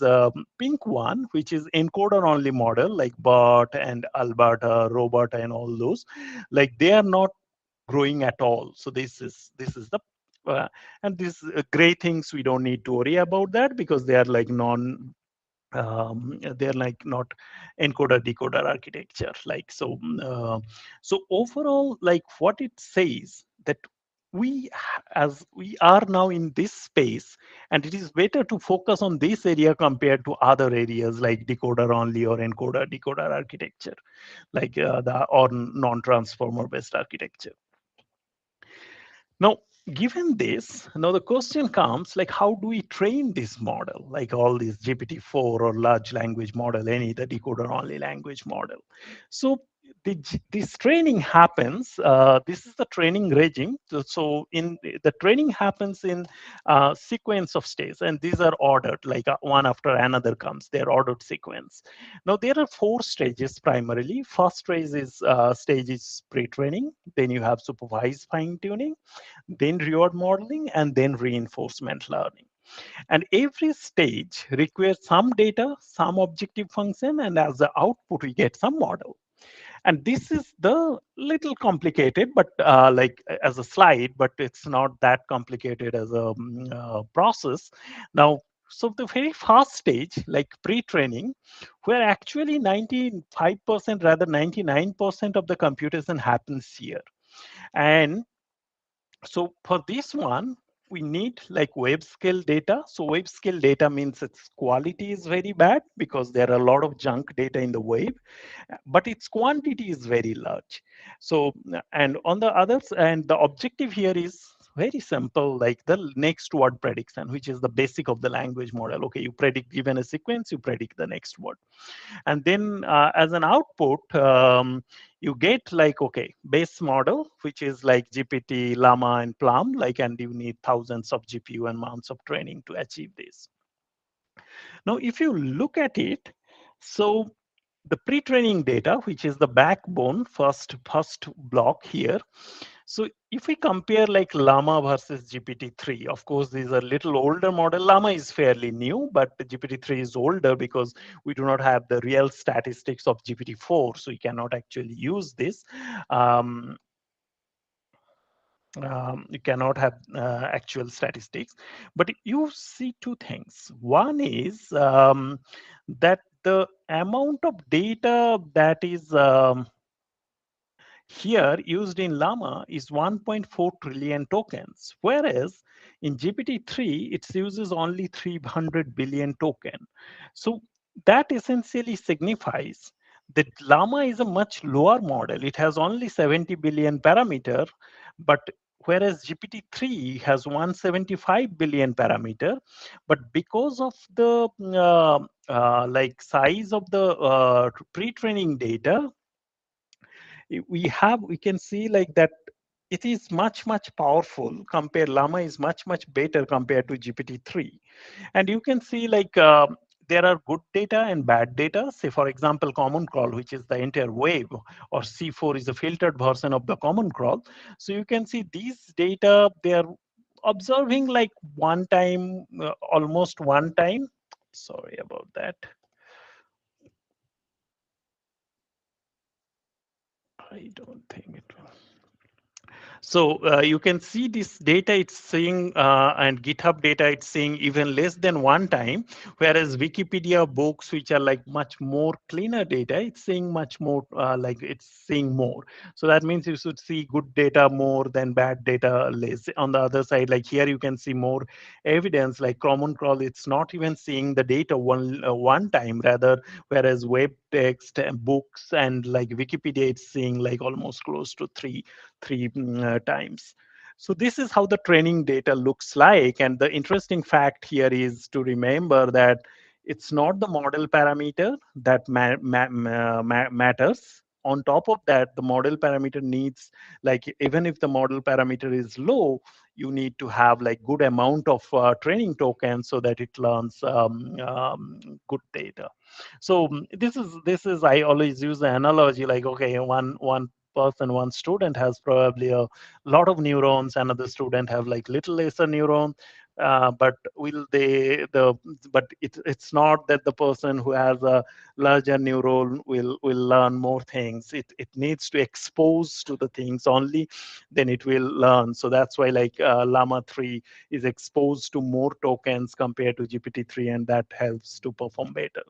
pink one, which is encoder-only model, like BART and Alberta, Robert, and all those, like they are not growing at all. So this is the and these gray things, we don't need to worry about that because they are like they're like not encoder decoder architecture. Like so so overall, like what it says that as we are now in this space, and it is better to focus on this area compared to other areas like decoder only or encoder decoder architecture, like the or non-transformer based architecture. Now, given this, now the question comes like, how do we train this model, like all these GPT-4 or large language model, any the decoder only language model? So this training happens, this is the training regime. So in the training happens in sequence of stages, and these are ordered, like one after another comes, they're ordered sequence. Now there are 4 stages primarily. First stage is pre-training, then you have supervised fine-tuning, then reward modeling, and then reinforcement learning. And every stage requires some data, some objective function, and as the output, we get some model. And this is the little complicated, but like as a slide, but it's not that complicated as a process. Now, so the very first stage, like pre-training, where actually 95%, rather 99% of the computation happens here. And so for this one, we need like web scale data. So web scale data means its quality is very bad because there are a lot of junk data in the web, but its quantity is very large. So, and on the others, and the objective here is very simple, like the next word prediction, which is the basic of the language model. Okay, you predict, given a sequence, you predict the next word. And then as an output, you get like, okay, base model, which is like GPT, Llama, and Plum, like, and you need thousands of GPU and months of training to achieve this. Now, if you look at it, so the pre-training data, which is the backbone, first block here. So if we compare like Llama versus GPT-3, of course, these are little older model. Llama is fairly new, but GPT-3 is older because we do not have the real statistics of GPT-4, so you cannot actually use this. You cannot have actual statistics, but you see 2 things. One is that the amount of data that is here used in Llama is 1.4 trillion tokens, whereas in GPT-3, it uses only 300 billion token. So that essentially signifies that Llama is a much lower model. It has only 70 billion parameter, but whereas GPT-3 has 175 billion parameter, but because of the like size of the pre-training data, we can see like that it is much powerful compared. Llama is much better compared to GPT-3, and you can see like there are good data and bad data. Say for example, common crawl, which is the entire wave, or C4 is a filtered version of the common crawl. So you can see these data, they are observing like one time, almost one time. Sorry about that. I don't think it will. So you can see this data, it's saying, and GitHub data, it's saying even less than one time, whereas Wikipedia books, which are like much more cleaner data, it's saying much more, like it's saying more. So that means you should see good data more than bad data less. On the other side, like here, you can see more evidence, like Common Crawl, it's not even seeing the data one time, rather, whereas web text and books and like Wikipedia, it's seeing like almost close to three times. So this is how the training data looks like. And the interesting fact here is to remember that it's not the model parameter that matters. On top of that, the model parameter needs, like, even if the model parameter is low, you need to have like good amount of training tokens so that it learns good data. So this is I always use the analogy like, okay, one person, one student has probably a lot of neurons, another student have like little lesser neuron. but will they the but it's not that the person who has a larger neuron will learn more things. It needs to expose to the things only, then it will learn. So that's why like llama 3 is exposed to more tokens compared to GPT-3, and that helps to perform better.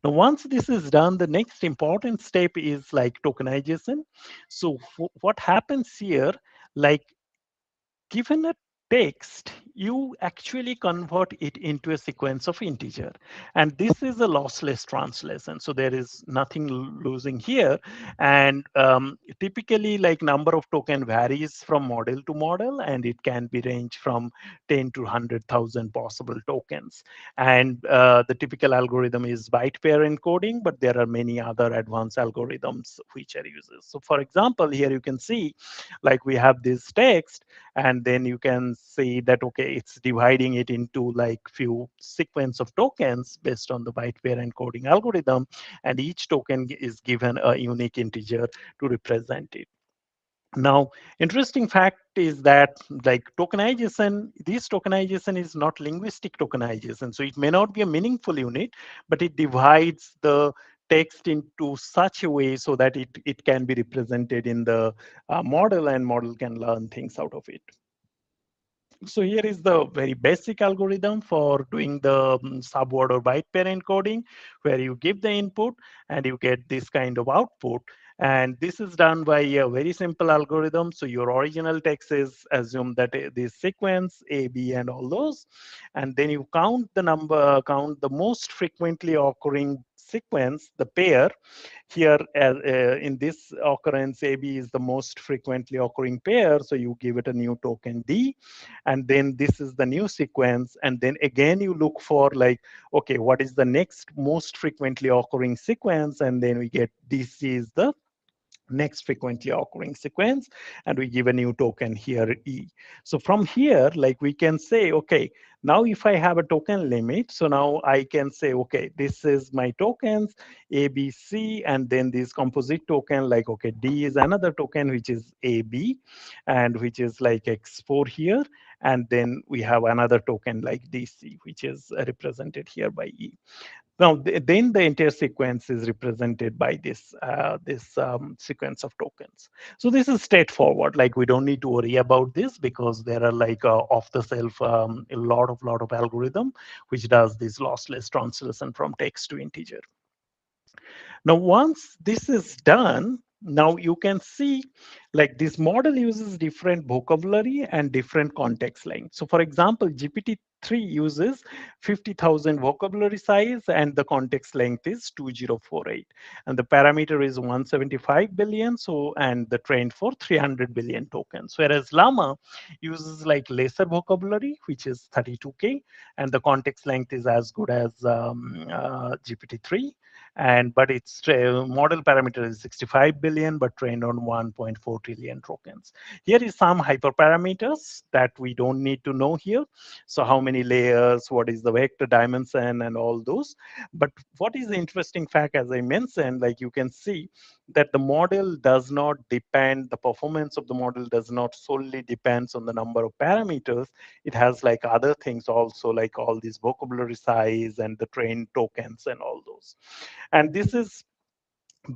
Now, once this is done, the next important step is like tokenization. So what happens here, like given a text, you actually convert it into a sequence of integer. And this is a lossless translation. So there is nothing losing here. And typically like number of token varies from model to model, and it can be range from 10 to 100,000 possible tokens. And the typical algorithm is byte pair encoding, but there are many other advanced algorithms which are used. So for example, here you can see like we have this text, and then you can see that, okay, it's dividing it into like few sequence of tokens based on the byte pair encoding algorithm, and each token is given a unique integer to represent it. Now, interesting fact is that like tokenization, this tokenization is not linguistic tokenization. So it may not be a meaningful unit, but it divides the text into such a way so that it can be represented in the model, and model can learn things out of it. So here is the very basic algorithm for doing the subword or byte pair encoding, where you give the input and you get this kind of output. And this is done by a very simple algorithm. So your original text is assume that this sequence A, B, and all those, and then you count the number, count the most frequently occurring sequence, the pair. Here, in this occurrence, AB is the most frequently occurring pair, so you give it a new token D, and then this is the new sequence, and then again you look for like, okay, what is the next most frequently occurring sequence, and then we get DC is the next frequently occurring sequence, and we give a new token here E. So from here, like we can say, okay, now if I have a token limit, so now I can say, okay, this is my tokens A, B, C, and then this composite token, like, okay, D is another token, which is AB, and which is like X4 here. And then we have another token like DC, which is represented here by E. Now, then the entire sequence is represented by this sequence of tokens. So this is straightforward. Like we don't need to worry about this because there are like off-the-shelf a lot of algorithm which does this lossless translation from text to integer. Now, once this is done, now you can see like this model uses different vocabulary and different context length. So for example, GPT-3 uses 50,000 vocabulary size, and the context length is 2048. And the parameter is 175 billion. So, and the trained for 300 billion tokens. Whereas Llama uses like lesser vocabulary, which is 32K, and the context length is as good as GPT-3. But its model parameter is 65 billion, but trained on 1.4 trillion tokens. Here is some hyperparameters that we don't need to know here. So how many layers, what is the vector dimension, and all those. But what is the interesting fact, as I mentioned, like you can see that the model does not depend, the performance of the model does not solely depends on the number of parameters. It has like other things also, like all these vocabulary size and the trained tokens and all those. And this is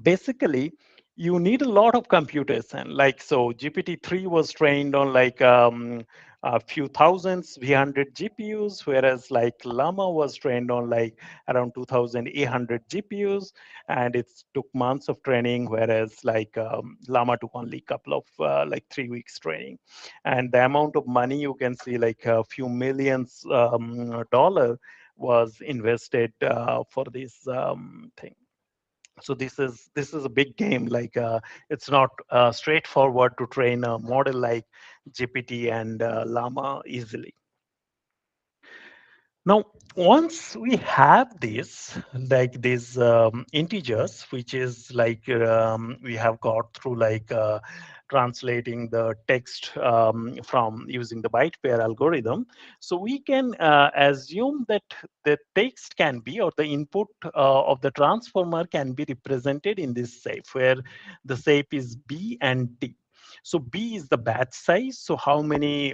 basically, you need a lot of computation. Like, so GPT-3 was trained on like a few thousands V100 GPUs, whereas like Llama was trained on like around 2,800 GPUs, and it took months of training, whereas like Llama took only a couple of like 3 weeks training. And the amount of money, you can see like a few millions dollar was invested for this thing. So this is a big game. Like it's not straightforward to train a model like GPT and Llama easily. Now, once we have this, like these integers, which is like we have got through like translating the text from using the byte pair algorithm. So we can assume that the text can be, or the input of the transformer can be represented in this shape, where the shape is B and T. So B is the batch size. So how many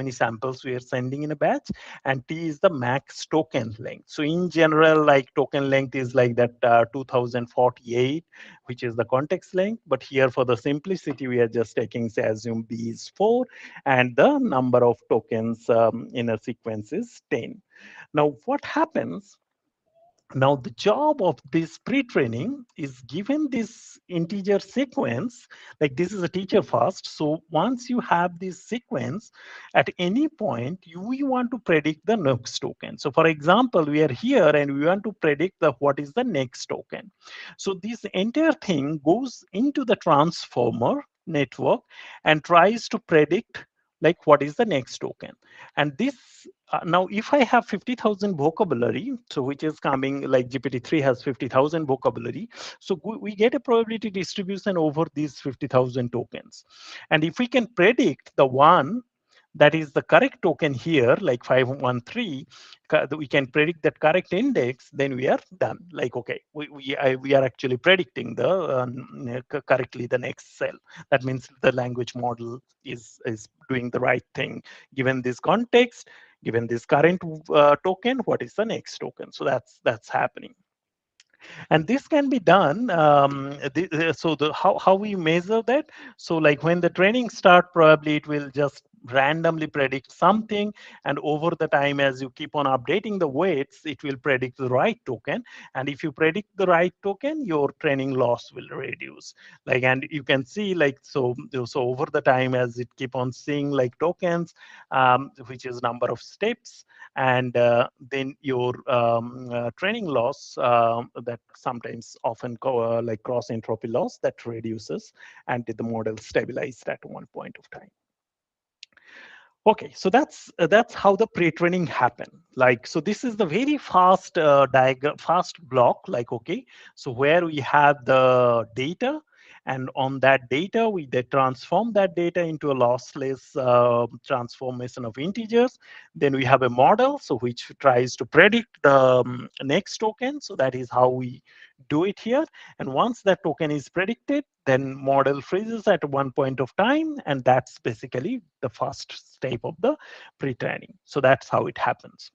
samples we are sending in a batch, and T is the max token length. So in general, like token length is like that 2048, which is the context length. But here for the simplicity, we are just taking, say, assume B is 4, and the number of tokens in a sequence is 10. Now, what happens? Now, the job of this pre-training is given this integer sequence, like this is a teacher first. So once you have this sequence, at any point, we want to predict the next token. So for example, we are here and we want to predict what is the next token. So this entire thing goes into the transformer network and tries to predict like what is the next token. And this now, if I have 50,000 vocabulary, so which is coming like GPT-3 has 50,000 vocabulary, so we get a probability distribution over these 50,000 tokens. And if we can predict the one that is the correct token here, like 513, we can predict that correct index, then we are done. Like, okay, we are actually predicting the correctly the next cell. That means the language model is doing the right thing. Given this context, given this current token, what is the next token? So that's happening. And this can be done. How we measure that? So like when the training start, probably it will just randomly predict something, and over the time, as you keep on updating the weights, it will predict the right token. And if you predict the right token, your training loss will reduce. Like, and you can see like so over the time, as it keep on seeing like tokens, which is number of steps, and then your training loss that sometimes often like cross entropy loss, that reduces, and the model stabilized at one point of time. Okay, so that's how the pre-training happen. Like, so this is the very fast diagram, fast block. Like, okay, so where we have the data, and on that data, we transform that data into a lossless transformation of integers. Then we have a model, so which tries to predict the next token. So that is how we do it here. And once that token is predicted, then model freezes at one point of time, and that's basically the first step of the pre-training. So that's how it happens.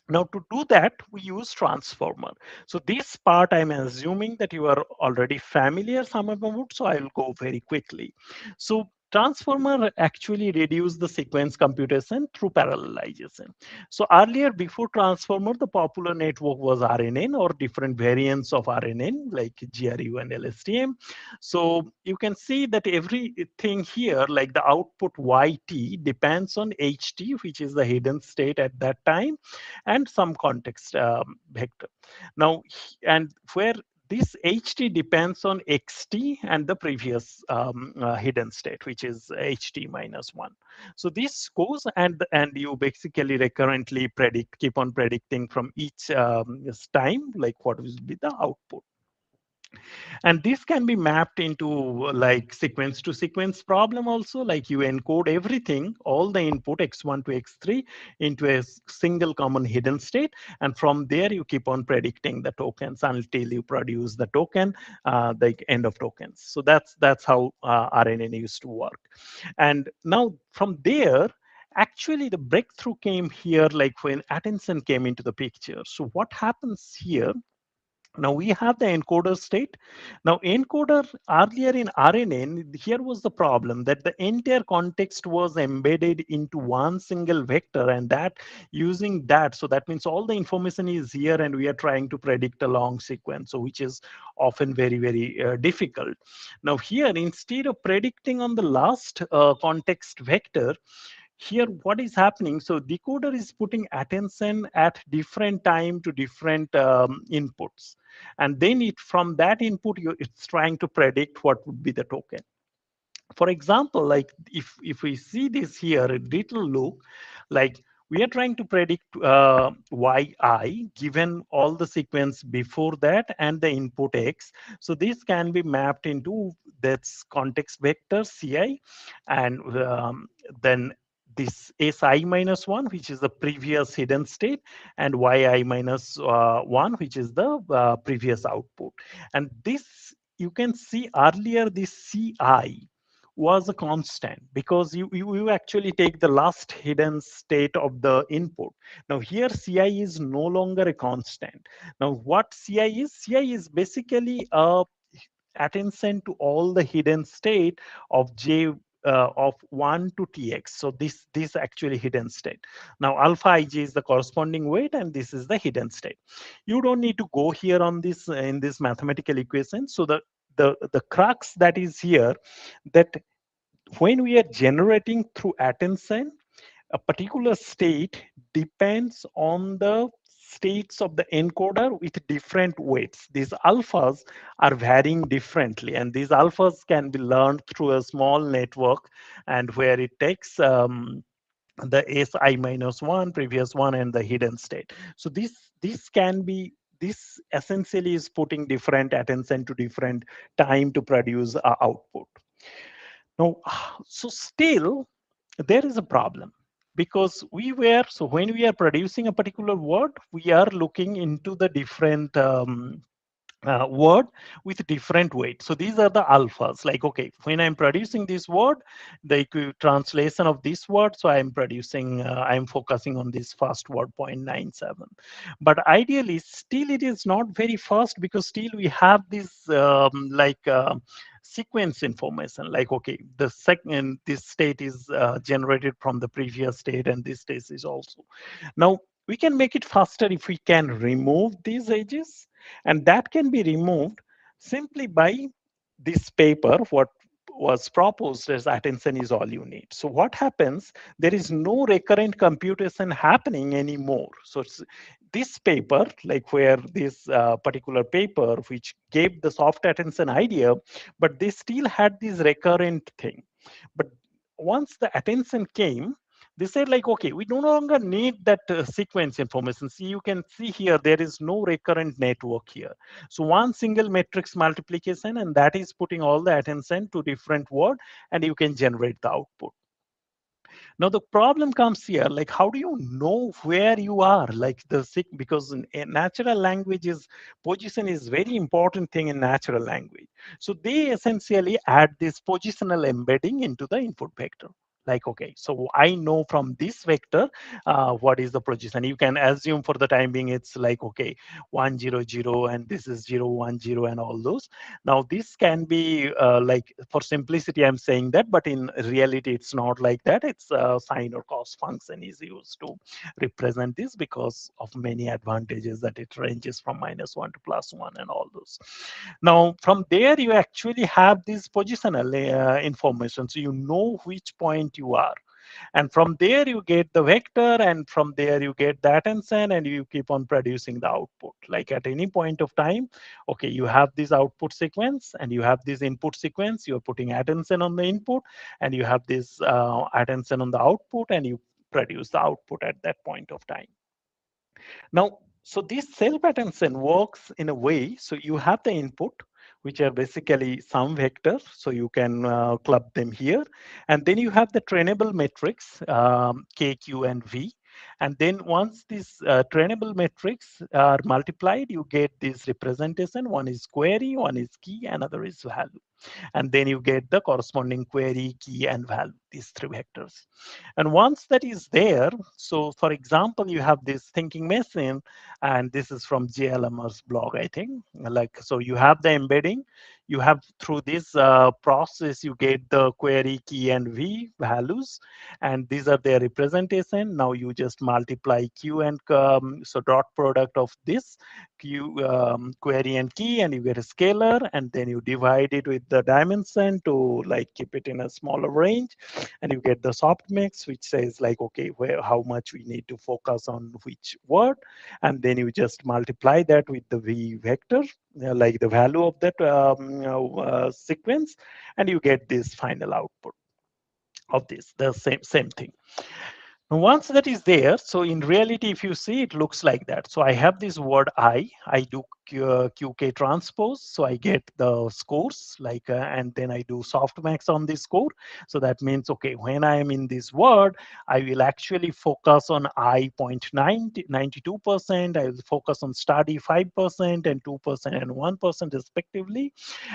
Now, to do that, we use transformer. So this part, I'm assuming that you are already familiar, some of them would, so I will go very quickly. So transformer actually reduce the sequence computation through parallelization. So earlier, before transformer, the popular network was RNN or different variants of RNN like GRU and LSTM. So you can see that everything here, like the output YT depends on HT, which is the hidden state at that time, and some context vector. Now, and where this HT depends on XT and the previous hidden state, which is HT minus 1. So this goes, and you basically recurrently keep on predicting from each time, like what will be the output. And this can be mapped into like sequence to sequence problem also, like you encode everything, all the input x1 to x3 into a single common hidden state. And from there, you keep on predicting the tokens until you produce the token, the end of tokens. So that's how RNN used to work. And now from there, actually the breakthrough came here, like when attention came into the picture. So what happens here? Now we have the encoder state. Now encoder earlier in RNN, here was the problem that the entire context was embedded into one single vector, and that using that, so that means all the information is here and we are trying to predict a long sequence, so which is often very, very difficult. Now here, instead of predicting on the last context vector, here what is happening, so decoder is putting attention at different time to different inputs, and then from that input it's trying to predict what would be the token. For example, like if we see this here, a little look, like we are trying to predict yi given all the sequence before that and the input x. So this can be mapped into this context vector ci, and then this si minus 1, which is the previous hidden state, and yi minus 1, which is the previous output. And this, you can see earlier, this ci was a constant because you actually take the last hidden state of the input. Now here Ci is no longer a constant. Now what Ci is basically a attention to all the hidden state of j of 1 to tx. So this actually hidden state. Now alpha ij is the corresponding weight, and this is the hidden state. You don't need to go here on this in this mathematical equation. So the crux that is here, that when we are generating through attention, a particular state depends on the states of the encoder with different weights. These alphas are varying differently, and these alphas can be learned through a small network, and where it takes the si minus one, previous one, and the hidden state. So this can be, this essentially is putting different attention to different time to produce output. Now, so still there is a problem, because so when we are producing a particular word, we are looking into the different word with different weight. So these are the alphas. Like, okay, when I'm producing this word, the translation of this word, so I'm producing, I'm focusing on this first word, 0.97. But ideally, still it is not very fast, because still we have this sequence information. Like, okay, the second, this state is generated from the previous state, and this state is also. Now, we can make it faster if we can remove these edges, and that can be removed simply by this paper. What was proposed as attention is all you need. So what happens, there is no recurrent computation happening anymore. So this paper, like where this particular paper which gave the soft attention idea, but they still had this recurrent thing. But once the attention came, they said, like, okay, we no longer need that sequence information. See, you can see here, there is no recurrent network here. So one single matrix multiplication, and that is putting all the attention to different word, and you can generate the output. Now the problem comes here, like, how do you know where you are? Like because in natural language is, position is very important thing in natural language. So they essentially add this positional embedding into the input vector. Like, okay, so I know from this vector what is the position. You can assume for the time being it's like, okay, 1 0 0, and this is 0 1 0, and all those. Now this can be like, for simplicity I'm saying that, but in reality it's not like that. It's a sine or cos function is used to represent this, because of many advantages that it ranges from -1 to +1 and all those. Now from there you actually have this positional information, so you know which point you are. And from there you get the vector, and from there you get the attention, and you keep on producing the output. Like at any point of time, okay, you have this output sequence, and you have this input sequence, you're putting attention on the input, and you have this attention on the output, and you produce the output at that point of time. Now, so this self-attention works in a way, so you have the input, which are basically some vectors, so you can club them here. And then you have the trainable matrix, K, Q, and V. And then once these trainable metrics are multiplied, you get this representation. One is query, one is key, another is value. And then you get the corresponding query, key, and value, these three vectors. And once that is there, so for example, you have this thinking machine, and this is from JLMR's blog, I think. Like, so you have the embedding, you have through this process, you get the query, key, and V values, and these are their representation. Now you just multiply Q and so dot product of this Q query and key, and you get a scalar, and then you divide it with the dimension to like keep it in a smaller range, and you get the soft mix, which says like, okay, where, how much we need to focus on which word, and then you just multiply that with the V vector, like the value of that sequence, and you get this final output of this, the same thing. Now, once that is there, so in reality, if you see, it looks like that. So I have this word I do QK transpose. So I get the scores like, and then I do softmax on this score. So that means, okay, when I am in this word, I will actually focus on I 92%. I will focus on study 5% and 2% and 1% respectively.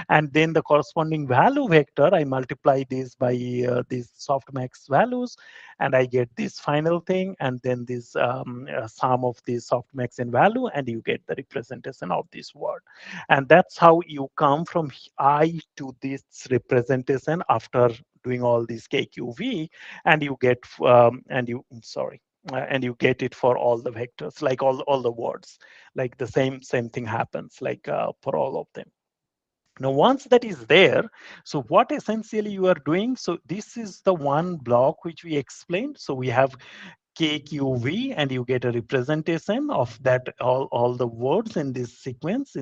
And then the corresponding value vector, I multiply this by these softmax values, and I get this final thing, and then this sum of these softmax in value, and you get the representation of this word. And that's how you come from I to this representation after doing all these KQV, and you get and you get it for all the vectors, like all the words, like the same thing happens like for all of them. Now, once that is there, so what essentially you are doing, so this is the one block which we explained. So we have KQV, and you get a representation of that all the words in this sequence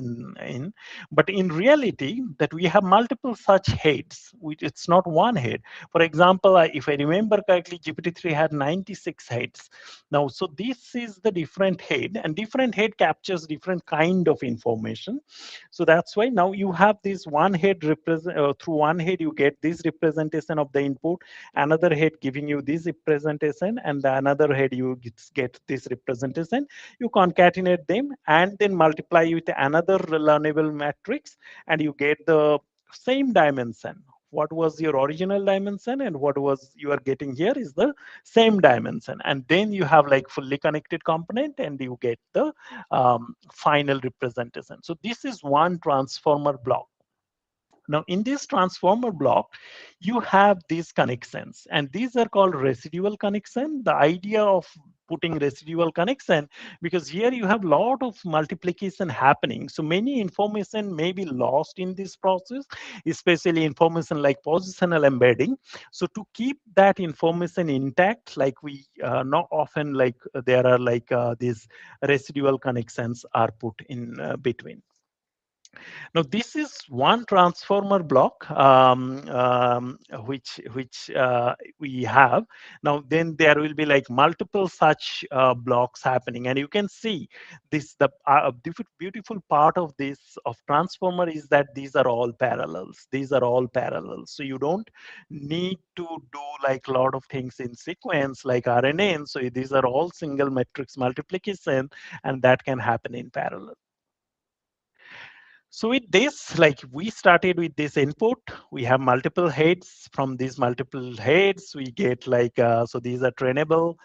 but in reality that we have multiple such heads, which it's not one head. For example, if I remember correctly, GPT-3 had 96 heads. Now, so this is the different head, and different head captures different kind of information. So that's why now you have this one head through one head you get this representation of the input, another head giving you this representation, and the another head you get this representation. You concatenate them and then multiply with another learnable matrix, and you get the same dimension. What was your original dimension and what was you are getting here is the same dimension, and then you have like fully connected component, and you get the final representation. So this is one transformer block. Now, in this transformer block, you have these connections, and these are called residual connection. The idea of putting residual connection, because here you have a lot of multiplication happening. So many information may be lost in this process, especially information like positional embedding. So to keep that information intact, like we not often like there are like these residual connections are put in between. Now, this is one transformer block which we have. Now, then there will be like multiple such blocks happening, and you can see this. The beautiful part of this of transformer is that these are all parallels. These are all parallels. So you don't need to do like a lot of things in sequence like RNN. So these are all single matrix multiplication, and that can happen in parallel. So with this, like we started with this input, we have multiple heads. From these multiple heads, we get like, so these are trainable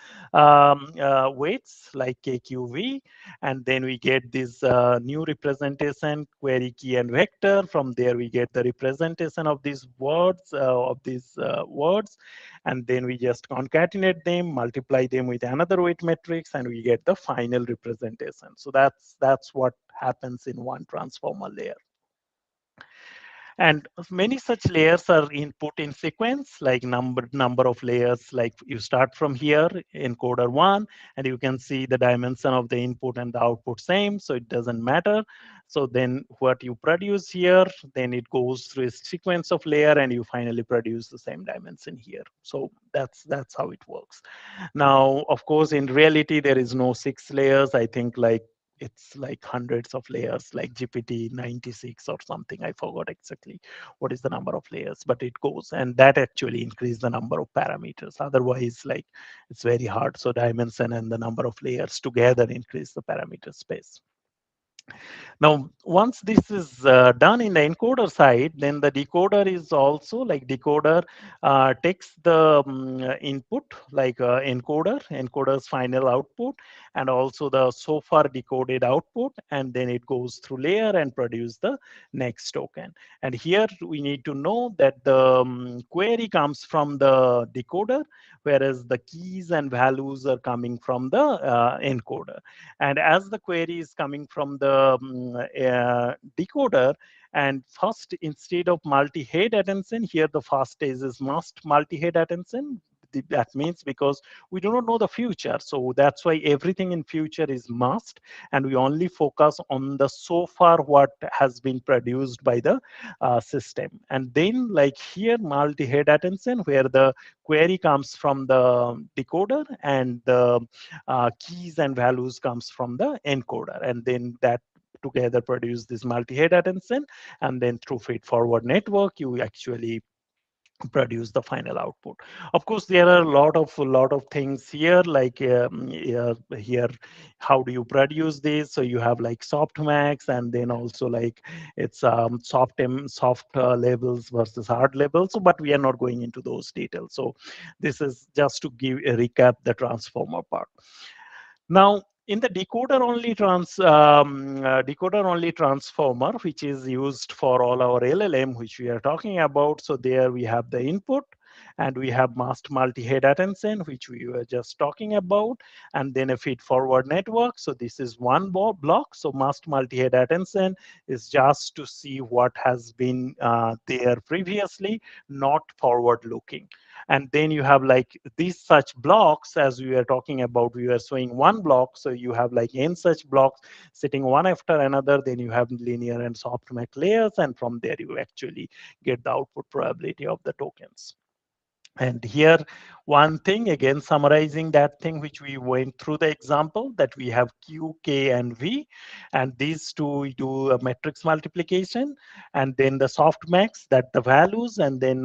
weights like KQV. And then we get this new representation, query key and vector. From there, we get the representation of these words, And then we just concatenate them, multiply them with another weight matrix, and we get the final representation. So that's what happens in one transformer layer. And many such layers are input in sequence, like number of layers. Like you start from here, encoder 1, and you can see the dimension of the input and the output same, so it doesn't matter. So then what you produce here, then it goes through a sequence of layer, and you finally produce the same dimension here. So that's how it works. Now, of course, in reality, there is no 6 layers. I think like it's like hundreds of layers, like GPT 96 or something. I forgot exactly what is the number of layers, but it goes, and that actually increase the number of parameters. Otherwise, like it's very hard. So dimension and the number of layers together increase the parameter space. Now, once this is done in the encoder side, then the decoder is also like decoder takes the input like encoder's final output, and also the so far decoded output, and then it goes through layer and produce the next token. And here we need to know that the query comes from the decoder, whereas the keys and values are coming from the encoder. And as the query is coming from the decoder, and first, instead of multi-head attention, here the first stage is must multi-head attention. That means because we do not know the future, so that's why everything in future is must, and we only focus on the so far what has been produced by the system. And then like here, multi-head attention, where the query comes from the decoder, and the keys and values comes from the encoder, and then that together produce this multi-head attention, and then through feed-forward network, you actually produce the final output. Of course, there are a lot of things here, like here, how do you produce this? So you have like softmax, and then also like it's soft labels versus hard labels. So, but we are not going into those details. So this is just to give a recap the transformer part. Now, in the decoder only transformer, which is used for all our LLM, which we are talking about. So there we have the input, and we have masked multi-head attention, which we were just talking about, and then a feed-forward network. So this is one block. So masked multi-head attention is just to see what has been there previously, not forward-looking. And then you have like these such blocks, as we were talking about, we were showing one block. So you have like n such blocks sitting one after another. Then you have linear and softmax layers. And from there, you actually get the output probability of the tokens. And here, one thing, again, summarizing that thing which we went through the example, that we have Q, K, and V, and these two we do a matrix multiplication, and then the softmax, that the values, and then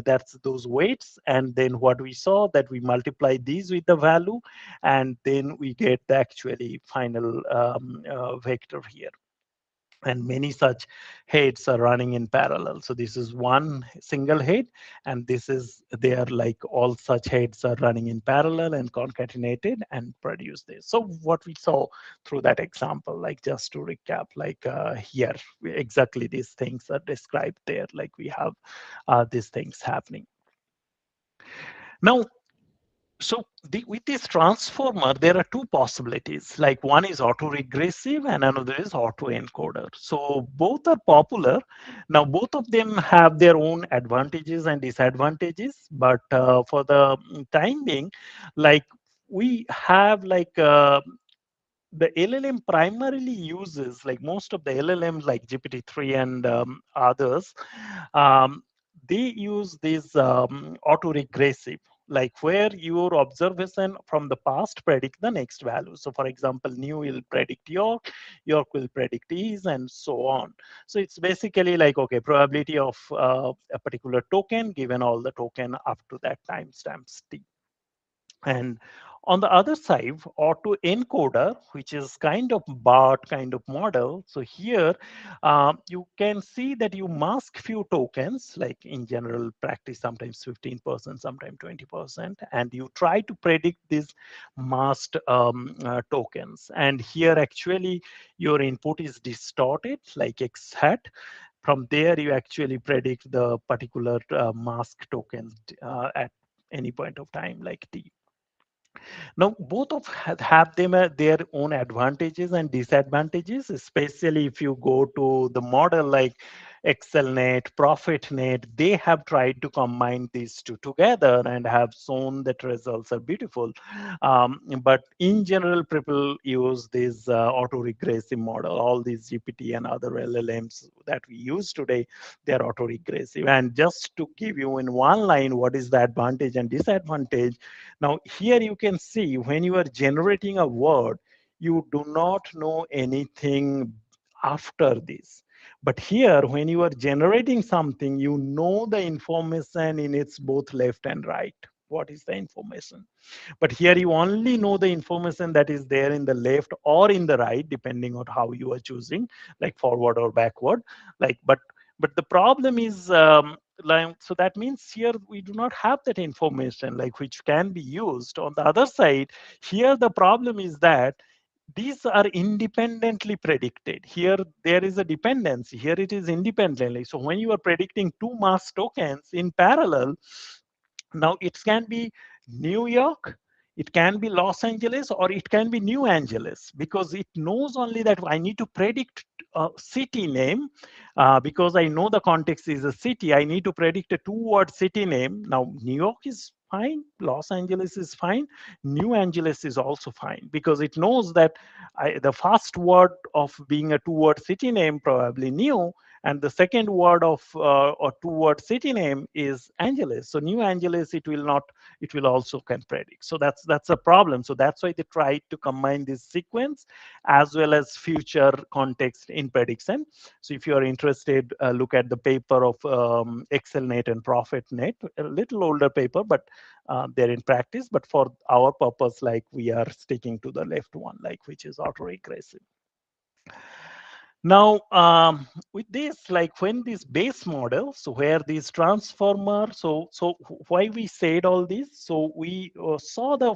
that's those weights, and then what we saw, that we multiply these with the value, and then we get the actually final vector here. And many such heads are running in parallel. So this is one single head, and this is, they are like all such heads are running in parallel and concatenated and produce this. So what we saw through that example, like just to recap, like here, exactly these things are described there, like we have these things happening. Now, so with this transformer, there are two possibilities. Like one is autoregressive and another is autoencoder. So both are popular. Now both of them have their own advantages and disadvantages. But for the time being, like we have like the LLM primarily uses, like most of the LLMs like GPT-3 and others, they use this autoregressive, like where your observation from the past predict the next value. So for example, new will predict York will predict is, and so on. So it's basically like, okay, probability of a particular token given all the token up to that timestamp t. And on the other side, autoencoder, which is kind of BART kind of model. So here you can see that you mask few tokens, like in general practice, sometimes 15%, sometimes 20%, and you try to predict these masked tokens. And here actually your input is distorted, like X hat. From there, you actually predict the particular mask tokens at any point of time, like T. Now, both of have them their own advantages and disadvantages, especially if you go to the model like ExcelNet, ProfitNet, they have tried to combine these two together and have shown that results are beautiful. But in general, people use this autoregressive model. All these GPT and other LLMs that we use today, they're autoregressive. And just to give you in one line what is the advantage and disadvantage, now here you can see when you are generating a word, you do not know anything after this. But here, when you are generating something, you know the information in its both left and right. What is the information? But here you only know the information that is there in the left or in the right, depending on how you are choosing, like forward or backward. Like, but the problem is, like, so that means here we do not have that information, like which can be used. On the other side, here the problem is that these are independently predicted. Here there is a dependency. Here it is independently. So when you are predicting two mask tokens in parallel, now it can be New York, it can be Los Angeles, or it can be New Angeles, because it knows only that I need to predict a city name, because I know the context is a city. I need to predict a two-word city name. Now, New York is fine, Los Angeles is fine, New Angeles is also fine, because it knows that the first word of being a two-word city name, probably new, And the second word of or two-word city name is Angeles. So New Angeles, it will also can predict. So that's a problem. So that's why they tried to combine this sequence as well as future context in prediction. So if you are interested, look at the paper of ExcelNet and ProfitNet, a little older paper, but they're in practice. But for our purpose, like we are sticking to the left one, like which is autoregressive. Now, with this, like when this base model, so where this transformer, so why we said all this? So we saw the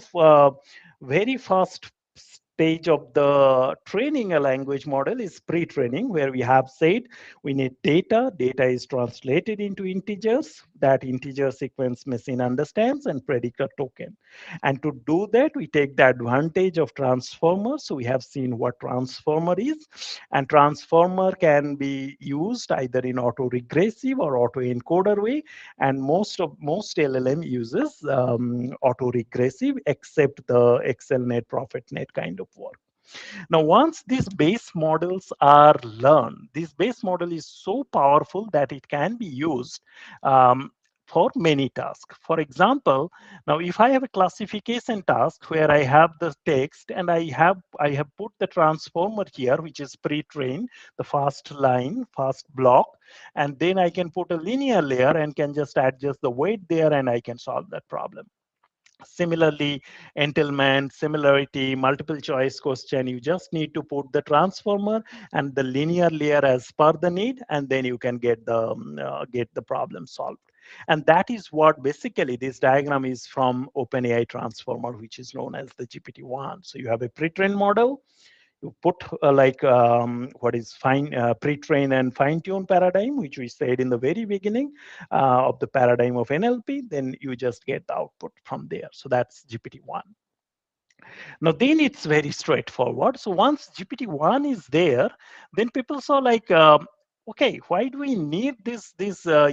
very first stage of the training a language model is pre-training, where we have said we need data. Data is translated into integers. That integer sequence machine understands and predict a token. And to do that, we take the advantage of transformers. So we have seen what transformer is, and transformer can be used either in autoregressive or autoencoder way. And most LLM uses autoregressive, except the ExcelNet, ProfitNet kind of work. Now, once these base models are learned, this base model is so powerful that it can be used for many tasks. For example, now if I have a classification task where I have the text and I have put the transformer here, which is pre-trained, the first line, first block, and then I can put a linear layer and can just adjust the weight there and I can solve that problem. Similarly, entailment, similarity, multiple choice question, you just need to put the transformer and the linear layer as per the need, and then you can get the problem solved. And that is what basically this diagram is from OpenAI transformer, which is known as the GPT-1. So you have a pre-trained model, you put what is pre-train and fine-tune paradigm, which we said in the very beginning of the paradigm of NLP, then you just get the output from there. So that's GPT-1. Now, then it's very straightforward. So once GPT-1 is there, then people saw like, okay, why do we need this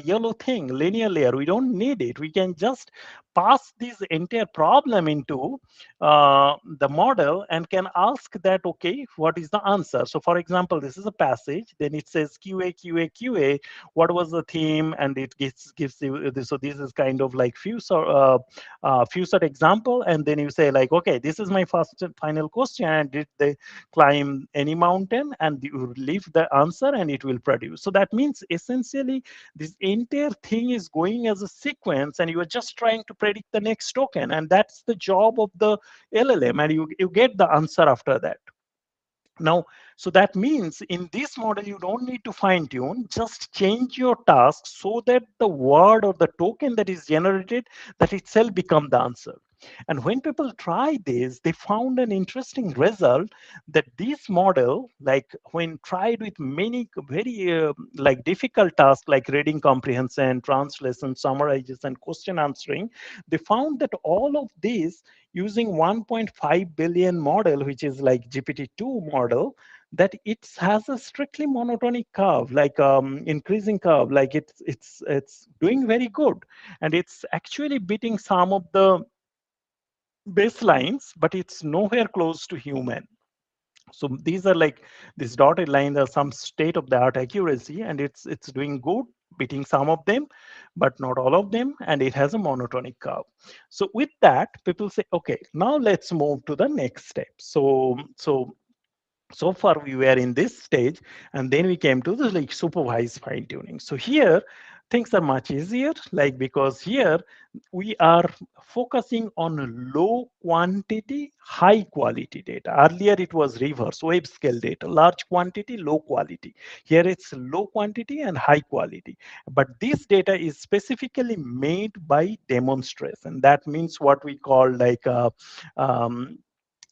yellow thing, linear layer? We don't need it. We can just pass this entire problem into the model and can ask that, okay, what is the answer? So for example, this is a passage, then it says QA, what was the theme? And it gives you this. So this is kind of like few sort example. And then you say like, okay, this is my first and final question. And did they climb any mountain? And you leave the answer and it will produce. So that means essentially this entire thing is going as a sequence and you are just trying to predict the next token. And that's the job of the LLM, and you get the answer after that. Now, so that means in this model, you don't need to fine tune, just change your task so that the word or the token that is generated, that itself become the answer. And when people try this, they found an interesting result that this model, like when tried with many very like difficult tasks like reading comprehension, translation, summarization, question answering, they found that all of these using 1.5 billion model, which is like GPT-2 model, that it has a strictly monotonic curve, like increasing curve, like it's doing very good, and it's actually beating some of the baselines, but it's nowhere close to human. So these are like these dotted lines are some state of the art accuracy, and it's doing good, beating some of them, but not all of them, and it has a monotonic curve. So with that, people say, okay, now let's move to the next step. So far we were in this stage, and then we came to the like supervised fine tuning. So here things are much easier, like because here we are focusing on low quantity, high quality data. Earlier it was reverse, web scale data, large quantity, low quality. Here it's low quantity and high quality. But this data is specifically made by demonstration. That means what we call like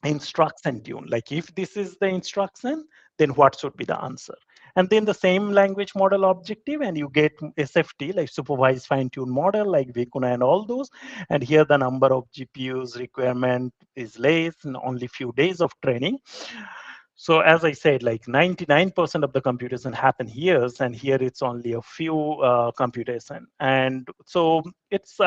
instruction tune. Like if this is the instruction, then what should be the answer? And then the same language model objective, and you get SFT, like supervised fine-tuned model, like Vicuna and all those. And here the number of GPUs requirement is less, and only few days of training. So as I said, like 99% of the computation happen here, and here it's only a few computation. And so it's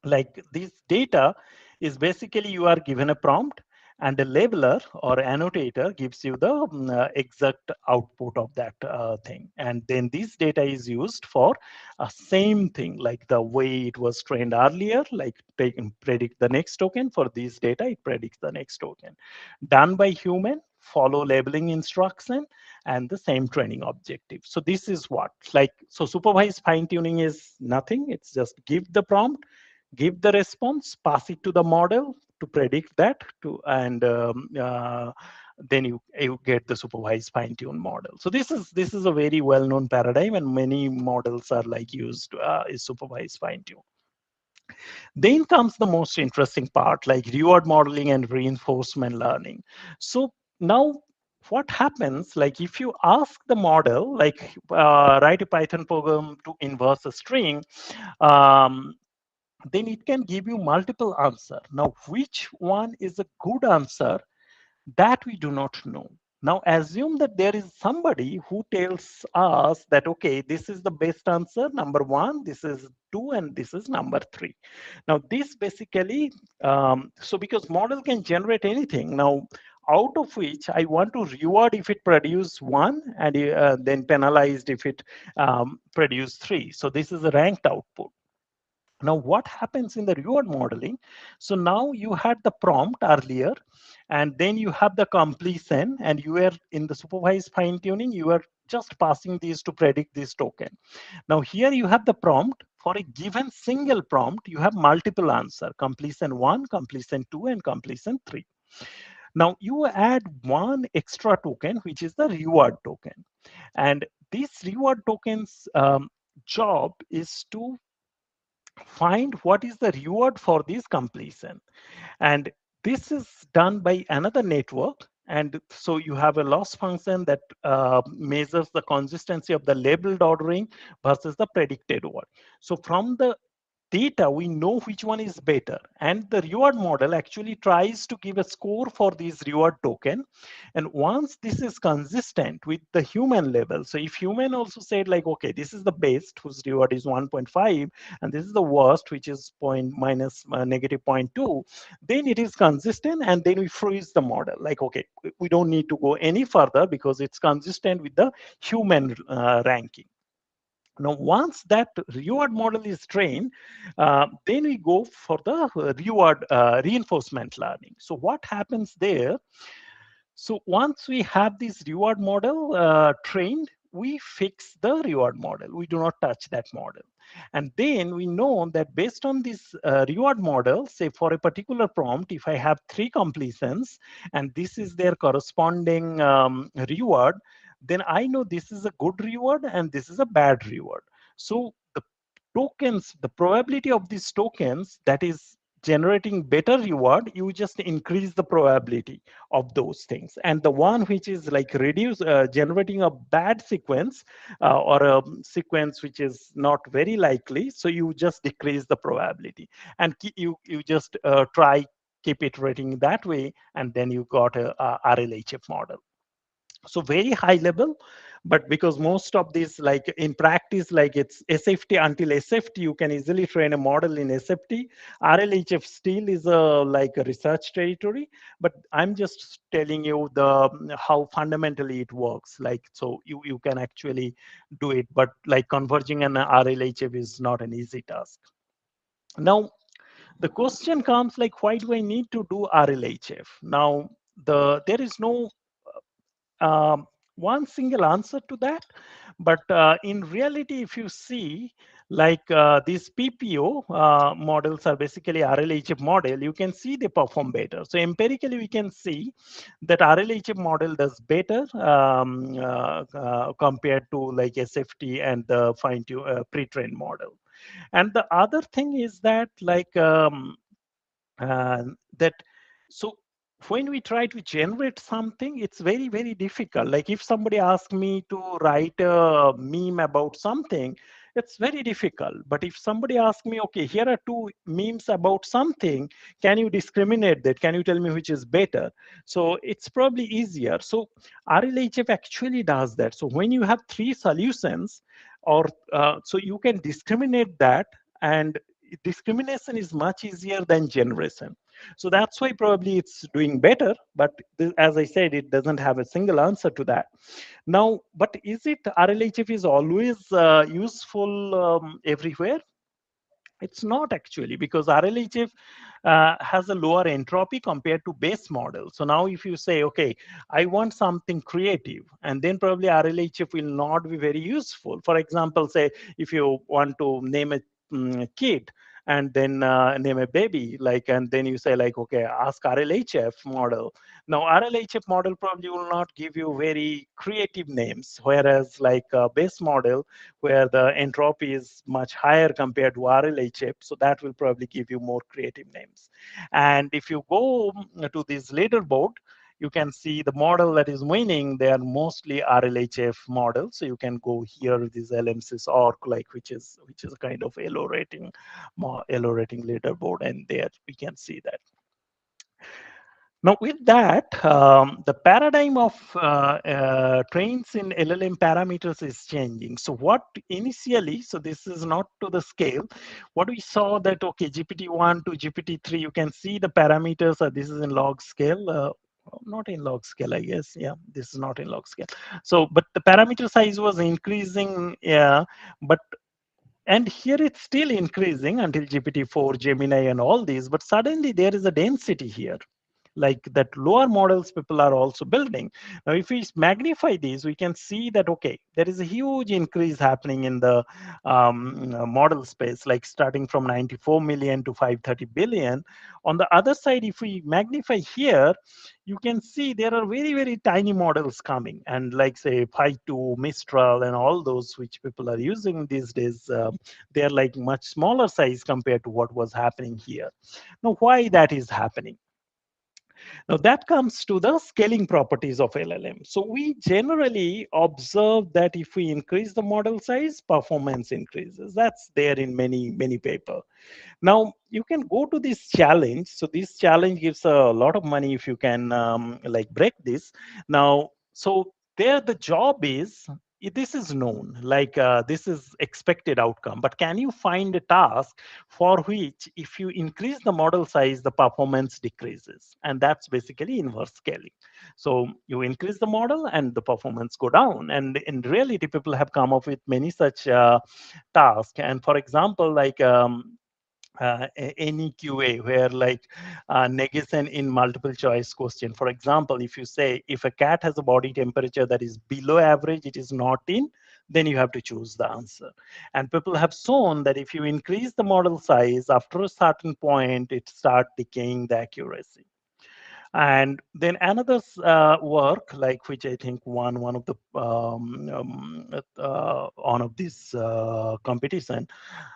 like this data is basically you are given a prompt, and the labeler or annotator gives you the exact output of that thing. And then this data is used for same thing, like the way it was trained earlier, like predict the next token. For this data, it predicts the next token. Done by human, follow labeling instruction, and the same training objective. So this is what, like, so supervised fine tuning is nothing. It's just give the prompt, give the response, pass it to the model to predict that, and then you get the supervised fine tune model. So this is a very well known paradigm, and many models are like used is supervised fine tune. Then comes the most interesting part, like reward modeling and reinforcement learning. So now what happens, like if you ask the model, like write a Python program to inverse a string, then it can give you multiple answers. Now, which one is a good answer, that we do not know. Now, assume that there is somebody who tells us that, okay, this is the best answer, number 1, this is 2, and this is number 3. Now, this basically, so because model can generate anything. Now, out of which I want to reward if it produce 1, and then penalized if it produce 3. So this is a ranked output. Now, what happens in the reward modeling? So now you had the prompt earlier, and then you have the completion, and you are in the supervised fine tuning, you are just passing these to predict this token. Now here you have the prompt. For a given single prompt, you have multiple answer, completion 1, completion 2, and completion 3. Now you add one extra token, which is the reward token. And this reward token's job is to find what is the reward for this completion. And this is done by another network. And so you have a loss function that measures the consistency of the labeled ordering versus the predicted one. So from the data, we know which one is better. And the reward model actually tries to give a score for this reward token. And once this is consistent with the human level, so if human also said like, okay, this is the best, whose reward is 1.5, and this is the worst, which is negative 0.2, then it is consistent, and then we freeze the model. Like, okay, we don't need to go any further because it's consistent with the human ranking. Now, once that reward model is trained, then we go for the reward reinforcement learning. So what happens there? So once we have this reward model trained, we fix the reward model. We do not touch that model. And then we know that based on this reward model, say for a particular prompt, if I have 3 completions, and this is their corresponding reward, then I know this is a good reward and this is a bad reward. So the tokens, the probability of these tokens that is generating better reward, you just increase the probability of those things. And the one which is like generating a bad sequence or a sequence which is not very likely, so you just decrease the probability. And you just keep iterating that way, and then you got a RLHF model. So very high level, but because most of these, like in practice, like it's SFT, until SFT, you can easily train a model in SFT. RLHF still is like a research territory, but I'm just telling you how fundamentally it works. Like, so you can actually do it, but like converging an RLHF is not an easy task. Now, the question comes like, why do I need to do RLHF? Now, there is no one single answer to that, but in reality, if you see, like these PPO models are basically RLHF model, you can see they perform better. So empirically, we can see that RLHF model does better compared to like SFT and the pre-trained model. And the other thing is that like so when we try to generate something, it's very, very difficult. Like if somebody asks me to write a meme about something, it's very difficult. But if somebody asks me, okay, here are 2 memes about something, can you discriminate that? Can you tell me which is better? So it's probably easier. So RLHF actually does that. So when you have 3 solutions, or so you can discriminate that, and discrimination is much easier than generation. So that's why probably it's doing better. But as I said, it doesn't have a single answer to that. Now, but is it RLHF is always useful everywhere? It's not actually, because RLHF has a lower entropy compared to base model. So now if you say, okay, I want something creative, and then probably RLHF will not be very useful. For example, say if you want to name a kid, and then name a baby, like, and then you say like, okay, ask RLHF model. Now RLHF model probably will not give you very creative names, whereas like a base model where the entropy is much higher compared to RLHF, so that will probably give you more creative names. And if you go to this leaderboard, you can see the model that is winning. They are mostly RLHF models. So you can go here, this LMSys org, like which is a kind of LO rating leaderboard, and there we can see that. Now, with that, the paradigm of trains in LLM parameters is changing. So what initially, so this is not to the scale, what we saw that, okay, GPT-1 to GPT-3, you can see the parameters, this is in log scale, not in log scale, I guess. Yeah, this is not in log scale. So, but the parameter size was increasing, yeah, but and here it's still increasing until GPT-4, Gemini, and all these, but suddenly there is a density here, like that lower models people are also building. Now, if we magnify these, we can see that, okay, there is a huge increase happening in the model space, like starting from 94 million to 530 billion. On the other side, if we magnify here, you can see there are very, very tiny models coming, and like say Phi2, Mistral, and all those which people are using these days, they are like much smaller size compared to what was happening here. Now, why that is happening? Now that comes to the scaling properties of LLM. So we generally observe that if we increase the model size, performance increases. That's there in many papers. Now you can go to this challenge. So this challenge gives a lot of money if you can like break this. Now, so there the job is, this is known, like this is expected outcome, but can you find a task for which if you increase the model size, the performance decreases? And that's basically inverse scaling. So you increase the model and the performance go down. And in reality, people have come up with many such tasks. And for example, like any QA where like negation in multiple choice question. For example, if you say if a cat has a body temperature that is below average, it is not in, then you have to choose the answer. And people have shown that if you increase the model size, after a certain point, it starts decaying the accuracy. And then another work, like which I think won one of the one of this competition.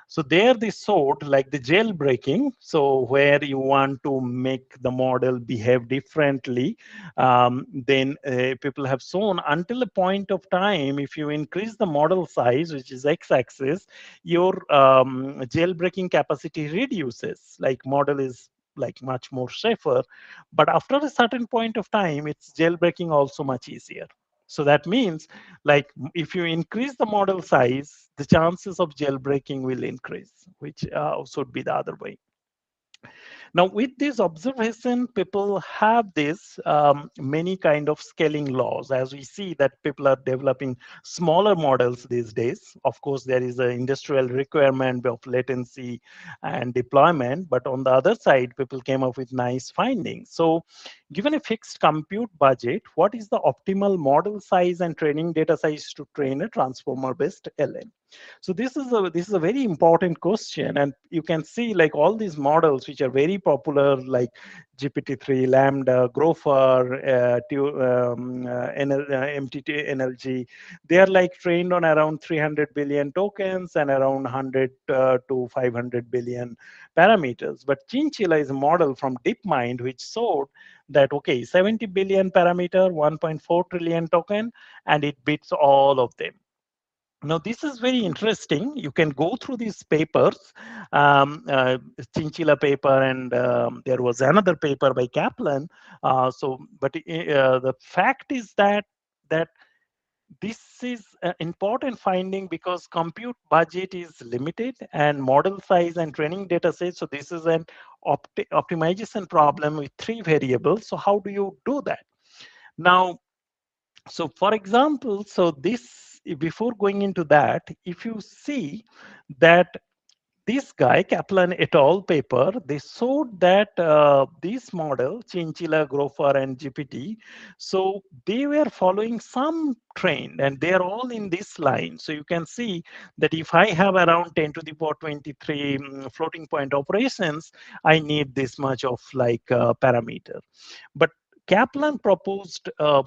So there they showed like the jailbreaking. So where you want to make the model behave differently, then people have shown until a point of time, if you increase the model size, which is x-axis, your jailbreaking capacity reduces. Like model is like much more safer, but after a certain point of time, it's jailbreaking also much easier. So that means like if you increase the model size, the chances of jailbreaking will increase, which should be the other way. Now, with this observation, people have this many kind of scaling laws. As we see that people are developing smaller models these days. Of course, there is an industrial requirement of latency and deployment. But on the other side, people came up with nice findings. So given a fixed compute budget, what is the optimal model size and training data size to train a transformer-based LM? So this is a very important question, and you can see like all these models which are very popular, like GPT-3, Lambda, Grover, MTT NLG. They are like trained on around 300 billion tokens and around 100 to 500 billion parameters. But Chinchilla is a model from DeepMind which showed that, okay, 70 billion parameter, 1.4 trillion token, and it beats all of them. Now, this is very interesting. You can go through these papers, Chinchilla paper, and there was another paper by Kaplan. But the fact is that This is an important finding because compute budget is limited and model size and training data sets. So this is an optimization problem with 3 variables. So how do you do that? Now, so for example, so this, before going into that, if you see that this guy, Kaplan et al. Paper, they showed that this model, Chinchilla, Grover, and GPT, so they were following some trend, and they are all in this line. So you can see that if I have around 10 to the power 23 floating point operations, I need this much of like parameter. But Kaplan proposed a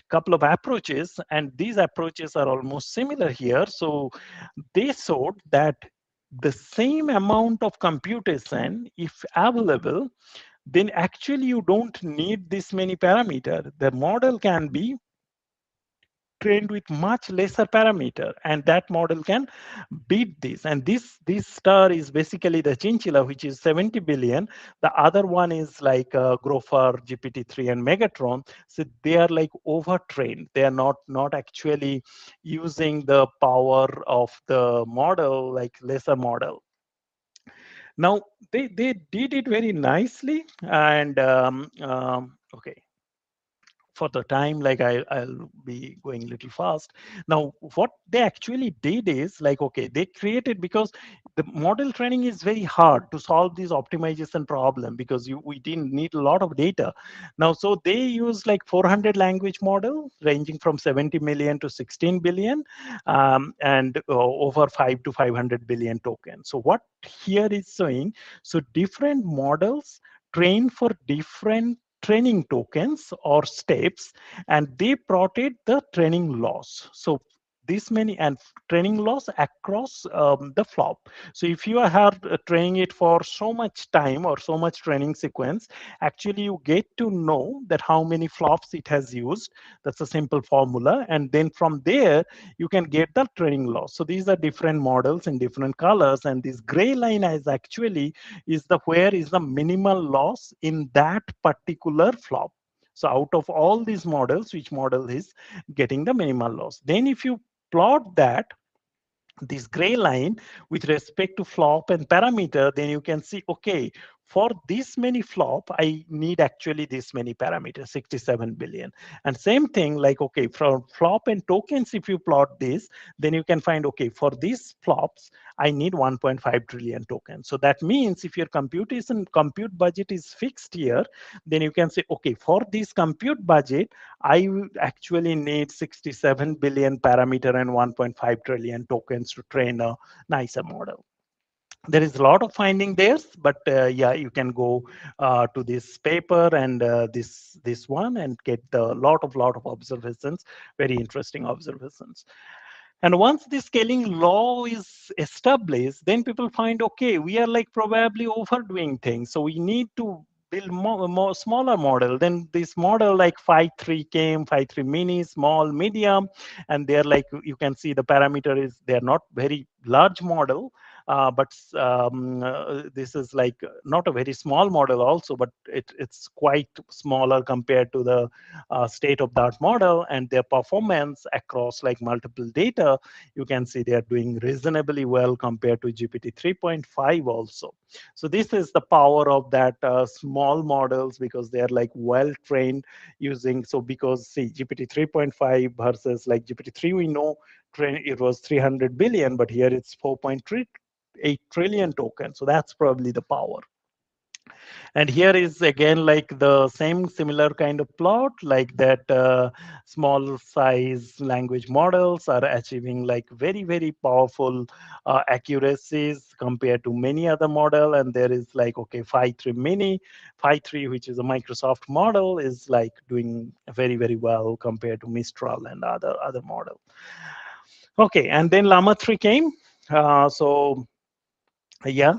couple of approaches, and these approaches are almost similar here. So they showed that the same amount of computation, if available, then actually you don't need this many parameters. The model can be trained with much lesser parameter, and that model can beat this. And this star is basically the Chinchilla, which is 70 billion. The other one is like Grover, GPT-3, and Megatron. So they are like overtrained. They are not actually using the power of the model, like lesser model. Now they did it very nicely, and okay, for the time, like I'll be going a little fast. Now what they actually did is like, okay, they created, because the model training is very hard to solve this optimization problem, because we didn't need a lot of data. Now so they use like 400 language model ranging from 70 million to 16 billion, and over 5 to 500 billion tokens. So what here is showing, so different models train for different training tokens or steps, and they plotted the training loss. So this many and training loss across the flop. So if you are training it for so much time or so much training sequence, actually you get to know that how many flops it has used. That's a simple formula, and then from there you can get the training loss. So these are different models in different colors, and this gray line is actually is the where is the minimal loss in that particular flop. So out of all these models, which model is getting the minimal loss? Then if you plot that, this gray line with respect to flop and parameter, then you can see, okay, for this many flop, I need actually this many parameters, 67 billion. And same thing, like, okay, for flop and tokens, if you plot this, then you can find, okay, for these flops, I need 1.5 trillion tokens. So that means if your compute budget is fixed here, then you can say, okay, for this compute budget, I actually need 67 billion parameter and 1.5 trillion tokens to train a nicer model. There is a lot of finding there, but yeah, you can go to this paper and this one and get a lot of observations, very interesting observations. And once the scaling law is established, then people find, okay, we are like probably overdoing things. So we need to build more smaller model. Then this model like 5.3 came, 5.3 mini, small, medium, and they're like, you can see the parameter is, they're not very large model, but this is like not a very small model also, but it's quite smaller compared to the state-of-the-art model, and their performance across like multiple data, you can see they are doing reasonably well compared to GPT 3.5 also. So this is the power of that small models, because they are like well trained using, so because see GPT 3.5 versus like GPT 3, we know it was 300 billion, but here it's 4.38 trillion tokens. So that's probably the power. And here is again like the same similar kind of plot, like that small size language models are achieving like very powerful accuracies compared to many other model. And there is like, okay, 5.3 mini, 5.3, which is a Microsoft model, is like doing very well compared to Mistral and other model. Okay, and then Llama 3 came. So yeah,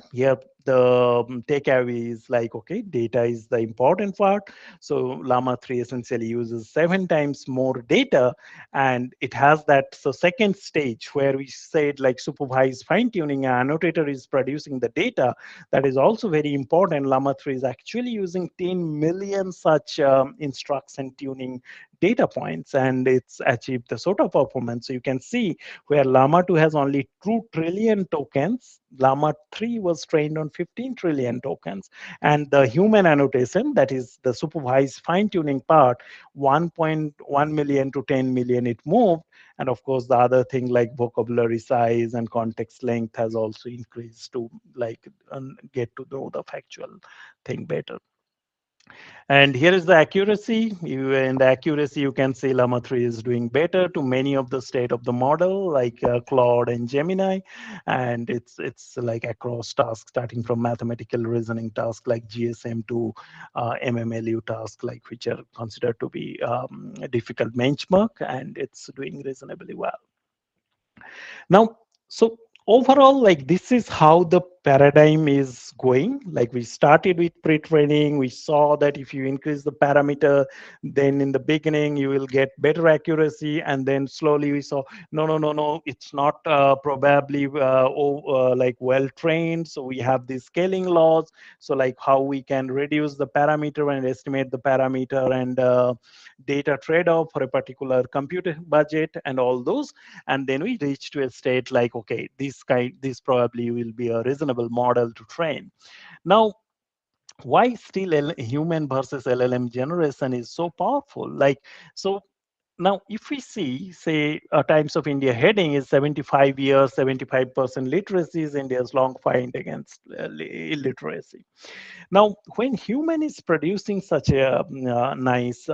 the takeaway is like, okay, data is the important part. So Llama 3 essentially uses 7 times more data, and it has that so second stage where we said like supervised fine tuning. An annotator is producing the data. That is also very important. Llama 3 is actually using 10 million such instruction tuning data points, and it's achieved the sort of performance. So you can see where Llama 2 has only 2 trillion tokens, Llama 3 was trained on 15 trillion tokens. And the human annotation, that is the supervised fine tuning part, 1.1 million to 10 million it moved. And of course, the other thing like vocabulary size and context length has also increased to like get to know the factual thing better. And here is the accuracy. In the accuracy, you can see Llama 3 is doing better to many of the state of the model, like Claude and Gemini. And it's like across tasks, starting from mathematical reasoning tasks like GSM to MMLU tasks, like which are considered to be a difficult benchmark, and it's doing reasonably well. Now, so overall, like this is how the paradigm is going. Like we started with pre-training, we saw that if you increase the parameter, then in the beginning you will get better accuracy, and then slowly we saw no, it's not probably like well trained. So we have these scaling laws. So like how we can reduce the parameter and estimate the parameter and data trade-off for a particular computer budget and all those. And then we reach to a state like, okay, this probably will be a reasonable model to train. Now, why still human versus LLM generation is so powerful? Like, so now, if we see, say, Times of India heading is 75 years, 75% literacy is India's long fight against illiteracy. Now, when human is producing such a nice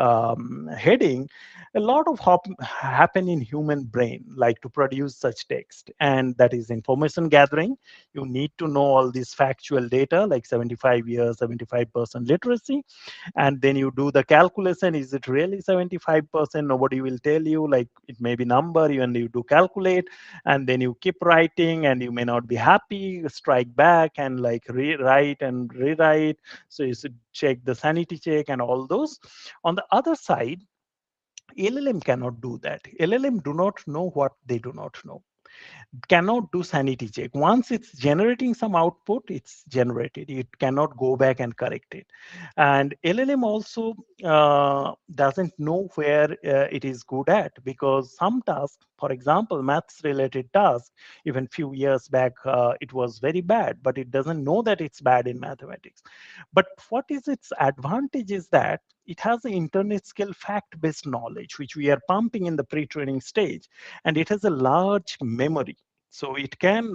heading, a lot of happen in human brain, like to produce such text, and that is information gathering. You need to know all this factual data, like 75 years, 75% literacy, and then you do the calculation. Is it really 75%? Nobody will tell you. Like it may be number, and you do calculate, and then you keep writing, and you may not be happy. Strike back and like rewrite and rewrite. So you should check the sanity check and all those. On the other side, LLM cannot do that. LLM do not know what they do not know, cannot do sanity check. Once it's generating some output, it's generated. It cannot go back and correct it. And LLM also doesn't know where it is good at, because some tasks, for example, maths related tasks, even few years back, it was very bad, but it doesn't know that it's bad in mathematics. But what is its advantage is that it has the internet scale fact-based knowledge, which we are pumping in the pre-training stage, and it has a large memory. So it can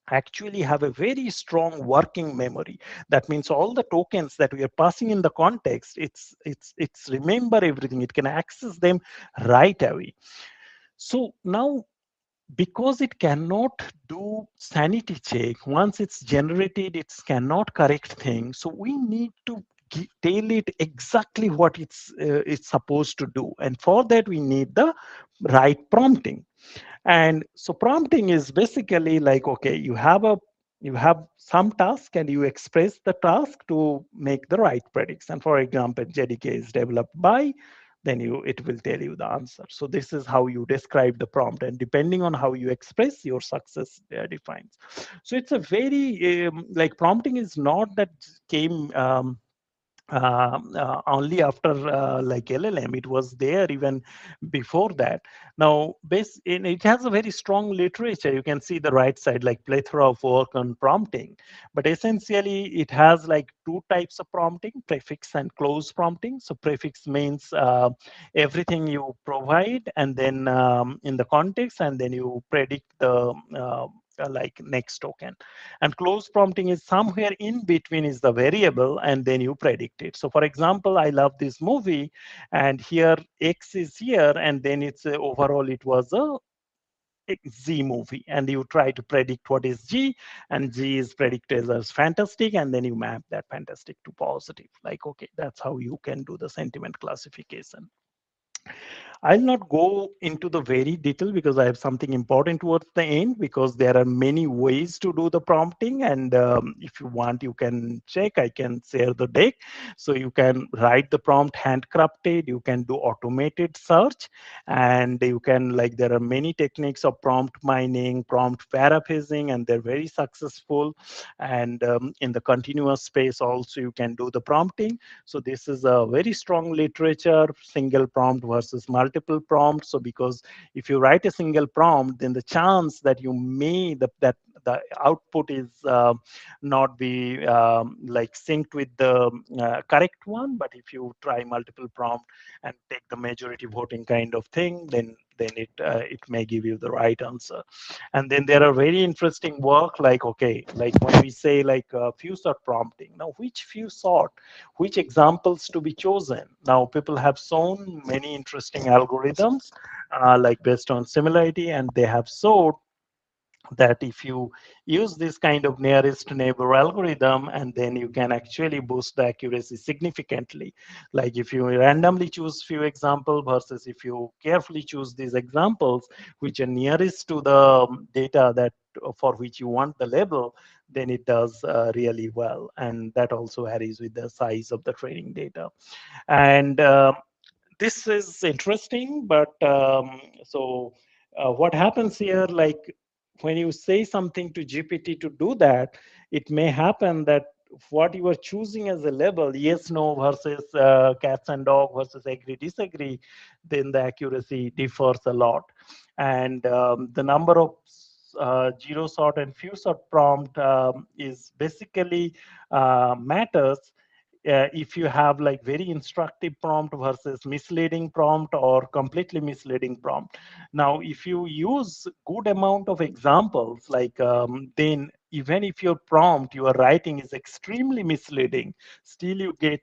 actually have a very strong working memory. That means all the tokens that we are passing in the context, it's remember everything. It can access them right away. So now, because it cannot do sanity check, once it's generated, it cannot correct things. So we need to tell it exactly what it's supposed to do, and for that we need the right prompting. And so prompting is basically like, okay, you have some task and you express the task to make the right prediction. For example, JDK is developed by, then it will tell you the answer. So this is how you describe the prompt, and depending on how you express, your success defines. So it's a very like prompting is not that came only after like LLM. It was there even before that. Now, it has a very strong literature. You can see the right side, like plethora of work on prompting. But essentially, it has like two types of prompting: prefix and close prompting. So prefix means everything you provide, and then in the context, and then you predict the like next token. And close prompting is somewhere in between, is the variable, and then you predict it. So for example, I love this movie, and here X is here, and then it's overall it was a Z movie, and you try to predict what is G, and G is predicted as fantastic, and then you map that fantastic to positive. Like, okay, that's how you can do the sentiment classification. I'll not go into the very detail because I have something important towards the end, because there are many ways to do the prompting. And if you want, you can check, I can share the deck. So you can write the prompt handcrafted, you can do automated search, and you can, like, there are many techniques of prompt mining, prompt paraphrasing, and they're very successful. And in the continuous space also, you can do the prompting. So this is a very strong literature, single prompt versus multiple prompts. So because if you write a single prompt, then the chance that you may, that the output is not be like synced with the correct one. But if you try multiple prompt and take the majority voting kind of thing, then it may give you the right answer. And then there are very interesting work, like, okay, like when we say like few sort prompting, now which few sort, which examples to be chosen? Now people have shown many interesting algorithms like based on similarity, and they have showed that if you use this kind of nearest neighbor algorithm, and then you can actually boost the accuracy significantly. Like if you randomly choose few examples versus if you carefully choose these examples which are nearest to the data that for which you want the label, then it does really well. And that also varies with the size of the training data. And this is interesting, but what happens here, like when you say something to GPT to do that, it may happen that what you are choosing as a label, yes, no versus cats and dog versus agree, disagree, then the accuracy differs a lot. And the number of zero sort and few sort prompt is basically matters if you have like very instructive prompt versus misleading prompt or completely misleading prompt. Now, if you use good amount of examples, like then even if your prompt you are writing is extremely misleading, still you get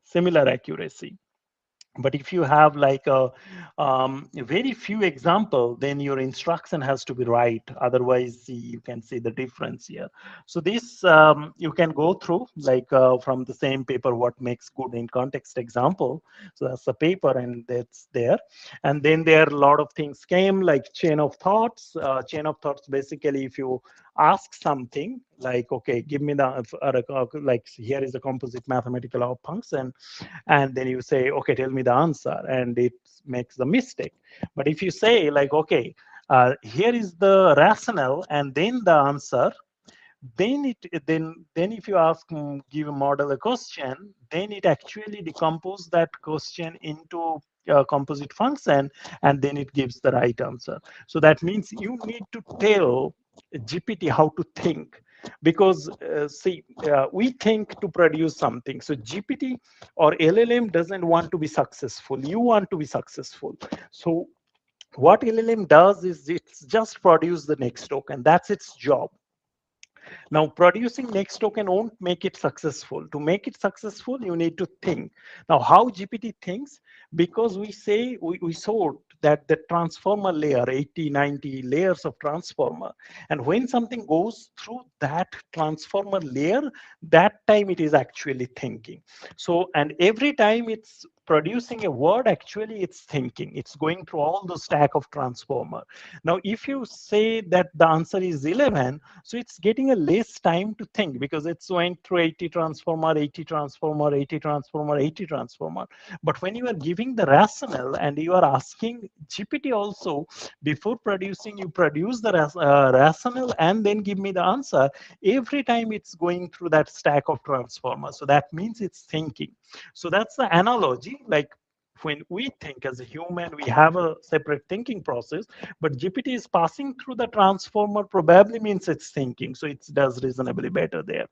similar accuracy. But if you have like a very few example, then your instruction has to be right. Otherwise, you can see the difference here. So this you can go through like from the same paper, what makes good in context example. So that's the paper, and that's there. And then there are a lot of things came like chain of thoughts. Chain of thoughts, basically, if you ask something like, okay, give me the like here is a composite mathematical function, and then you say, okay, tell me the answer, and it makes the mistake. But if you say like, okay, here is the rationale and then the answer, then if you ask give a model a question, then it actually decomposes that question into a composite function, and then it gives the right answer. So that means you need to tell GPT how to think, because see, we think to produce something. So GPT or LLM doesn't want to be successful, you want to be successful. So what LLM does is it's just produce the next token, that's its job. Now, producing next token won't make it successful. To make it successful, you need to think. Now, how GPT thinks? Because we say, we saw that the transformer layer, 80, 90 layers of transformer. And when something goes through that transformer layer, that time it is actually thinking. So, and every time it's producing a word, actually it's thinking. It's going through all the stack of transformer. Now, if you say that the answer is 11, so it's getting a less time to think, because it's went through 80 transformer, 80 transformer, 80 transformer, 80 transformer. But when you are giving the rationale and you are asking GPT also, before producing, you produce the rationale and then give me the answer, every time it's going through that stack of transformer. So that means it's thinking. So that's the analogy. Like when we think as a human, we have a separate thinking process, but GPT is passing through the transformer, probably means it's thinking. So it does reasonably better there.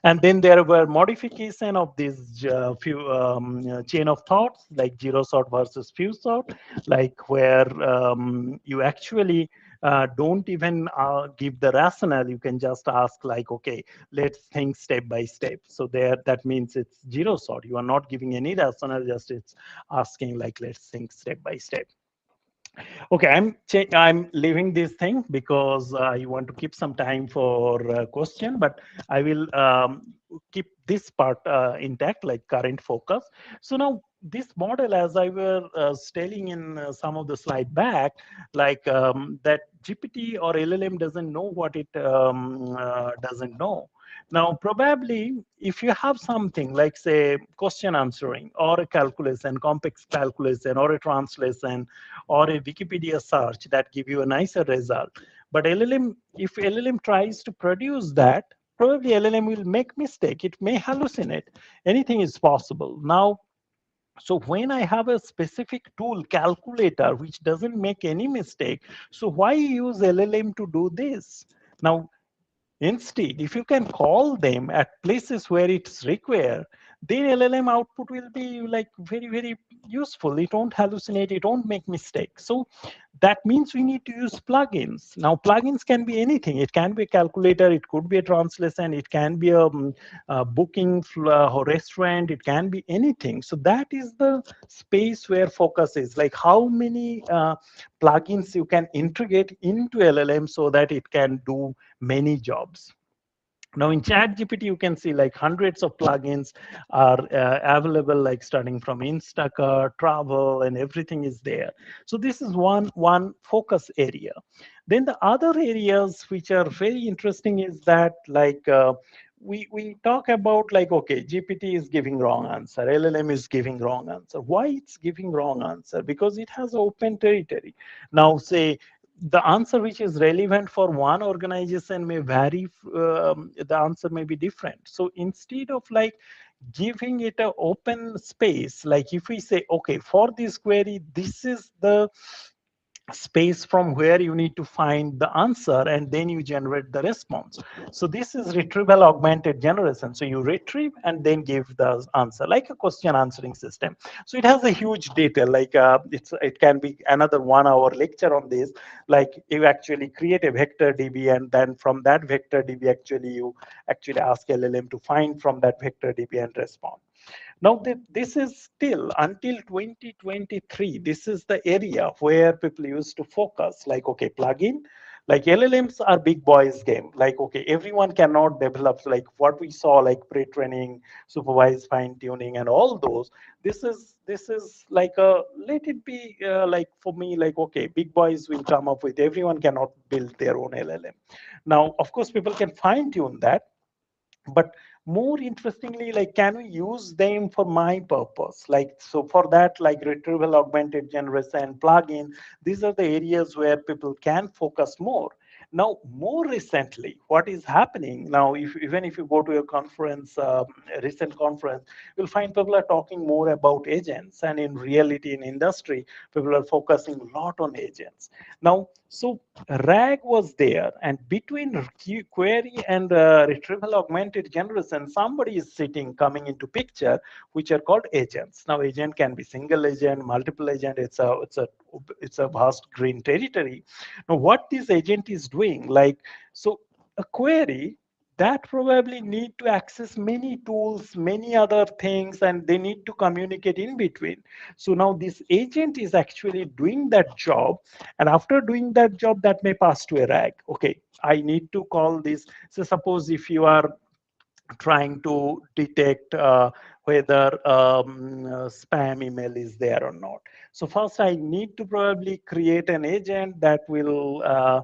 And then there were modification of this few chain of thoughts, like zero sort versus few sort, like where you actually don't even give the rationale. You can just ask like, okay, let's think step by step. So there, that means it's zero sort. You are not giving any rationale, just it's asking like, let's think step by step. Okay, I'm leaving this thing because I want to keep some time for question, but I will keep this part intact, like current focus. So now this model, as I was telling in some of the slide back, like that GPT or LLM doesn't know what it doesn't know. Now, probably if you have something like, say, question answering or a calculation, complex calculation or a translation or a Wikipedia search that give you a nicer result, but LLM, if LLM tries to produce that, probably LLM will make mistake. It may hallucinate. Anything is possible. Now, so when I have a specific tool, calculator, which doesn't make any mistake, so why use LLM to do this? Now, instead, if you can call them at places where it's required, then LLM output will be like very, very useful. It won't hallucinate, it won't make mistakes. So that means we need to use plugins. Now, plugins can be anything. It can be a calculator, it could be a translation, it can be a booking restaurant, it can be anything. So that is the space where focus is, like how many plugins you can integrate into LLM so that it can do many jobs. Now in ChatGPT, you can see like hundreds of plugins are available, like starting from Instacart, travel, and everything is there. So this is one focus area. Then the other areas which are very interesting is that like we talk about like, okay, GPT is giving wrong answer, LLM is giving wrong answer. Why it's giving wrong answer? Because it has open territory. Now say the answer which is relevant for one organization may vary, the answer may be different. So instead of like giving it an open space, like if we say, okay, for this query, this is the space from where you need to find the answer, and then you generate the response. So this is retrieval augmented generation. So you retrieve and then give the answer, like a question answering system. So it has a huge detail, like it can be another 1 hour lecture on this. Like you actually create a vector DB, and then from that vector DB, actually you actually ask LLM to find from that vector DB and respond. Now, this is still until 2023. This is the area where people used to focus, like, okay, plugin, like LLMs are big boys game. Like, okay, everyone cannot develop like what we saw, like pre-training, supervised fine tuning, and all those. This is like a, let it be like for me, like, okay, big boys will come up with, everyone cannot build their own LLM. Now, of course, people can fine tune that, but more interestingly, like, can we use them for my purpose? Like, so for that, like retrieval augmented generation, plugin, these are the areas where people can focus more. Now, more recently, what is happening now, even if you go to a conference, a recent conference, you'll find people are talking more about agents, and in reality, in industry, people are focusing a lot on agents. Now, so RAG was there, and between query and retrieval augmented generation, somebody is sitting, coming into picture, which are called agents. Now, agent can be single agent, multiple agent. It's a vast green territory. Now, what this agent is doing, like, so a query that probably need to access many tools, many other things, and they need to communicate in between. So now this agent is actually doing that job, and after doing that job, that may pass to a RAG. Okay, I need to call this. So suppose if you are trying to detect whether spam email is there or not. So first I need to probably create an agent that will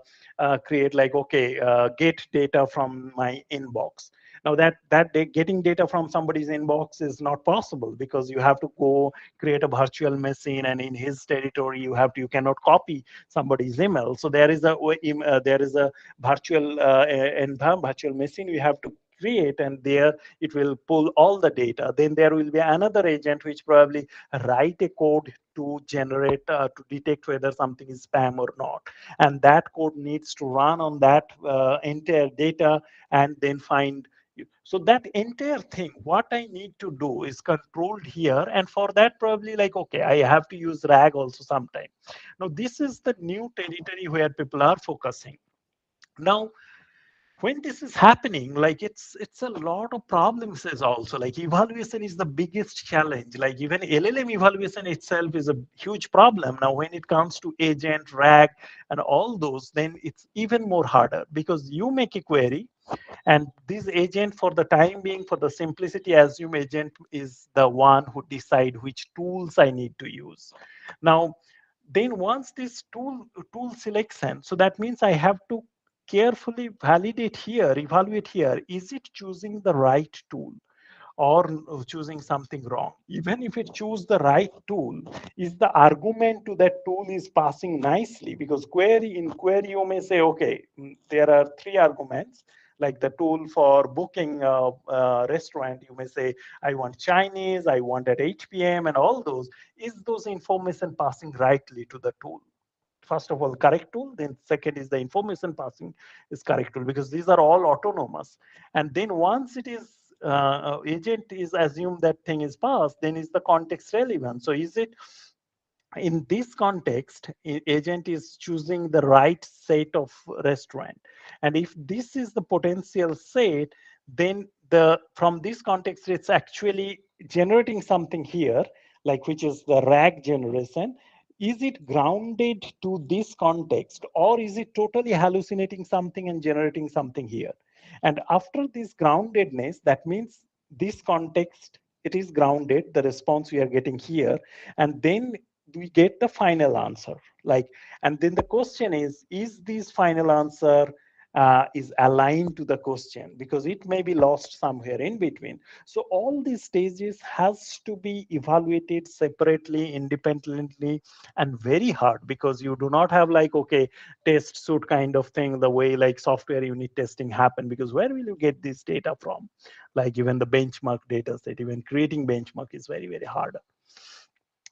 create like, okay, get data from my inbox. Now getting data from somebody's inbox is not possible, because you have to go create a virtual machine, and in his territory you cannot copy somebody's email. So there is a virtual virtual machine you have to create, and there it will pull all the data. Then there will be another agent which probably write a code to generate to detect whether something is spam or not, and that code needs to run on that entire data and then find. So that entire thing, what I need to do is controlled here, and for that probably like, okay, I have to use RAG also sometime. Now this is the new territory where people are focusing. Now when this is happening, like it's a lot of problems is also, like evaluation is the biggest challenge. Like even LLM evaluation itself is a huge problem. Now when it comes to agent, RAG, and all those, then it's even more harder, because you make a query, And this agent, for the time being, for the simplicity, assume agent is the one who decide which tools I need to use. Now, then once this tool selection, so that means I have to carefully validate here, evaluate here, is it choosing the right tool or choosing something wrong? Even if it choose the right tool, is the argument to that tool is passing nicely? Because in query you may say, okay, there are three arguments, like the tool for booking a restaurant, you may say, I want Chinese, I want at 8 p.m. and all those. Is those information passing rightly to the tool? First of all, correct tool, then second is the information passing is correct tool, because these are all autonomous. And then once it is agent is assumed that thing is passed, then is the context relevant. So is it in this context, agent is choosing the right set of restaurant, and if this is the potential set, then from this context it's actually generating something here, like which is the RAG generation. Is it grounded to this context, or is it totally hallucinating something and generating something here? And after this groundedness, that means this context, it is grounded, the response we are getting here, and then we get the final answer. Like, and then the question is this final answer is aligned to the question? Because it may be lost somewhere in between. So all these stages has to be evaluated separately, independently, and very hard, because you do not have like, okay, test suite kind of thing, the way like software unit testing happen, because where will you get this data from? Like even the benchmark data set, even creating benchmark is very, very hard.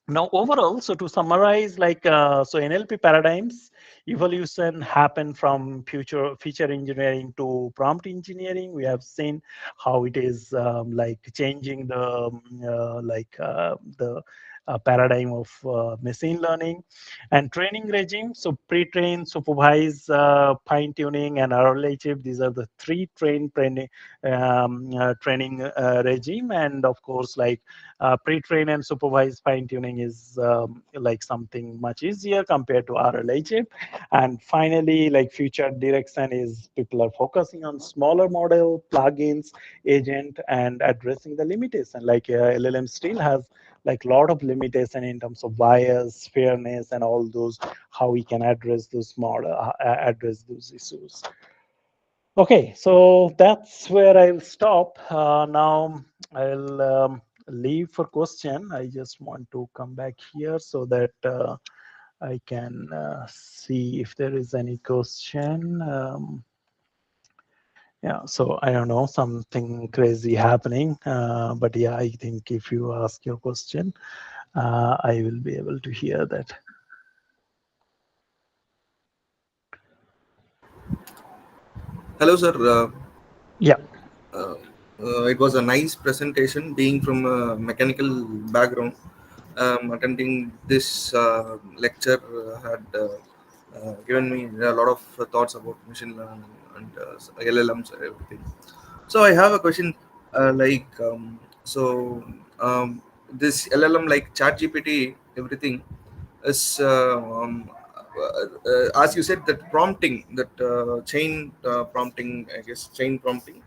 Now, overall, so to summarize, like, so NLP paradigms evolution happened from feature engineering to prompt engineering. We have seen how it is like changing the paradigm of machine learning and training regime. So pre-train, supervise, fine-tuning, and RLHF. These are the three training regime. And of course, like pre-train and supervised fine-tuning is like something much easier compared to RLHF. And finally, like future direction is people are focusing on smaller model, plugins, agent, and addressing the limitation. Like LLM still has like a lot of limitation in terms of bias, fairness, and all those, how we can address those address those issues. Okay, so that's where I'll stop. Now I'll leave for question. I just want to come back here so that I can see if there is any question. Yeah, so I don't know, something crazy happening. But yeah, I think if you ask your question, I will be able to hear that. Hello, sir. Yeah. It was a nice presentation. Being from a mechanical background, attending this lecture had given me a lot of thoughts about machine learning and LLMs and everything. So I have a question. This LLM like ChatGPT, everything is as you said, that prompting, that chain prompting, I guess chain prompting,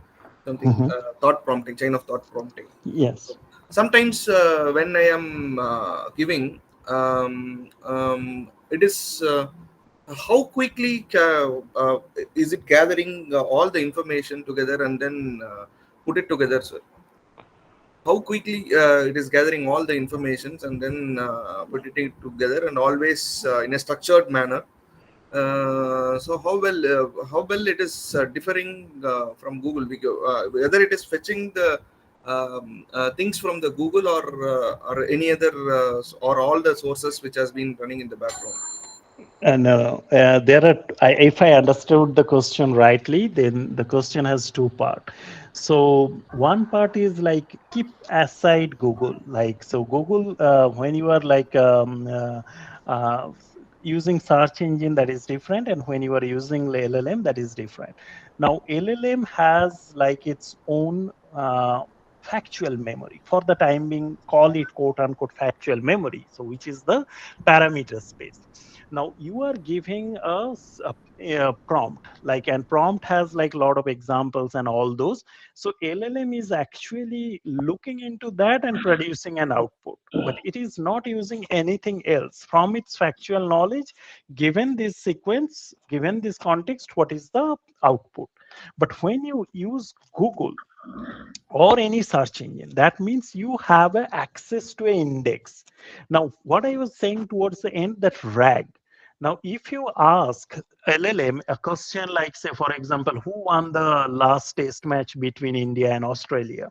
something thought prompting, chain of thought prompting. Yes. Sometimes when I am giving, it is how quickly is it gathering all the information together and then put it together, sir? How quickly it is gathering all the informations and then put it together, and always in a structured manner. So how well it is differing from Google, whether it is fetching the things from the Google or any other or all the sources which has been running in the background. No, there are. If I understood the question rightly, then the question has two parts. So one part is like keep aside Google. Like so, Google when you are like using search engine, that is different, and when you are using LLM, that is different. Now LLM has like its own factual memory. For the time being, call it quote unquote factual memory. So which is the parameter space. Now you are giving us a prompt, like, and prompt has like a lot of examples and all those. So LLM is actually looking into that and producing an output, but it is not using anything else from its factual knowledge. Given this sequence, given this context, what is the output? But when you use Google or any search engine, that means you have a access to an index. Now what I was saying towards the end, that RAG. Now if you ask LLM a question like, say for example, who won the last test match between India and Australia?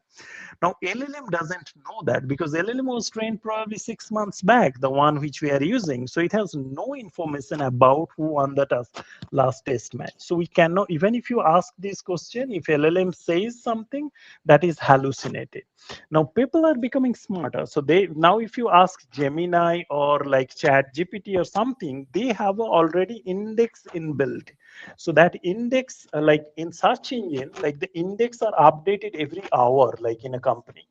Now, LLM doesn't know that because LLM was trained probably 6 months back, the one which we are using. So it has no information about who won the last test match. So we cannot, even if you ask this question, if LLM says something, that is hallucinated. Now, people are becoming smarter. So they now, if you ask Gemini or like Chat GPT or something, they have already index inbuilt. So that index, like in search engine, like the index are updated every hour, like in a company.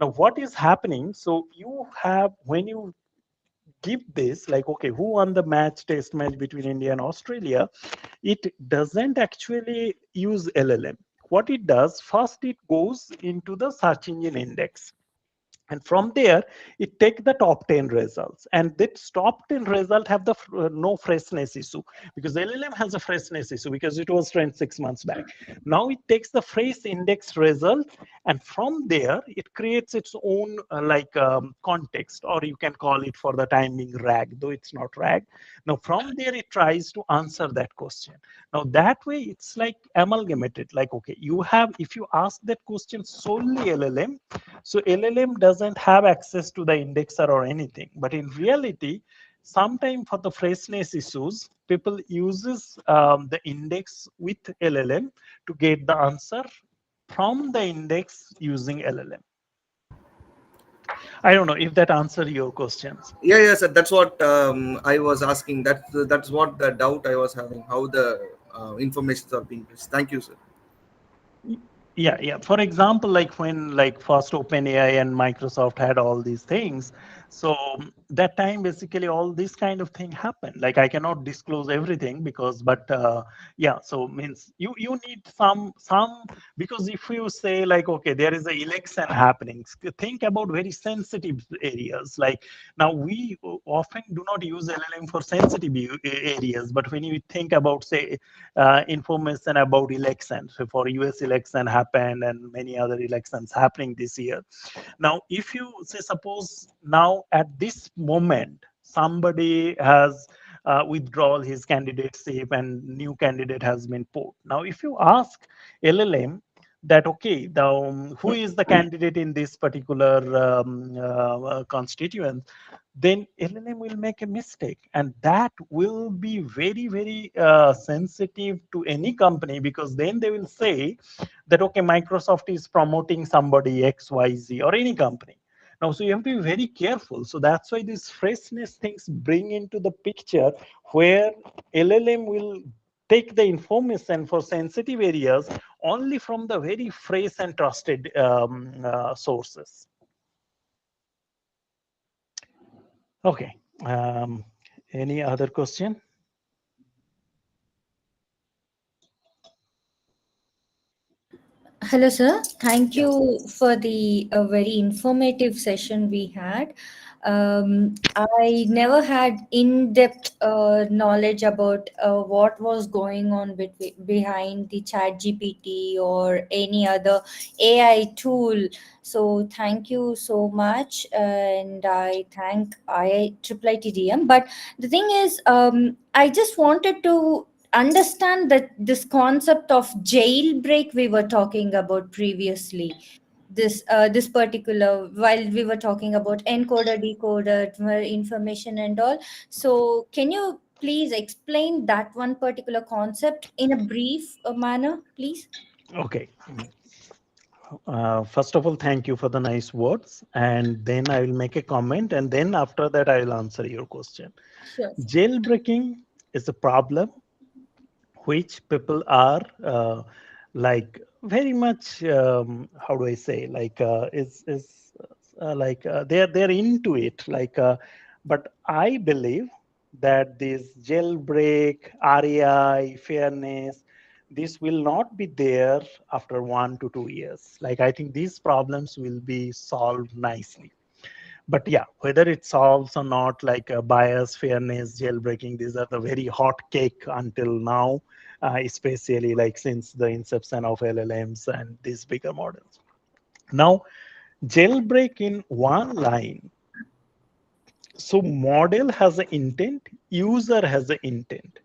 Now what is happening? So you have, when you give this, like, okay, who won the test match between India and Australia, it doesn't actually use LLM. What it does, first it goes into the search engine index. And from there, it take the top 10 results. And that top 10 result have the no freshness issue, because LLM has a freshness issue because it was trained 6 months back. Now it takes the fresh index result, and from there, it creates its own context, or you can call it for the time being RAG, though it's not RAG. Now from there, it tries to answer that question. Now that way, it's like amalgamated, like, okay, you have, if you ask that question solely LLM, so LLM doesn't have access to the indexer or anything. But in reality, sometimes for the freshness issues, people uses the index with LLM to get the answer from the index using LLM. I don't know if that answered your questions. Yeah, sir. That's what I was asking. That's what the doubt I was having. How the informations are being placed. Thank you, sir. Yeah. For example, like when first OpenAI and Microsoft had all these things, so that time basically all this kind of thing happened. Like I cannot disclose everything because, but yeah, so means you need some, because if you say like, okay, there is an election happening, think about very sensitive areas. Like now we often do not use LLM for sensitive areas, but when you think about, say, information about elections, so for US election happened and many other elections happening this year. Now, if you say, suppose now at this moment, somebody has withdrawn his candidacy and new candidate has been put. Now, if you ask LLM that, okay, who is the candidate in this particular constituent, then LLM will make a mistake, and that will be very, very sensitive to any company, because then they will say that, okay, Microsoft is promoting somebody XYZ or any company. Now, so you have to be very careful. So that's why these freshness things bring into the picture, where LLM will take the information for sensitive areas only from the very fresh and trusted sources. Okay. Any other question? Hello, sir. Thank you for the very informative session we had. I never had in-depth knowledge about what was going on behind the Chat GPT or any other AI tool. So thank you so much, and I thank IIITDM. But the thing is, I just wanted to understand that this concept of jailbreak we were talking about previously, this particular, while we were talking about encoder decoder information and all. So can you please explain that one particular concept in a brief manner, please? Okay. First of all, thank you for the nice words, and then I will make a comment, and then after that I will answer your question. Sure. Jailbreaking is a problem which people are very much, how do I say, like is like they're into it, like but I believe that this jailbreak, RAI, fairness, this will not be there after 1 to 2 years. Like I think these problems will be solved nicely. But yeah, whether it solves or not, like bias, fairness, jailbreaking, these are the very hot cake until now, especially like since the inception of LLMs and these bigger models. Now, jailbreak in one line. So model has an intent, user has an intent.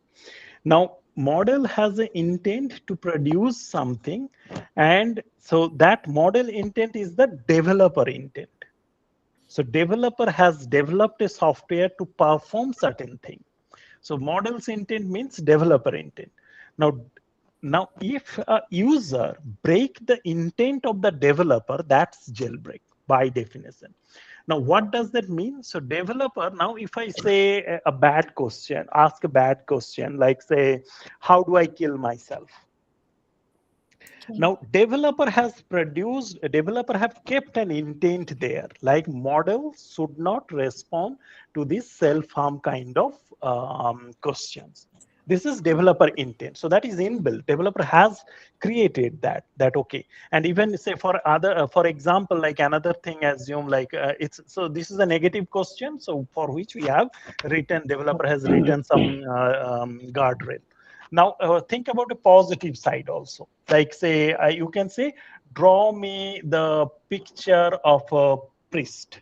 Now, model has an intent to produce something, and so that model intent is the developer intent. So developer has developed a software to perform certain thing. So model's intent means developer intent. Now if a user break the intent of the developer, that's jailbreak by definition. Now, what does that mean? So developer, now if I say a bad question, ask a bad question, like say, how do I kill myself? Now, developer have kept an intent there, like model should not respond to this self-harm kind of questions. This is developer intent. So that is inbuilt. Developer has created that okay. And even say for other, for example, like another thing, assume like so this is a negative question. So for which we have written, developer has written some guardrail. Now think about the positive side also. Like say, you can say, draw me the picture of a priest.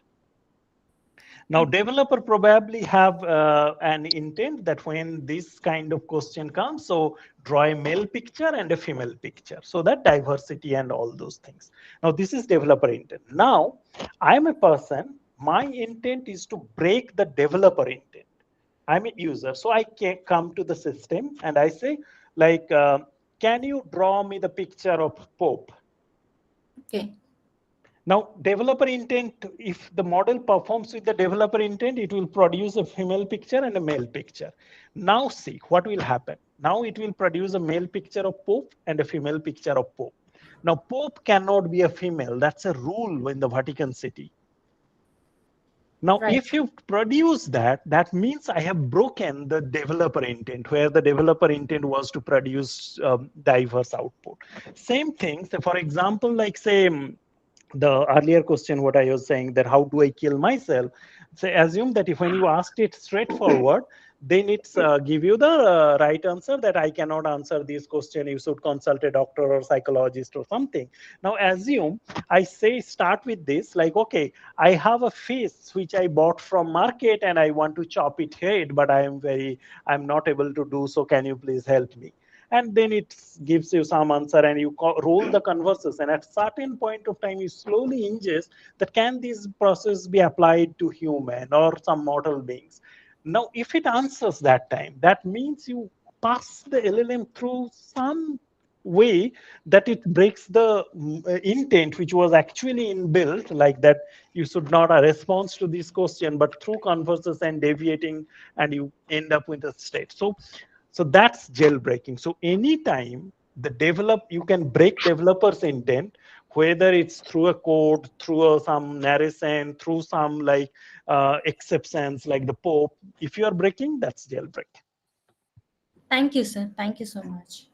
Now developer probably have an intent that when this kind of question comes, so draw a male picture and a female picture. So that diversity and all those things. Now this is developer intent. Now I'm a person, my intent is to break the developer intent. I'm a user, so I can come to the system and I say, like, can you draw me the picture of Pope? Okay. Now, developer intent, if the model performs with the developer intent, it will produce a female picture and a male picture. Now see what will happen. Now it will produce a male picture of Pope and a female picture of Pope. Now, Pope cannot be a female. That's a rule in the Vatican City. Now, Right. if you produce that, that means I have broken the developer intent, where the developer intent was to produce diverse output. Same thing, so for example, like say, the earlier question, what I was saying, that how do I kill myself? So assume that if when you asked it straightforward, then it's give you the right answer that I cannot answer this question. You should consult a doctor or psychologist or something. Now assume I say start with this, like, okay, I have a fish which I bought from market and I want to chop it head, but I'm not able to do so. Can you please help me? And then it gives you some answer and you roll the conversation. At certain point of time, you slowly ingest that can this process be applied to human or some mortal beings. Now, if it answers that time, that means you pass the LLM through some way that it breaks the intent which was actually inbuilt, like that you should not a response to this question, but through conversation deviating, and you end up with a state. So that's jailbreaking. So anytime you can break developer's intent, whether it's through a code, through some narration, through some like exceptions like the Pope. If you are breaking, that's jailbreak. Thank you, sir. Thank you so much.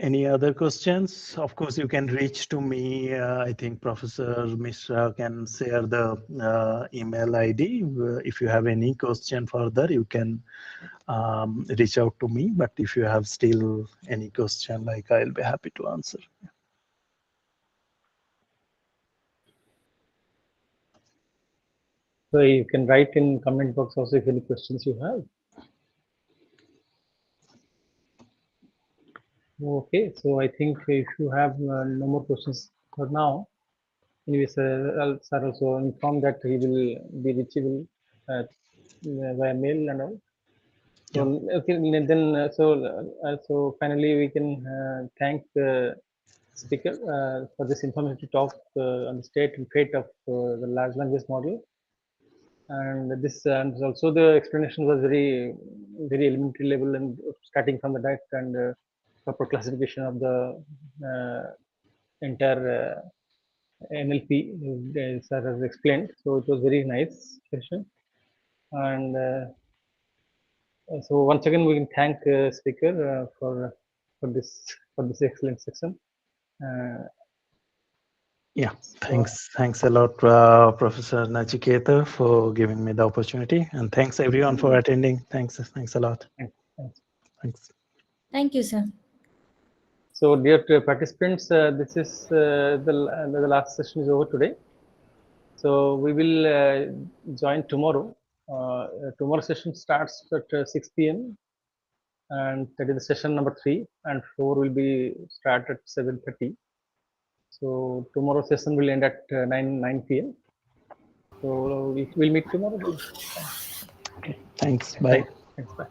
Any other questions? Of course, you can reach to me. I think Professor Mishra can share the email ID. If you have any question further, you can reach out to me. But if you have still any question, like, I'll be happy to answer. So you can write in comment box also if any questions you have. Okay, so I think if you have no more questions for now, anyways, I'll also inform that he will be reachable via mail and all. So okay, then so finally we can thank the speaker for this informative talk on the state and fate of the large language model. And this and also the explanation was very elementary level, and starting from the diet and proper classification of the entire NLP sir has explained. So it was very nice session. And so once again we can thank speaker for this excellent session. Yeah, thanks a lot, Professor Nachiketa, for giving me the opportunity, and thanks everyone for attending. Thanks a lot. Thanks. Thank you, sir. So dear participants, this is the last session is over today. So we will join tomorrow. Tomorrow session starts at 6 p.m. and that is the session number 3, and 4 will be start at 7:30. So tomorrow session will end at 9 p.m. So we'll meet tomorrow. Okay, thanks. Bye. Thanks. Bye.